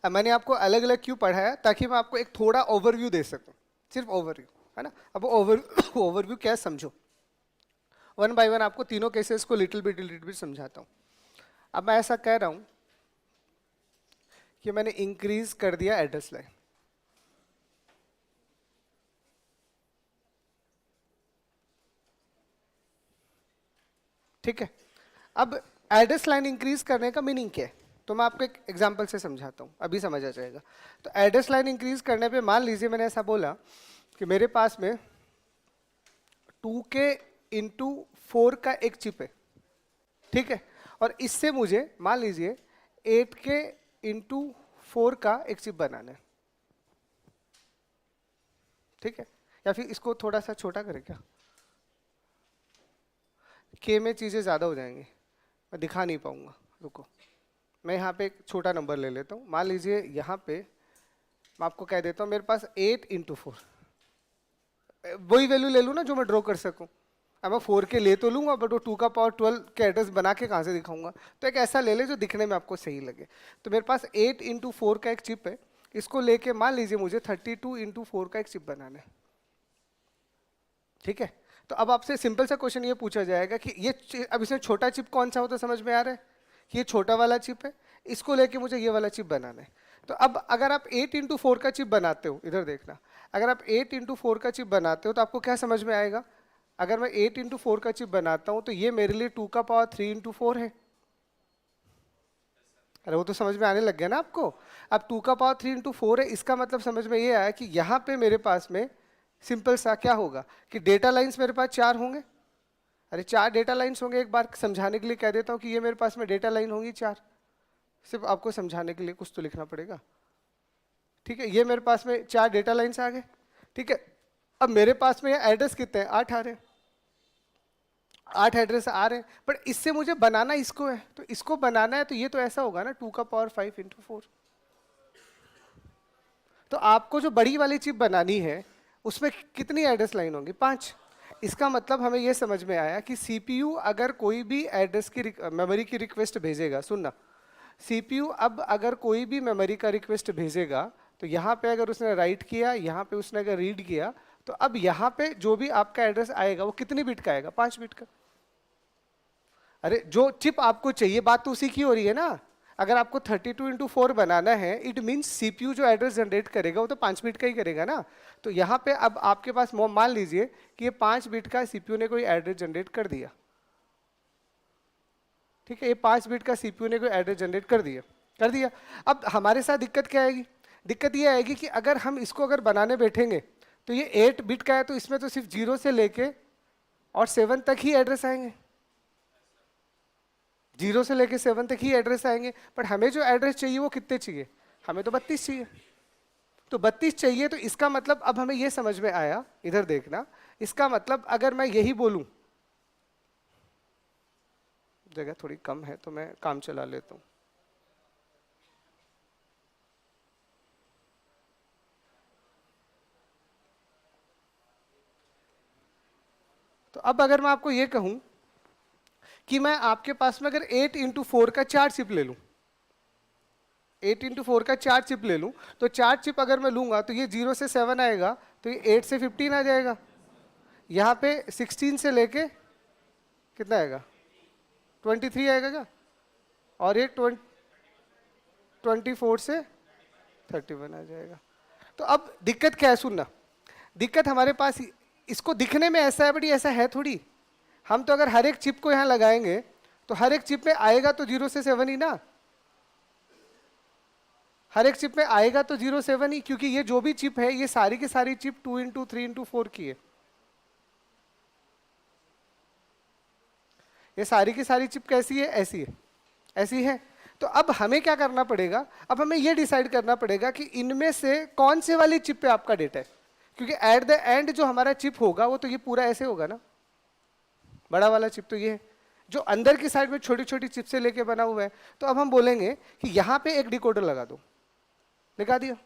अब मैंने आपको अलग अलग क्यों पढ़ाया, ताकि मैं आपको एक थोड़ा ओवरव्यू दे सकूं, सिर्फ ओवरव्यू, है ना। अब ओवर ओवरव्यू क्या है समझो, वन बाय वन आपको तीनों केसेस को लिटिल बिट समझाता हूँ। अब मैं ऐसा कह रहा हूँ कि मैंने इंक्रीज कर दिया एड्रेस लाइन, ठीक है। अब एड्रेस लाइन इंक्रीज करने का मीनिंग क्या है, तो मैं आपको एक एग्जांपल से समझाता हूँ, अभी समझ आ जाएगा। तो एड्रेस लाइन इंक्रीज करने पे मान लीजिए मैंने ऐसा बोला कि मेरे पास में 2K इंटू 4 का एक चिप है, ठीक है, और इससे मुझे मान लीजिए 8K इंटू 4 का एक चिप बनाना है, ठीक है। या फिर इसको थोड़ा सा छोटा करें क्या, के में चीज़ें ज़्यादा हो जाएंगी, मैं दिखा नहीं पाऊंगा, रुको। मैं यहाँ पे एक छोटा नंबर ले लेता हूँ, मान लीजिए यहाँ पे मैं आपको कह देता हूँ मेरे पास 8 इंटू 4, वही वैल्यू ले लूँ ना जो मैं ड्रॉ कर सकूँ। अब मैं 4 के ले तो लूँगा, बट वो 2 का पावर 12 के एड्रेस बना के कहाँ से दिखाऊंगा, तो एक ऐसा ले ले जो दिखने में आपको सही लगे। तो मेरे पास 8 इंटू 4 का एक चिप है, इसको लेके मान लीजिए मुझे 32 इंटू 4 का एक चिप बनाना है, ठीक है। तो अब आपसे सिंपल सा क्वेश्चन ये पूछा जाएगा कि ये अब इसमें छोटा चिप कौन सा हो, तो समझ में आ रहा है कि ये छोटा वाला चिप है, इसको लेके मुझे ये वाला चिप बनाना है। तो अब अगर आप 8 इंटू 4 का चिप बनाते हो, इधर देखना, अगर आप 8 इंटू 4 का चिप बनाते हो तो आपको क्या समझ में आएगा, अगर मैं 8 इंटू 4 का चिप बनाता हूँ तो ये मेरे लिए 2 का पावर 3 इंटू 4 है। अरे वो तो समझ में आने लग गया ना आपको। अब 2 का पावर 3 इंटू 4 है, इसका मतलब समझ में ये आया कि यहाँ पे मेरे पास में सिंपल सा क्या होगा कि डेटा लाइंस मेरे पास 4 होंगे। अरे 4 डेटा लाइंस होंगे, एक बार समझाने के लिए कह देता हूँ कि ये मेरे पास में डेटा लाइन होंगी 4, सिर्फ आपको समझाने के लिए कुछ तो लिखना पड़ेगा, ठीक है। ये मेरे पास में 4 डेटा लाइंस आ गए, ठीक है। अब मेरे पास में एड्रेस कितने हैं, 8 आ रहे हैं, 8 एड्रेस आ रहे हैं, बट इससे मुझे बनाना इसको है, तो इसको बनाना है तो ये तो ऐसा होगा ना 2 का पावर 5 इंटू 4। तो आपको जो बड़ी वाली चिप बनानी है उसमें कितनी एड्रेस लाइन होंगी, 5। इसका मतलब हमें यह समझ में आया कि सीपीयू अगर कोई भी एड्रेस की मेमोरी की रिक्वेस्ट भेजेगा, सुनना, सीपीयू अब अगर कोई भी मेमोरी का रिक्वेस्ट भेजेगा तो यहाँ पे अगर उसने राइट किया, यहाँ पे उसने अगर रीड किया, तो अब यहाँ पे जो भी आपका एड्रेस आएगा वो कितनी बिट का आएगा, 5 बिट का। अरे जो चिप आपको चाहिए, बात तो उसी की हो रही है ना। अगर आपको 32 इंटू 4 बनाना है, इट मीन्स सीपीयू जो एड्रेस जनरेट करेगा वो तो 5 बिट का ही करेगा ना। तो यहाँ पे अब आपके पास मान लीजिए कि ये 5 बिट का सीपीयू ने कोई एड्रेस जनरेट कर दिया, ठीक है, ये 5 बिट का सीपीयू ने कोई एड्रेस जनरेट कर दिया। अब हमारे साथ दिक्कत क्या आएगी, दिक्कत ये आएगी कि अगर हम इसको अगर बनाने बैठेंगे तो ये 8 बिट का है, तो इसमें तो सिर्फ 0 से लेके और 7 तक ही एड्रेस आएंगे, 0 से लेके 7 तक ही एड्रेस आएंगे। बट हमें जो एड्रेस चाहिए वो कितने चाहिए, हमें तो 32 चाहिए। तो 32 चाहिए, तो इसका मतलब अब हमें ये समझ में आया, इधर देखना, इसका मतलब अगर मैं यही बोलूं, जगह थोड़ी कम है तो मैं काम चला लेता हूं। तो अब अगर मैं आपको ये कहूं कि मैं आपके पास में अगर 8 इंटू 4 का 4 चिप ले लूं, 8 इंटू 4 का 4 चिप ले लूं, तो 4 चिप अगर मैं लूंगा तो ये 0 से 7 आएगा, तो ये 8 से 15 आ जाएगा, यहाँ पे 16 से लेके कितना आएगा, 23 आएगा क्या, और ये 24 से 31 आ जाएगा। तो अब दिक्कत क्या है, सुनना, दिक्कत हमारे पास इसको दिखने में ऐसा है, बट ये ऐसा है थोड़ी। हम तो अगर हर एक चिप को यहाँ लगाएंगे तो हर एक चिप में आएगा तो 0 से 7 ही ना, हर एक चिप में आएगा तो 0 7 ही, क्योंकि ये जो भी चिप है ये सारी की सारी चिप 2 इंटू 3 इंटू 4 की है, ये सारी की सारी चिप कैसी है, ऐसी है, ऐसी है। तो अब हमें क्या करना पड़ेगा, अब हमें ये डिसाइड करना पड़ेगा कि इनमें से कौन से वाली चिप पे आपका डेटा है, क्योंकि एट द एंड जो हमारा चिप होगा वो तो ये पूरा ऐसे होगा ना, बड़ा वाला चिप तो ये है, जो अंदर की साइड में छोटी छोटी चिप से लेके बना हुआ है। तो अब हम बोलेंगे कि यहाँ पे एक डिकोडर लगा दो, लगा दिया।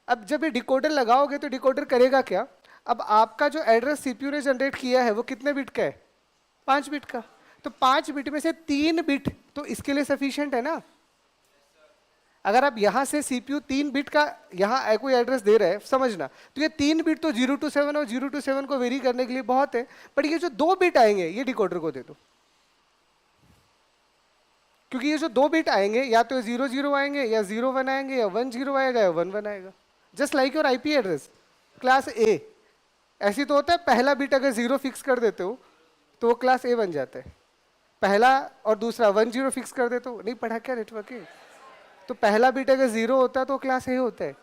अब जब ये डिकोडर लगाओगे तो डिकोडर करेगा क्या, अब आपका जो एड्रेस सीपीयू ने जनरेट किया है वो कितने बिट का है, 5 बिट का। तो 5 बिट में से 3 बिट तो इसके लिए सफिशिएंट है ना। अगर आप यहां से सीपीयू 3 बिट का यहां कोई एड्रेस दे रहे हैं, समझना, तो ये 3 बिट तो 0 to 7 और 0 to 7 को वेरी करने के लिए बहुत है, बट ये जो 2 बिट आएंगे ये डिकोडर को दे दो, क्योंकि ये जो 2 बिट आएंगे या तो 0 0 आएंगे या 0 1 आएंगे या 1 0 आएगा या 1 1 आएगा, just like your IP address class ए। ऐसी तो होता है पहला बिट अगर 0 फिक्स कर देते हो तो वो क्लास ए बन जाता है, पहला और दूसरा 1 0 फिक्स कर देते हो, नहीं पढ़ा क्या नेटवर्किंग, तो पहला बिट अगर 0 होता है तो क्लास ए होता है,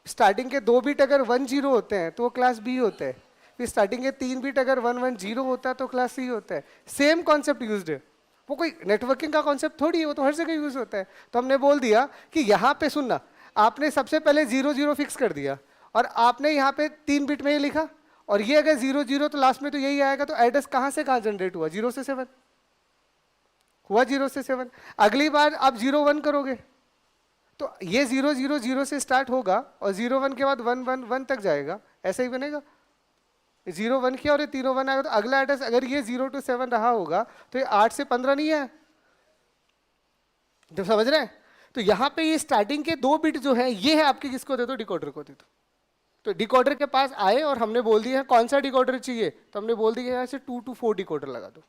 स्टार्टिंग के 2 बिट अगर 1 0 होते हैं तो वो क्लास बी होता है, फिर स्टार्टिंग के 3 बिट अगर 1 1 0 होता है तो क्लास सी होता है। सेम कॉन्सेप्ट यूज्ड है, वो कोई नेटवर्किंग का कॉन्सेप्ट थोड़ी है, वो तो हर जगह यूज होता है। तो हमने बोल दिया कि यहाँ पे सुनना, आपने सबसे पहले 0 0 फिक्स कर दिया और आपने यहाँ पे 3 बिट में ये लिखा, और ये अगर 0 0 तो लास्ट में तो यही आएगा, तो एड्रेस कहाँ से कहाँ जनरेट हुआ, 0 से 7 हुआ, 0 से 7। अगली बार आप 0 1 करोगे तो ये 0 0 0 से स्टार्ट होगा और 0 1 के बाद 1 1 1 तक जाएगा, ऐसा ही बनेगा। 0 1 किया और ये तीनों 1 आएगा, तो अगला एड्रेस अगर ये 0 to 7 रहा होगा तो ये 8 से 15 नहीं है, जब समझ रहे हैं। तो यहाँ पे ये स्टार्टिंग के 2 बिट जो है ये है आपके, किसको दे दो, डिकोडर को दे दो। तो डिकोडर के पास आए और हमने बोल दिया कौन सा डिकोडर चाहिए, तो हमने बोल दिया यहाँ से 2 to 4 डिकोडर लगा दो।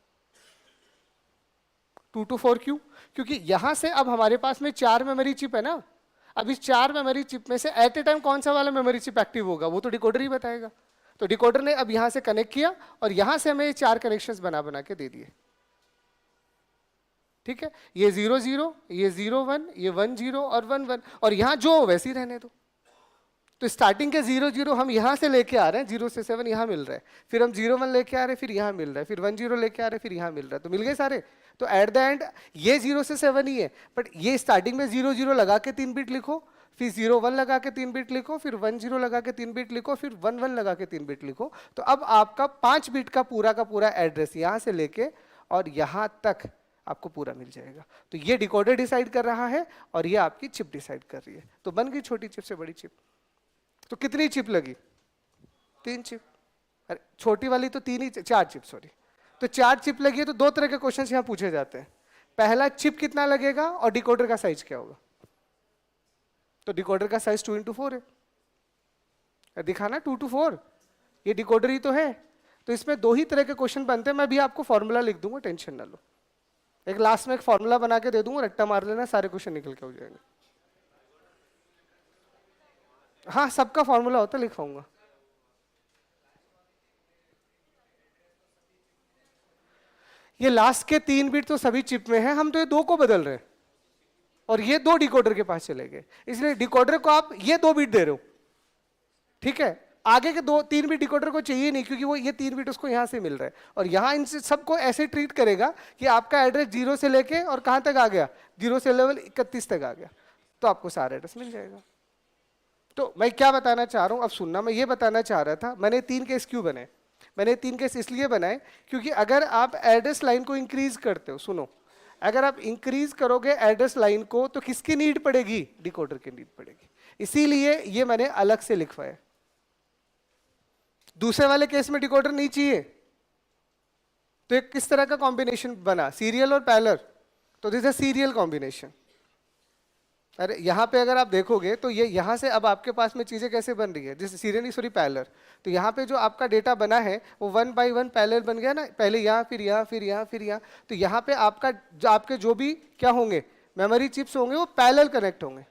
2 to 4 क्यों, क्योंकि यहां से अब हमारे पास में 4 मेमोरी चिप है ना, अब इस 4 मेमोरी चिप में से एट ए टाइम कौन सा वाला मेमोरी चिप एक्टिव होगा वो तो डिकोडर ही बताएगा। तो डिकोडर ने अब यहां से कनेक्ट किया और यहां से हमें 4 कनेक्शंस बना बना के दे दिए, ठीक है। ये 0 0, ये 0 1, ये 1 0 और 1 1, और यहां जो वैसे ही रहने दो। तो स्टार्टिंग के 0 0 हम यहां से लेके आ रहे हैं, 0 से 7 यहां मिल रहा है, फिर हम 0 1 लेके आ रहे हैं, फिर यहां मिल रहा है, फिर 1 0 लेके आ रहे हैं, फिर यहां मिल रहा है, तो मिल गए सारे। तो एट द एंड ये 0 से 7 ही है, बट ये स्टार्टिंग में 0 0 लगा के 3 बिट लिखो, फिर 0 1 लगा के 3 बिट लिखो, फिर 1 0 लगा के 3 बिट लिखो, फिर 1 1 लगा के 3 बिट लिखो। तो अब आपका 5 बिट का पूरा एड्रेस यहां से लेके और यहां तक आपको पूरा मिल जाएगा। तो ये डिकोडर डिसाइड कर रहा है और ये आपकी चिप डिसाइड कर रही है। तो बन गई छोटी चिप से बड़ी चिप। तो कितनी चिप लगी, 3 चिप, अरे छोटी वाली तो 4 चिप, सॉरी। तो 4 चिप लगी है, तो 2 तरह के क्वेश्चंस यहां पूछे जाते हैं। पहला, चिप कितना लगेगा और डिकोडर का साइज क्या होगा। तो डिकोडर का साइज 2 into 4 है, दिखाना 2 to 4, ये डिकोडर ही तो है। तो इसमें 2 ही तरह के क्वेश्चन बनते हैं। मैं भी आपको फॉर्मूला लिख दूंगा, टेंशन ना लो, एक लास्ट में एक फॉर्मूला बना के दे दूंगा, रट्टा मार लेना, सारे क्वेश्चन निकल के हो जाएंगे। हाँ, सबका फॉर्मूला होता है, लिखवाऊंगा। ये लास्ट के 3 बिट तो सभी चिप में है, हम तो ये 2 को बदल रहे हैं और ये 2 डिकोडर के पास चले गए, इसलिए डिकोडर को आप ये 2 बिट दे रहे हो, ठीक है। आगे के 3 बिट डिकोडर को चाहिए नहीं, क्योंकि वो ये 3 बिट उसको यहां से मिल रहा है, और यहां इन सबको ऐसे ट्रीट करेगा कि आपका एड्रेस 0 से लेके और कहां तक आ गया, 0 से लेवल 31 तक आ गया, तो आपको सारा एड्रेस मिल जाएगा। तो मैं क्या बताना चाह रहा हूं, अब सुनना, मैं ये बताना चाह रहा था, मैंने 3 केस क्यों बनाए। मैंने 3 केस इसलिए बनाए क्योंकि अगर आप एड्रेस लाइन को इंक्रीज करते हो, सुनो, अगर आप इंक्रीज करोगे एड्रेस लाइन को तो किसकी नीड पड़ेगी, डिकोडर की नीड पड़ेगी, इसीलिए ये मैंने अलग से लिखवाया। दूसरे वाले केस में डिकोडर नहीं चाहिए, तो एक किस तरह का कॉम्बिनेशन बना, सीरियल और पैरेलल, तो दिस इज सीरियल कॉम्बिनेशन। अरे यहाँ पे अगर आप देखोगे तो ये यहाँ से अब आपके पास में चीजें कैसे बन रही है, जैसे सीरियल सॉरी पैरेलल, तो यहाँ पे जो आपका डेटा बना है वो 1 by 1 पैरेलल बन गया ना, पहले यहाँ फिर यहाँ फिर यहाँ फिर यहाँ, तो यहाँ पे आपके जो भी क्या होंगे मेमोरी चिप्स होंगे वो पैरेलल कनेक्ट होंगे।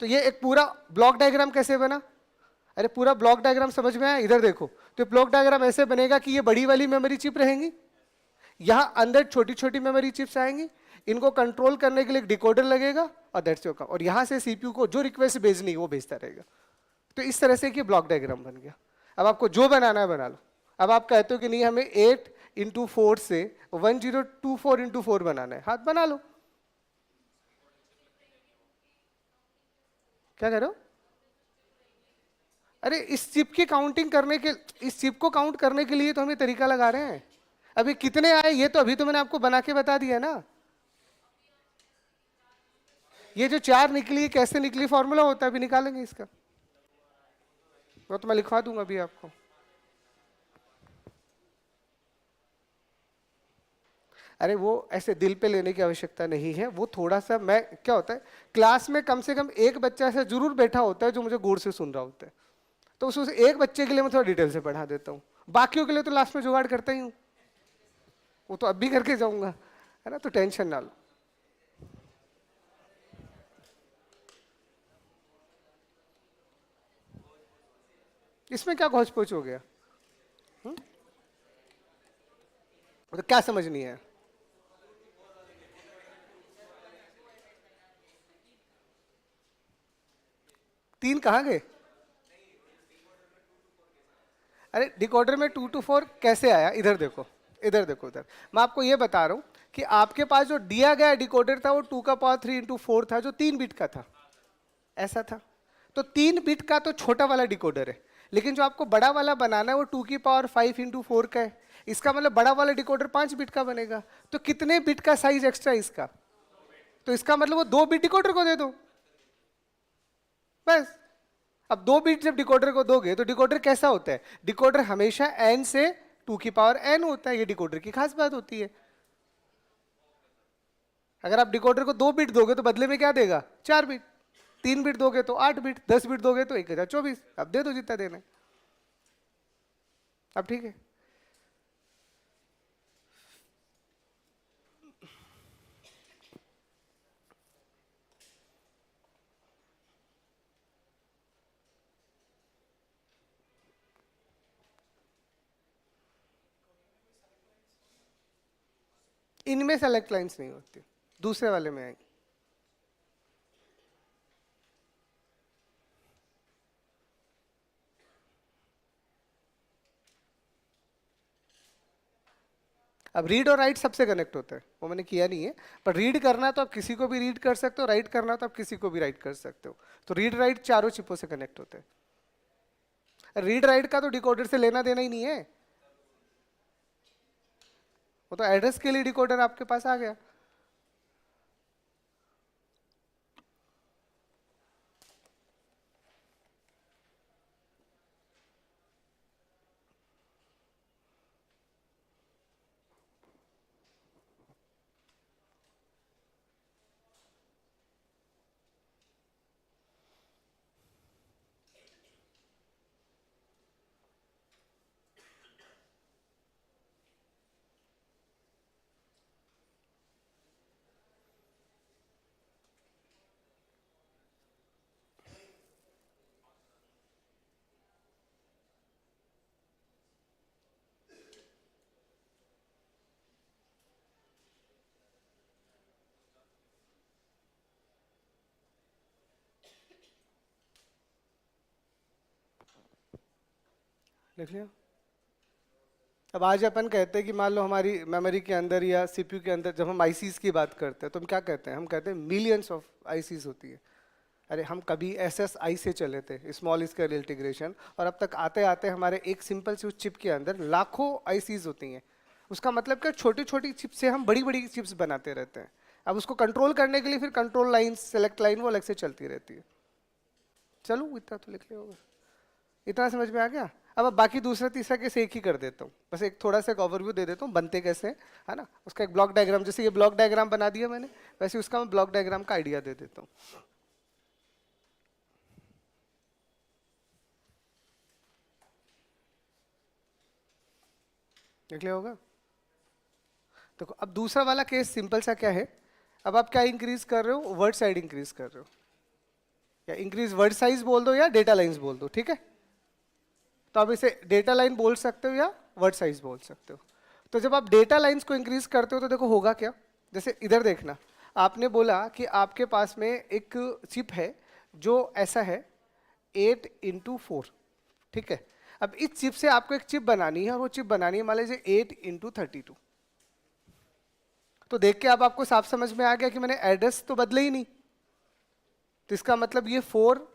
तो ये एक पूरा ब्लॉक डायग्राम कैसे बना, अरे पूरा ब्लॉक डायग्राम समझ में आया, इधर देखो। तो ब्लॉक डायग्राम ऐसे बनेगा कि ये बड़ी वाली मेमोरी चिप रहेंगी, यहाँ अंदर छोटी छोटी मेमोरी चिप्स आएंगी, इनको कंट्रोल करने के लिए एक डिकोडर लगेगा और दैट्स योर काम, और यहाँ से सीपीयू को जो रिक्वेस्ट भेजनी है वो भेजता रहेगा। तो इस तरह से कि ब्लॉक डायग्राम बन गया। अब आपको जो बनाना है बना लो। अब आप कहते हो कि नहीं हमें 8 into 4 से 1024 into 4 बनाना है, हाथ बना लो। क्या कह रहे हो, अरे इस चिप की काउंटिंग करने के, इस चिप को काउंट करने के लिए तो हमें तरीका लगा रहे हैं। अभी कितने आए ये तो अभी तो मैंने आपको बना के बता दिया ना। ये जो 4 निकली कैसे निकली, फॉर्मूला होता है, अभी निकालेंगे इसका, वो तो मैं लिखवा दूंगा अभी आपको। अरे वो ऐसे दिल पे लेने की आवश्यकता नहीं है, वो थोड़ा सा मैं क्या होता है, क्लास में कम से कम एक बच्चा ऐसा जरूर बैठा होता है जो मुझे गौर से सुन रहा होता है, तो उस एक बच्चे के लिए मैं थोड़ा डिटेल से पढ़ा देता हूँ, बाकियों के लिए तो लास्ट में जुगाड़ करता ही हूँ, वो तो अब भी करके जाऊंगा, है ना, तो टेंशन ना लो। इसमें क्या घोच पोच हो गया? तो क्या समझ नहीं है? तीन कहाँ गए? अरे डिकोडर में 2 to 4 कैसे आया? इधर देखो, इधर देखो, इधर मैं आपको ये बता रहा हूँ कि आपके पास जो दिया गया डिकोडर था वो 2 का पावर 3 into 4 था, जो 3 बिट का था, ऐसा था। तो 3 बिट का तो छोटा वाला डिकोडर है, लेकिन जो आपको बड़ा वाला बनाना है वो 2 की पावर 5 into 4 का है। इसका मतलब बड़ा वाला डिकोडर 5 बिट का बनेगा। तो कितने बिट का साइज एक्स्ट्रा इसका? तो इसका मतलब वो 2 बिट डिकोडर को दे दो बस। अब 2 बिट जब डिकोडर को दोगे तो डिकोडर कैसा होता है? डिकोडर हमेशा एन से 2 की पावर n होता है, ये डिकोडर की खास बात होती है। अगर आप डिकोडर को 2 बिट दोगे तो बदले में क्या देगा? 4 बिट। 3 बिट दोगे तो 8 बिट, 10 बिट दोगे तो 1024। अब दे दो जितना देना है। अब ठीक है। इनमें सेलेक्ट लाइंस नहीं होती, दूसरे वाले में आएंगे। अब रीड और राइट सबसे कनेक्ट होता है, वो मैंने किया नहीं है, पर रीड करना तो आप किसी को भी रीड कर सकते हो, राइट करना तो आप किसी को भी राइट कर सकते हो। तो रीड राइट चारों चिपों से कनेक्ट होते हैं। रीड राइट का तो डिकोडर से लेना देना ही नहीं है, वो तो एड्रेस के लिए डिकोडर आपके पास आ गया। लिख लिया। अब आज अपन कहते हैं कि मान लो हमारी मेमोरी के अंदर या सीपीयू के अंदर जब हम आईसीज की बात करते हैं तो हम क्या कहते हैं? हम कहते हैं मिलियंस ऑफ आईसीज होती है। अरे हम कभी एसएसआई से चले थे, स्मॉल स्केल इंटीग्रेशन, और अब तक आते आते हमारे एक सिंपल सी उस चिप के अंदर लाखों आईसीज होती हैं। उसका मतलब क्या, छोटी छोटी चिप से हम बड़ी बड़ी चिप्स बनाते रहते हैं। अब उसको कंट्रोल करने के लिए फिर कंट्रोल लाइन, सेलेक्ट लाइन वो अलग से चलती रहती है। चलो इतना तो लिख लिया होगा, इतना समझ में आ गया। अब बाकी दूसरा तीसरा केस एक ही कर देता हूँ, बस एक थोड़ा सा एक ओवरव्यू दे देता हूँ बनते कैसे हैं, है ना। उसका एक ब्लॉक डायग्राम, जैसे ये ब्लॉक डायग्राम बना दिया मैंने, वैसे उसका मैं ब्लॉक डायग्राम का आइडिया दे देता हूँ। देख लिया होगा। तो अब दूसरा वाला केस सिंपल सा क्या है, अब आप क्या इंक्रीज कर रहे हो? वर्ड साइज इंक्रीज कर रहे हो, या इंक्रीज वर्ड साइज बोल दो या डेटा लाइंस बोल दो, ठीक है। तो आप इसे डेटा लाइन बोल सकते हो या वर्ड साइज बोल सकते हो। तो जब आप डेटा लाइंस को इंक्रीज करते हो तो देखो होगा क्या, जैसे इधर देखना, आपने बोला कि आपके पास में एक चिप है जो ऐसा है 8 into 4, ठीक है। अब इस चिप से आपको एक चिप बनानी है, और वो चिप बनानी है मान लीजिए 8 into 32। तो देख के अब आपको साफ समझ में आ गया कि मैंने एड्रेस तो बदले ही नहीं, तो इसका मतलब ये 4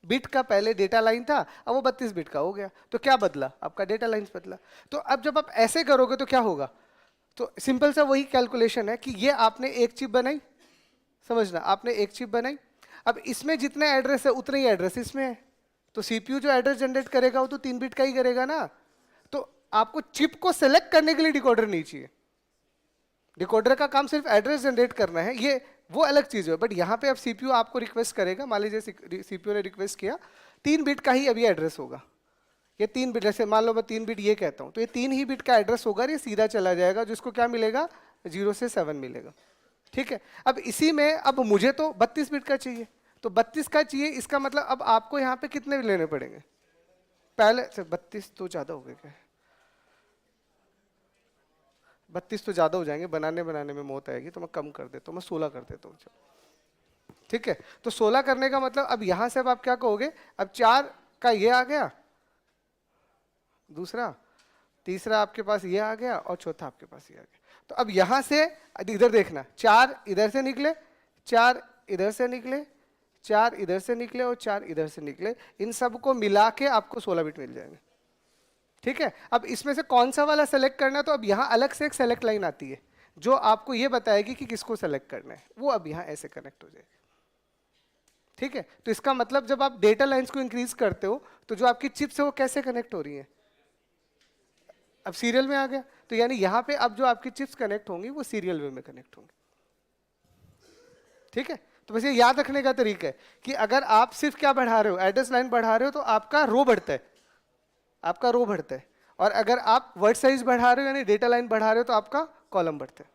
बिट का पहले डेटा लाइन था, अब वो 32 बिट का हो गया। तो क्या बदला? आपका डेटा लाइन बदला। तो अब जब आप ऐसे करोगे तो क्या होगा? तो सिंपल सा वही कैलकुलेशन है कि ये आपने एक चिप बनाई, समझना, आपने एक चिप बनाई, अब इसमें जितने एड्रेस है उतने ही एड्रेस इसमें है, तो सीपीयू जो एड्रेस जनरेट करेगा वो तो 3 बिट का ही करेगा ना। तो आपको चिप को सेलेक्ट करने के लिए डिकोडर नहीं चाहिए, डिकोडर का काम सिर्फ एड्रेस जनरेट करना है, ये वो अलग चीज है। बट यहाँ पे अब सीपीयू आपको रिक्वेस्ट करेगा, मान लीजिए सीपीयू ने रिक्वेस्ट किया 3 बिट का ही अभी एड्रेस होगा, ये 3 बिट, जैसे मान लो मैं 3 बिट ये कहता हूँ, तो ये 3 ही बिट का एड्रेस होगा, ये सीधा चला जाएगा, जिसको क्या मिलेगा 0 से 7 मिलेगा। ठीक है, अब इसी में अब मुझे तो 32 बिट का चाहिए, तो 32 का चाहिए, इसका मतलब अब आपको यहाँ पे कितने लेने पड़ेंगे, पहले से 32 तो ज्यादा हो गए क्या, 32 तो ज्यादा हो जाएंगे, बनाने बनाने में मौत आएगी, तो मैं कम कर देता हूँ, मैं 16 कर देता हूँ। ठीक है, तो 16 करने का मतलब अब यहां से अब आप क्या कहोगे, अब 4 का ये आ गया, दूसरा, तीसरा आपके पास ये आ गया, और चौथा आपके पास ये आ गया। तो अब यहां से इधर देखना, 4 इधर से निकले, 4 इधर से निकले, 4 इधर से निकले, और 4 इधर से निकले, इन सबको मिला के आपको 16 बिट मिल जाएंगे। ठीक है, अब इसमें से कौन सा वाला सेलेक्ट करना है, तो अब यहाँ अलग से एक सेलेक्ट लाइन आती है जो आपको ये बताएगी कि किसको सेलेक्ट करना है, वो अब यहाँ ऐसे कनेक्ट हो जाएगी। ठीक है, तो इसका मतलब जब आप डेटा लाइंस को इंक्रीज करते हो, तो जो आपकी चिप्स है वो कैसे कनेक्ट हो रही है, अब सीरियल में आ गया, तो यानी यहाँ पे अब जो आपकी चिप्स कनेक्ट होंगी वो सीरियल वे में कनेक्ट होंगी। ठीक है, तो बस ये याद रखने का तरीका है कि अगर आप सिर्फ क्या बढ़ा रहे हो, एड्रेस लाइन बढ़ा रहे हो, तो आपका रो बढ़ता है, आपका रो बढ़ता है, और अगर आप वर्ड साइज बढ़ा रहे हो यानी डेटा लाइन बढ़ा रहे हो, तो आपका कॉलम बढ़ता है।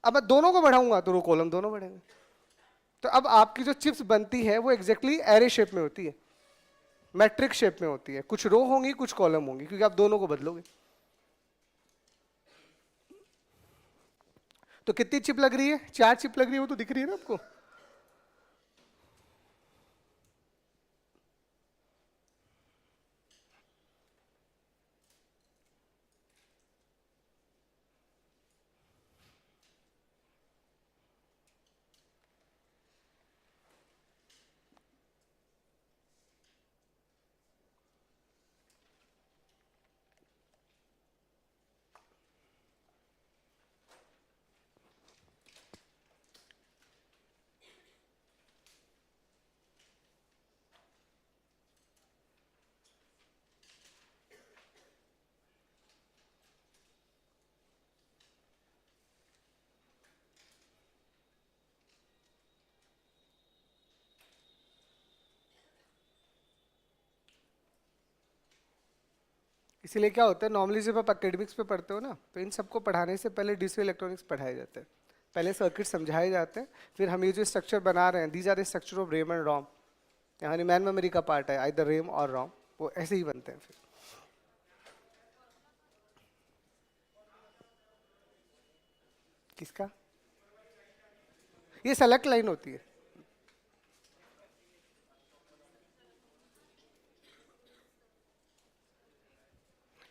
अब मैं दोनों को बढ़ाऊंगा तो रो कॉलम दोनों बढ़ेंगे। तो अब आपकी जो चिप्स बनती है वो एग्जैक्टली एरे शेप में होती है, मैट्रिक्स शेप में होती है, कुछ रो होंगी कुछ कॉलम होंगी, क्योंकि आप दोनों को बदलोगे। तो कितनी चिप लग रही है, 4 चिप लग रही है, वो तो दिख रही है ना आपको। इसीलिए क्या होता है, नॉर्मली जब आप एकेडमिक्स पे पढ़ते हो ना, तो इन सबको पढ़ाने से पहले डिजिटल इलेक्ट्रॉनिक्स पढ़ाए जाते हैं, पहले सर्किट समझाए जाते हैं, फिर हम ये जो स्ट्रक्चर बना रहे हैं, these are the structure of RAM and ROM, यानी मैन मेमोरी का पार्ट है आइदर रैम और रॉम, वो ऐसे ही बनते हैं। फिर किसका, ये सेलेक्ट लाइन होती है,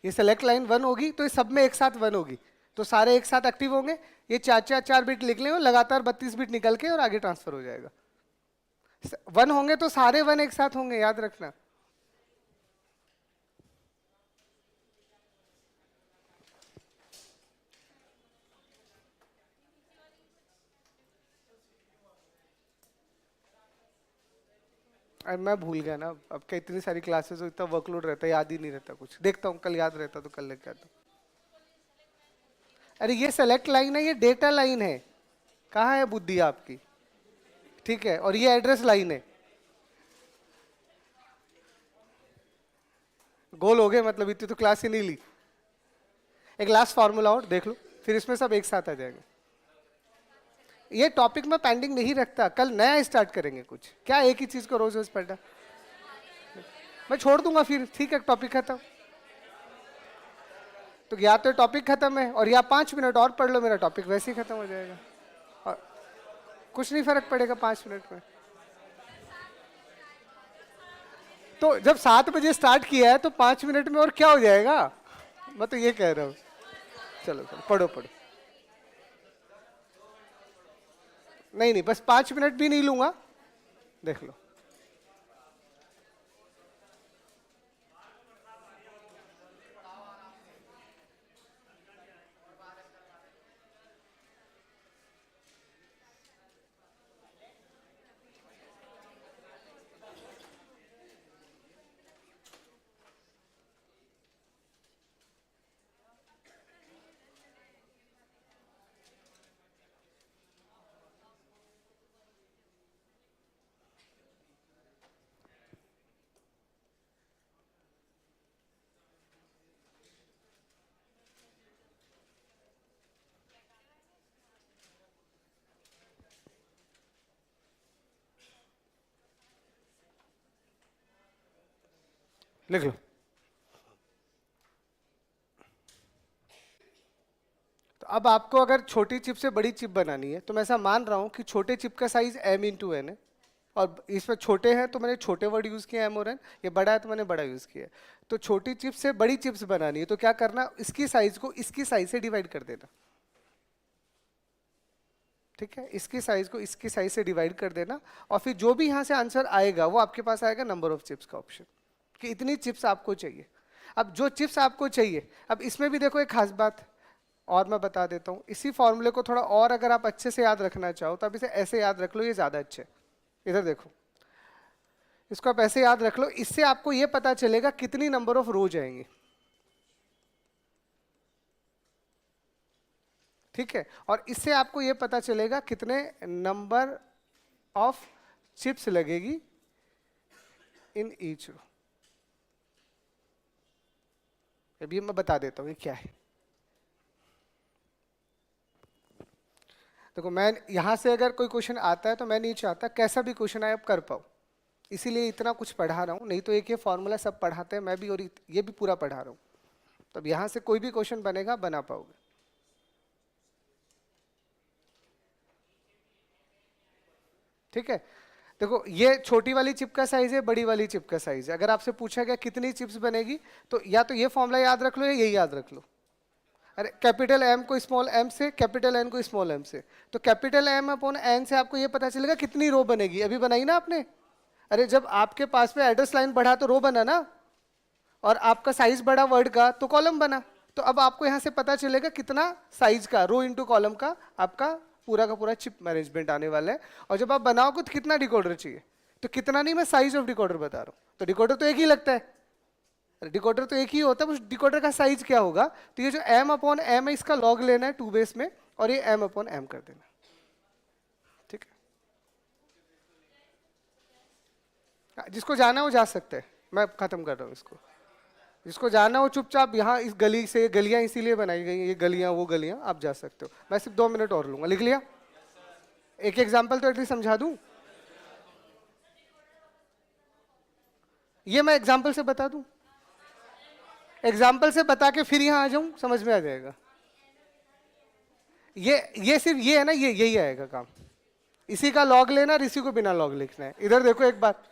ये सेलेक्ट लाइन 1 होगी, तो ये सब में एक साथ 1 होगी, तो सारे एक साथ एक्टिव होंगे, ये 4 4 4 बिट लिख लें और लगातार 32 बिट निकल के और आगे ट्रांसफर हो जाएगा। 1 होंगे तो सारे 1 एक साथ होंगे, याद रखना। और मैं भूल गया ना, अब क्या इतनी सारी क्लासेस हो, इतना वर्कलोड रहता है, याद ही नहीं रहता कुछ, देखता हूँ कल याद रहता तो कल लेके आता हूँ। अरे ये सेलेक्ट लाइन है, ये डेटा लाइन है, कहाँ है बुद्धि आपकी। ठीक है, और ये एड्रेस लाइन है, गोल हो गए, मतलब इतनी तो क्लास ही नहीं ली। एक लास्ट फॉर्मूला और देख लो, फिर इसमें सब एक साथ आ जाएगा। ये टॉपिक में पेंडिंग नहीं रखता, कल नया स्टार्ट करेंगे कुछ, क्या एक ही चीज को रोज रोज पढ़ना, मैं छोड़ दूंगा फिर। ठीक है, टॉपिक खत्म, तो या तो टॉपिक खत्म है, और या 5 मिनट और पढ़ लो, मेरा टॉपिक वैसे ही खत्म हो जाएगा, और कुछ नहीं फर्क पड़ेगा 5 मिनट में। तो जब 7 बजे स्टार्ट किया है तो 5 मिनट में और क्या हो जाएगा, मैं तो ये कह रहा हूँ। चलो चलो पढ़ो पढ़ो, नहीं नहीं, बस 5 मिनट भी नहीं लूंगा, देख लो। लिख लो। तो अब आपको अगर छोटी चिप से बड़ी चिप बनानी है, तो मैं ऐसा मान रहा हूं कि छोटे चिप का साइज m इंटू एन है, और इसमें छोटे हैं तो मैंने छोटे वर्ड यूज किया m और n, ये बड़ा है तो मैंने बड़ा यूज किया। तो छोटी चिप से बड़ी चिप्स बनानी है तो क्या करना, इसकी साइज को इसकी साइज से डिवाइड कर देना। ठीक है, इसकी साइज को इसकी साइज से डिवाइड कर देना, और फिर जो भी यहां से आंसर आएगा वो आपके पास आएगा नंबर ऑफ चिप्स का ऑप्शन, कि इतनी चिप्स आपको चाहिए। अब जो चिप्स आपको चाहिए, अब इसमें भी देखो एक खास बात और मैं बता देता हूं, इसी फॉर्मूले को थोड़ा और अगर आप अच्छे से याद रखना चाहो तो आप इसे ऐसे याद रख लो, ये ज्यादा अच्छे। इधर देखो, इसको आप ऐसे याद रख लो, इससे आपको ये पता चलेगा कितनी नंबर ऑफ रोज आएंगी। ठीक है, और इससे आपको ये पता चलेगा कितने नंबर ऑफ चिप्स लगेगी इन ईच रो। अभी मैं बता देता हूं ये क्या है। देखो, मैं यहां से अगर कोई क्वेश्चन आता है तो मैं नहीं चाहता कैसा भी क्वेश्चन आए आप कर पाओ, इसीलिए इतना कुछ पढ़ा रहा हूं, नहीं तो एक ये फॉर्मूला सब पढ़ाते हैं, मैं भी और ये भी पूरा पढ़ा रहा हूं। तो अब यहां से कोई भी क्वेश्चन बनेगा बना पाओगे। ठीक है, देखो ये छोटी वाली चिप का साइज है, बड़ी वाली चिप का साइज है। अगर आपसे पूछा गया कितनी चिप्स बनेगी, तो या तो ये फॉर्मूला याद रख लो या यही याद रख लो। अरे कैपिटल एम को स्मॉल एम से, कैपिटल एन को स्मॉल एम से, तो कैपिटल एम अपॉन एन से आपको ये पता चलेगा कितनी रो बनेगी। अभी बनाई ना आपने, अरे जब आपके पास में एड्रेस लाइन बढ़ा तो रो बना ना, और आपका साइज बढ़ा वर्ड का तो कॉलम बना। तो अब आपको यहां से पता चलेगा कितना साइज का रो इंटू कॉलम का आपका पूरा का पूरा चिप मैनेजमेंट आने वाला है। और जब आप बनाओगे तो कितना डिकोडर चाहिए, तो कितना नहीं, मैं साइज ऑफ डिकोडर बता रहा हूं। तो डिकोडर तो एक ही लगता है, डिकोडर तो एक ही होता है, उस डिकोडर का साइज क्या होगा, तो ये जो m अपॉन m है इसका लॉग लेना है 2 बेस में, और ये m अपॉन m कर देना। ठीक है, जिसको जाना है वो जा सकते हैं, मैं खत्म कर रहा हूँ इसको। जिसको जाना हो चुपचाप, यहाँ इस गली से, गलियां इसीलिए बनाई गई, ये गलियां वो गलियां, आप जा सकते हो। मैं सिर्फ 2 मिनट और लूंगा। लिख लिया? एक एग्जाम्पल तो एटलीस्ट समझा दूं, ये मैं एग्जाम्पल से बता दूं, एग्जाम्पल से बता के फिर यहां आ जाऊं, समझ में आ जाएगा। ये सिर्फ ये है ना, ये यही आएगा काम, इसी का लॉग लेना और इसी को बिना लॉग लिखना है। इधर देखो एक बात,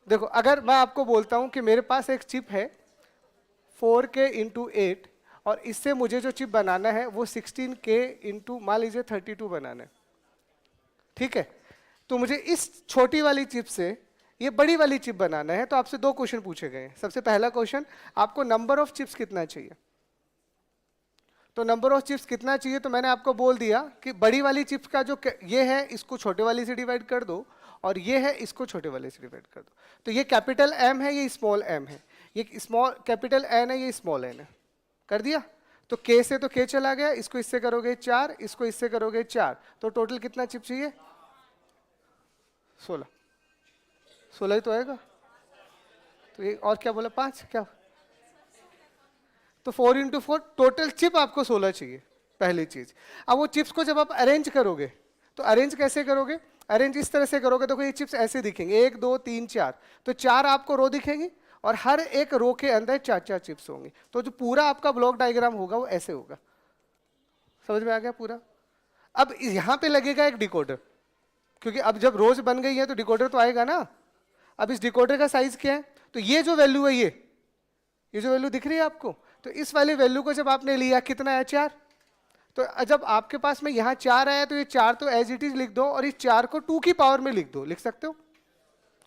देखो अगर मैं आपको बोलता हूं कि मेरे पास एक चिप है 4K इंटू 8, और इससे मुझे जो चिप बनाना है वो 16K इंटू मान लीजिए 32 बनाना है। ठीक है, तो मुझे इस छोटी वाली चिप से ये बड़ी वाली चिप बनाना है, तो आपसे 2 क्वेश्चन पूछे गए हैं। सबसे पहला क्वेश्चन, आपको नंबर ऑफ चिप्स कितना चाहिए। तो नंबर ऑफ चिप्स कितना चाहिए, तो मैंने आपको बोल दिया कि बड़ी वाली चिप्स का जो ये है इसको छोटे वाली से डिवाइड कर दो, और ये है इसको छोटे वाले से डिवाइड कर दो। तो ये कैपिटल M है, ये स्मॉल m है, ये स्मॉल कैपिटल N है, ये स्मॉल n है। कर दिया? तो K से तो K चला गया, इसको इससे करोगे 4, इसको इससे करोगे 4, तो टोटल कितना चिप चाहिए? 16 ही तो आएगा। तो ये और क्या बोला, 5 क्या, तो 4 इंटू 4 टोटल चिप आपको 16 चाहिए, पहली चीज। अब वो चिप्स को जब आप अरेंज करोगे, तो अरेंज कैसे करोगे, अरेंज इस तरह से करोगे, तो ये चिप्स ऐसे दिखेंगे 1 2 3 4, तो 4 आपको रो दिखेंगी, और हर एक रो के अंदर 4-4 चिप्स होंगी। तो जो पूरा आपका ब्लॉक डायग्राम होगा वो ऐसे होगा। समझ में आ गया पूरा? अब यहां पे लगेगा एक डिकोडर, क्योंकि अब जब रोज बन गई है तो डिकोडर तो आएगा ना। अब इस डिकोडर का साइज क्या है, तो ये जो वैल्यू है, ये जो वैल्यू दिख रही है आपको, तो इस वाली वैल्यू को जब आपने लिया, कितना है 4, तो जब आपके पास में यहाँ 4 आया तो ये 4 तो एज इट इज लिख दो, और इस 4 को 2 की पावर में लिख दो, लिख सकते हो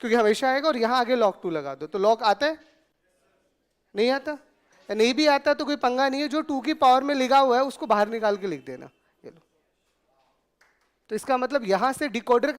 क्योंकि हमेशा आएगा, और यहाँ आगे लॉग 2 लगा दो। तो लॉग आता है, नहीं आता, नहीं भी आता तो कोई पंगा नहीं है, जो 2 की पावर में लिखा हुआ है उसको बाहर निकाल के लिख देना। ये लो, तो इसका मतलब यहां से डिकोडर